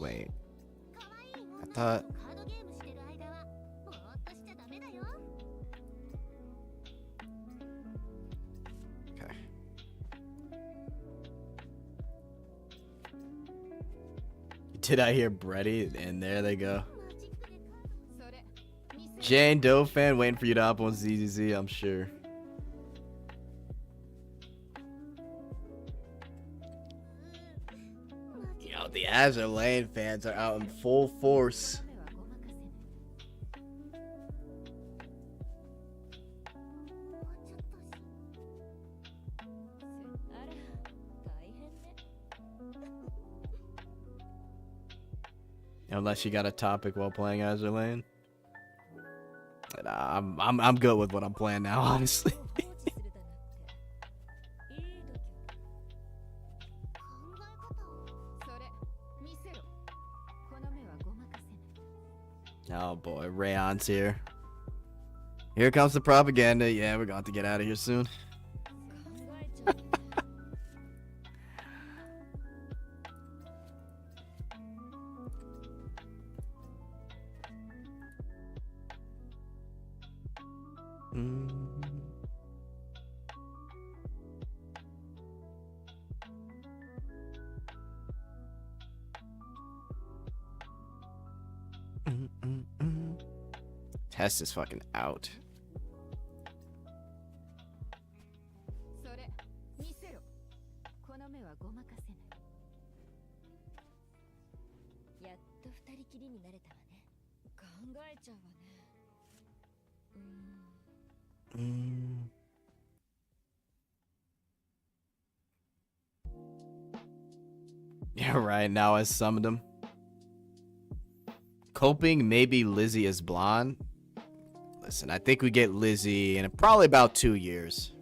Wait. I thought... Okay. Did I hear Brady? And there they go. Jane Doe fan waiting for you to hop on ZZZ, I'm sure. Yo, the Azure Lane fans are out in full force. Unless you got a topic while playing Azure Lane. I'm good with what I'm playing now, honestly. Oh boy, Rayon's here. Here comes the propaganda. Yeah, we're going to get out of here soon. Test is fucking out. Yeah, right. Now I summoned him. Coping maybe Lizzie is blonde. Listen, I think we get Lizzie in probably about 2 years.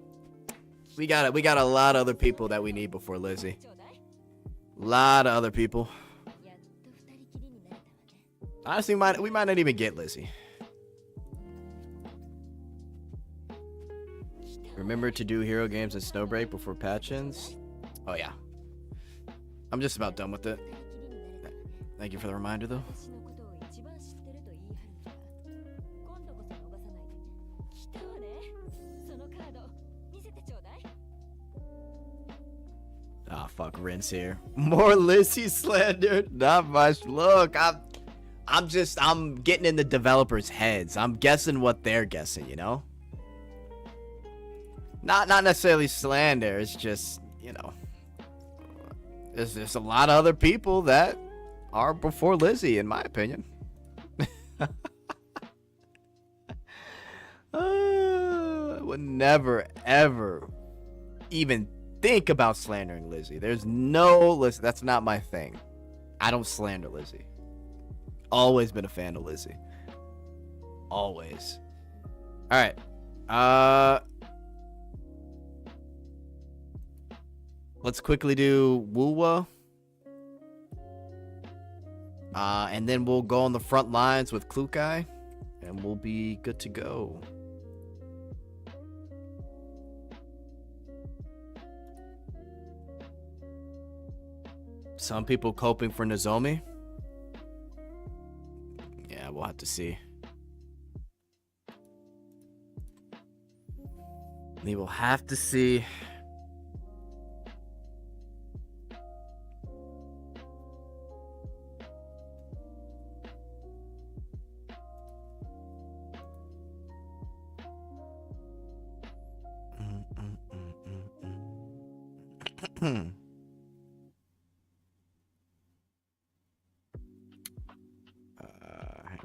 We got a lot of other people that we need before Lizzie. A lot of other people. Honestly, we might not even get Lizzie. Remember to do hero games and snowbreak before patch-ins? Oh yeah. I'm just about done with it. Thank you for the reminder though. Ah, fuck, Rinse here. More Lizzie slander. Not much. Look, I'm getting in the developers' heads. I'm guessing what they're guessing, you know? Not necessarily slander, it's just, you know. There's a lot of other people that are before Lizzie, in my opinion. I would never, ever even think about slandering Lizzie. There's no... Listen, that's not my thing. I don't slander Lizzie. Always been a fan of Lizzie. Always. Alright. Let's quickly do wuwa. And then we'll go on the front lines with Klukai. And we'll be good to go. Some people coping for Nozomi. Yeah, we'll have to see. We will have to see. Hang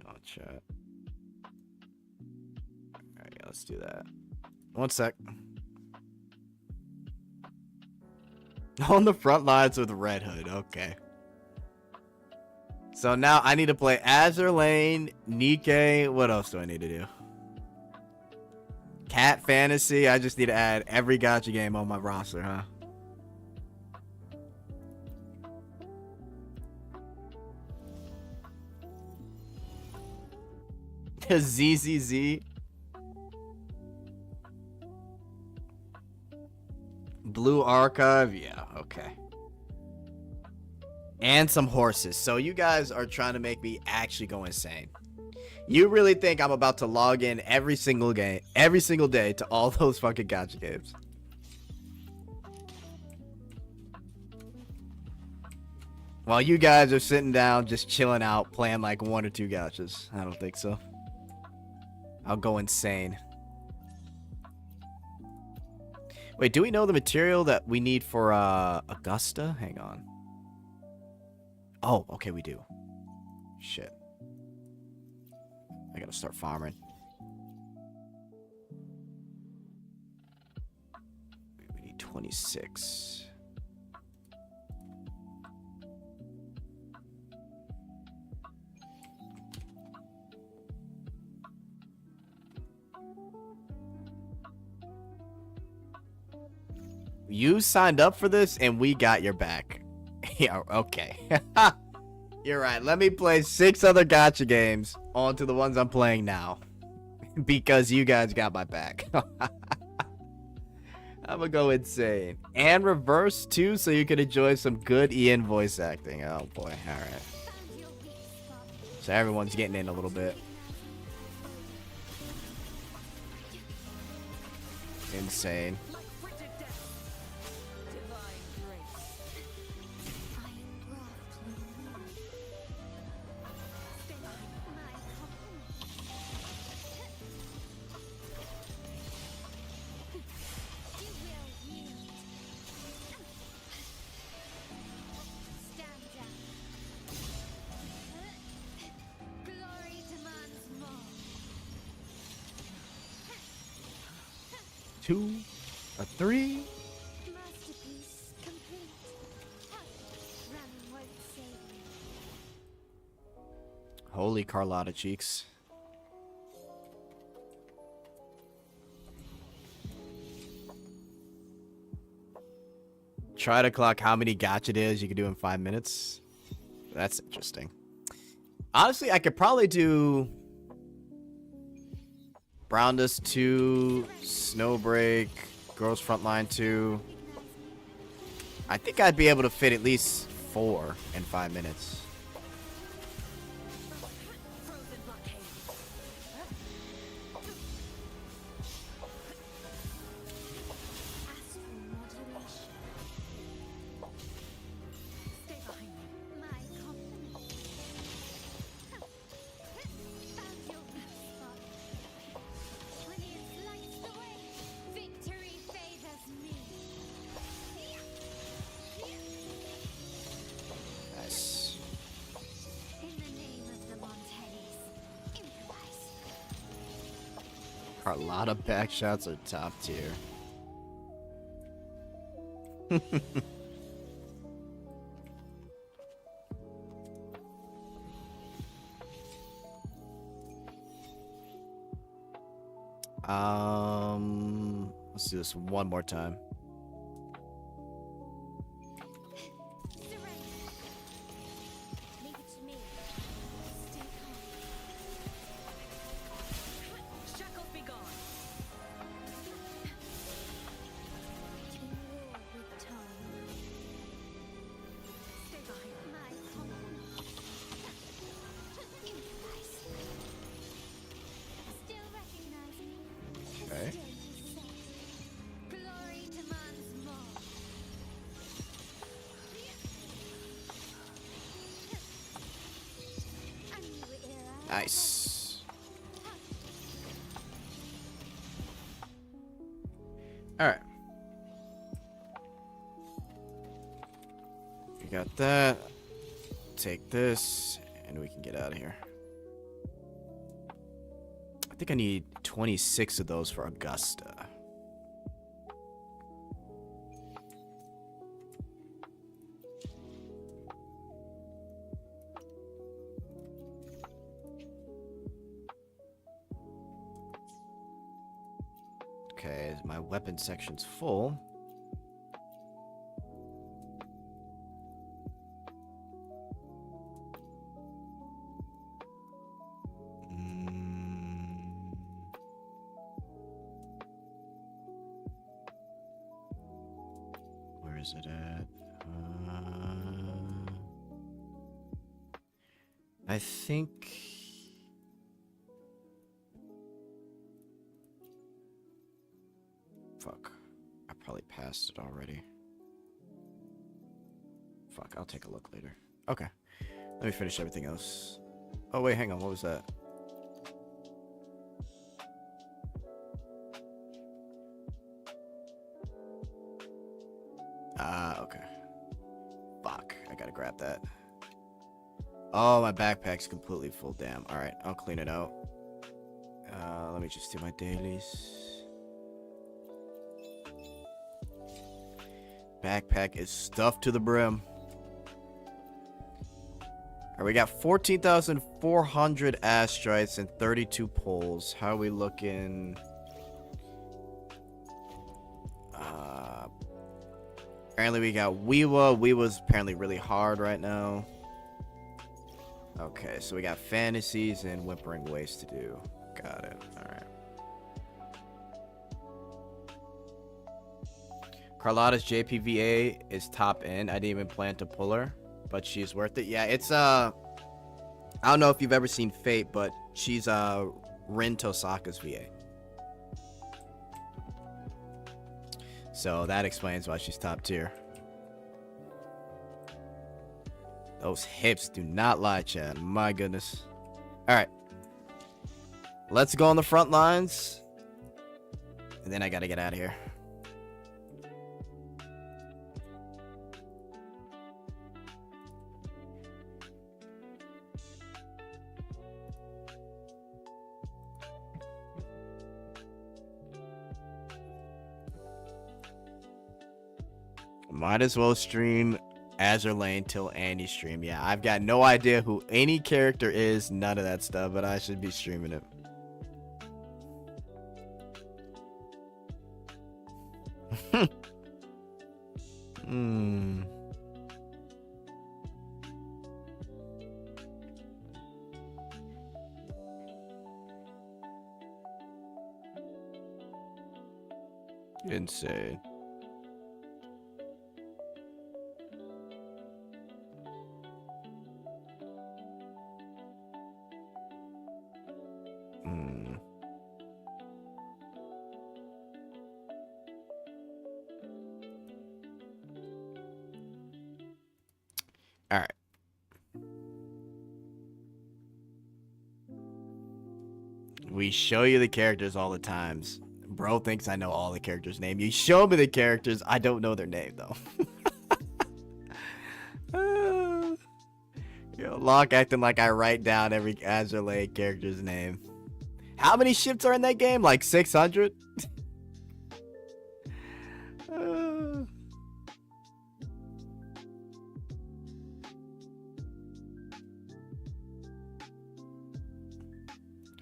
on, chat. Alright, yeah, let's do that. One sec. On the front lines with Red Hood, okay. So now I need to play Azure Lane, Nikkei. What else do I need to do? Cat Fantasy. I just need to add every gacha game on my roster, huh? ZZZ. Blue Archive. Yeah, okay. And some horses. So you guys are trying to make me actually go insane. You really think I'm about to log in every single day to all those fucking gacha games? While you guys are sitting down, just chilling out, playing like 1 or 2 gachas. I don't think so. I'll go insane. Wait, do we know the material that we need for Augusta? Hang on. Oh, okay, we do. Shit. I gotta start farming. We need 26. You signed up for this and we got your back. Yeah, okay. You're right. Let me play 6 other gacha games onto the ones I'm playing now. Because you guys got my back. I'm gonna go insane. And reverse too, so you can enjoy some good Ian voice acting. Oh boy, alright. So everyone's getting in a little bit. Insane. Two, a 3. Masterpiece complete. Running won't save me. Holy Carlotta cheeks. Try to clock how many gacha it is you can do in 5 minutes. That's interesting. Honestly, I could probably do Brown Dust 2, Snowbreak, Girls Frontline 2. I think I'd be able to fit at least 4 in 5 minutes. A lot of back shots are top tier. Let's do this one more time. Nice. All right. We got that. Take this, and we can get out of here. I think I need 26 of those for Augusta. Okay, my weapon section's full. Where is it at? I think... Fuck. I probably passed it already. Fuck, I'll take a look later. Okay. Let me finish everything else. Oh, wait, hang on. What was that? Okay. Fuck. I gotta grab that. Oh, my backpack's completely full. Damn. Alright, I'll clean it out. Let me just do my dailies. Backpack is stuffed to the brim. Alright, we got 14,400 astrites and 32 poles. How are we looking? Apparently we got wuwa. Wuwa's apparently really hard right now. Okay, so we got fantasies and whimpering ways to do. Got it. Alright. Carlotta's JPVA is top end. I didn't even plan to pull her, but she's worth it. Yeah, it's I don't know if you've ever seen Fate, but she's Rin Tosaka's VA. So that explains why she's top tier. Those hips do not lie, Chad. My goodness. Alright. Let's go on the front lines. And then I gotta get out of here. Might as well stream Azure Lane till Andy stream. Yeah, I've got no idea who any character is, none of that stuff, but I should be streaming it. Insane. All right. We show you the characters all the times. Bro thinks I know all the characters' name. You show me the characters, I don't know their name though. Yo, Locke acting like I write down every Azure Lane character's name. How many ships are in that game? Like 600?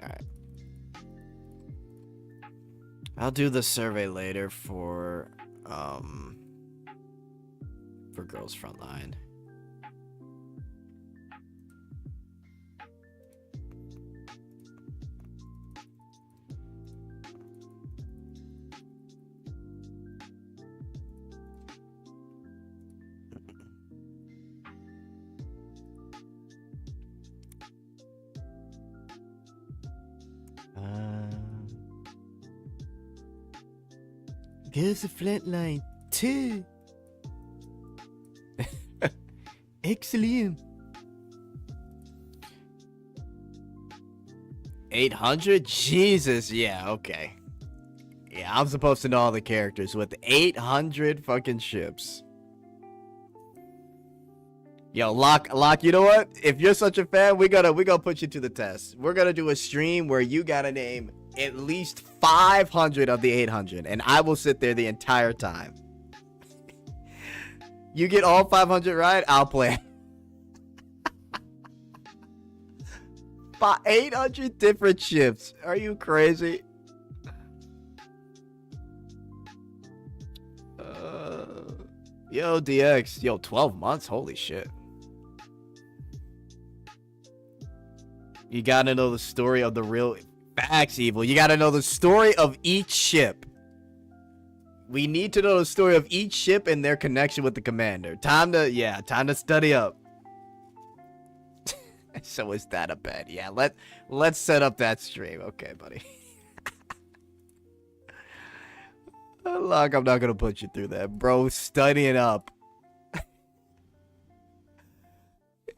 Alright. I'll do the survey later for Girls Frontline. Girls of Frontline 2. Excellent. 800? Jesus, yeah, okay. Yeah, I'm supposed to know all the characters with 800 fucking ships. Yo, Locke, you know what? If you're such a fan, we gonna put you to the test. We're gonna do a stream where you gotta name at least 500 of the 800, and I will sit there the entire time. You get all 500 right, I'll play. 800 different ships. Are you crazy? Yo, DX. Yo, 12 months? Holy shit. You gotta know the story of the real... Facts, Evil. You gotta know the story of each ship. We need to know the story of each ship and their connection with the commander. Time to study up. So is that a bet? Yeah, let's set up that stream. Okay, buddy. Look, I'm not gonna put you through that, bro. Studying up.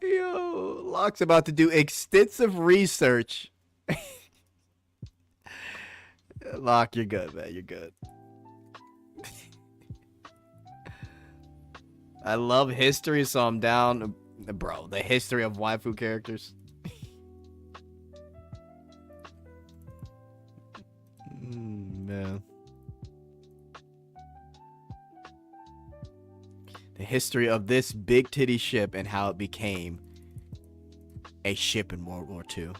Yo, Locke's about to do extensive research. Locke, you're good, man. You're good. I love history, so I'm down. Bro, the history of waifu characters. Man. The history of this big titty ship and how it became a ship in World War II.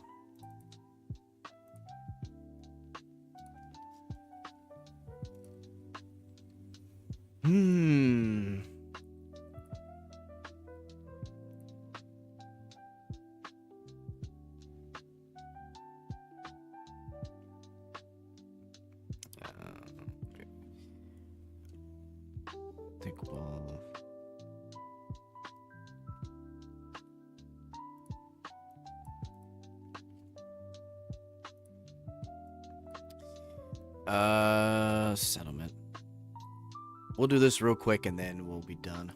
Thinkable. Settlement. We'll do this real quick and then we'll be done.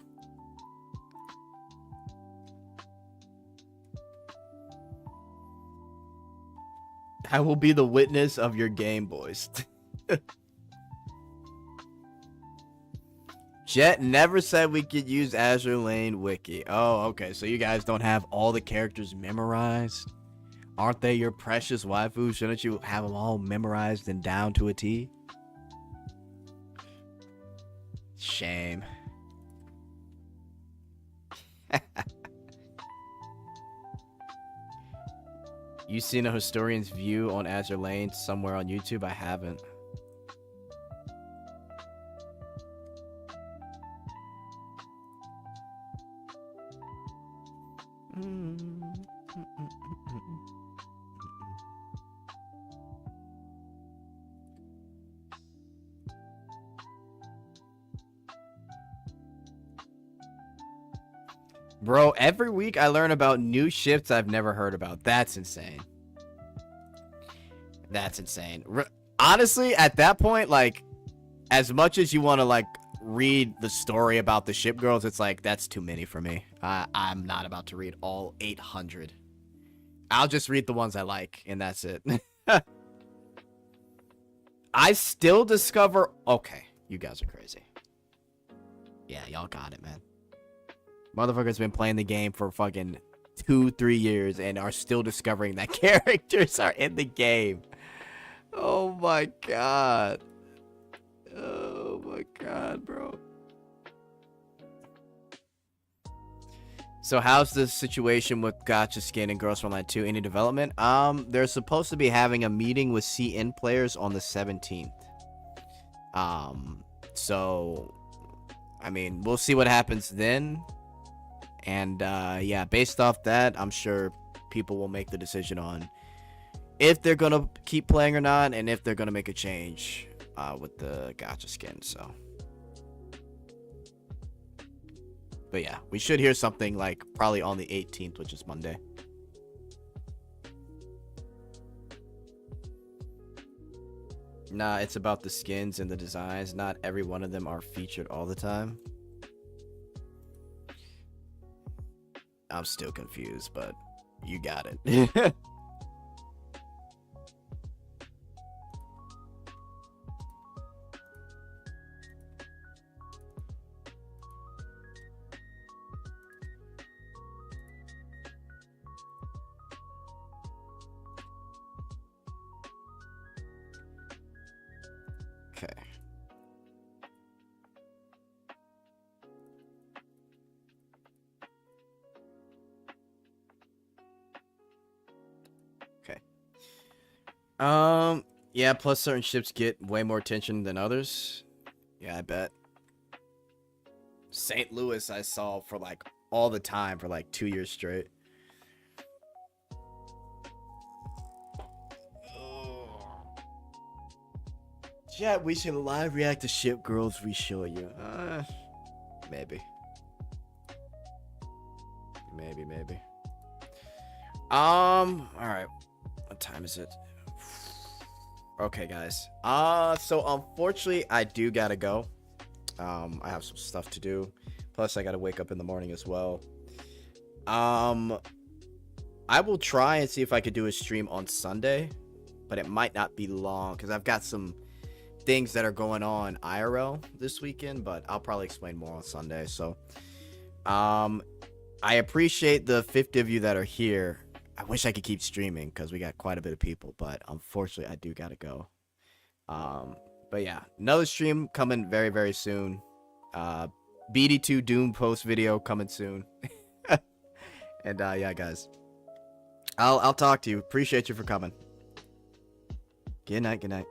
I will be the witness of your game, boys. Jet never said we could use Azure Lane Wiki. Oh, okay. So you guys don't have all the characters memorized? Aren't they your precious waifu? Shouldn't you have them all memorized and down to a T? Shame. You seen a historian's view on Azure Lane somewhere on YouTube? I haven't. Bro, every week I learn about new ships I've never heard about. That's insane. That's insane. Honestly, at that point, like, as much as you want to, like, read the story about the ship girls, it's like, that's too many for me. I'm not about to read all 800. I'll just read the ones I like, and that's it. I still discover... Okay, you guys are crazy. Yeah, y'all got it, man. Motherfuckers been playing the game for fucking 2-3 years and are still discovering that characters are in the game. Oh my god. Oh my god, bro. So how's the situation with Gacha Skin and Girls from Line 2? Any development? They're supposed to be having a meeting with CN players on the 17th. So I mean, we'll see what happens then. And yeah, based off that, I'm sure people will make the decision on if they're gonna keep playing or not, and if they're gonna make a change with the gacha skin. So, but yeah, we should hear something like probably on the 18th, which is Monday. Nah, it's about the skins and the designs. Not every one of them are featured all the time. I'm still confused, but you got it. Okay. Yeah, plus certain ships get way more attention than others. Yeah, I bet. St. Louis I saw for like all the time for like 2 years straight. Yeah, we should live react to ship girls we show you. Maybe. Maybe. All right. What time is it? Okay, guys. So unfortunately, I do gotta go. I have some stuff to do. Plus, I gotta wake up in the morning as well. I will try and see if I could do a stream on Sunday, but it might not be long because I've got some things that are going on IRL this weekend, but I'll probably explain more on Sunday. So, I appreciate the 50 of you that are here. I wish I could keep streaming because we got quite a bit of people, but unfortunately, I do gotta go. But yeah, another stream coming very, very soon. BD2 Doom post video coming soon. And yeah, guys, I'll talk to you. Appreciate you for coming. Good night. Good night.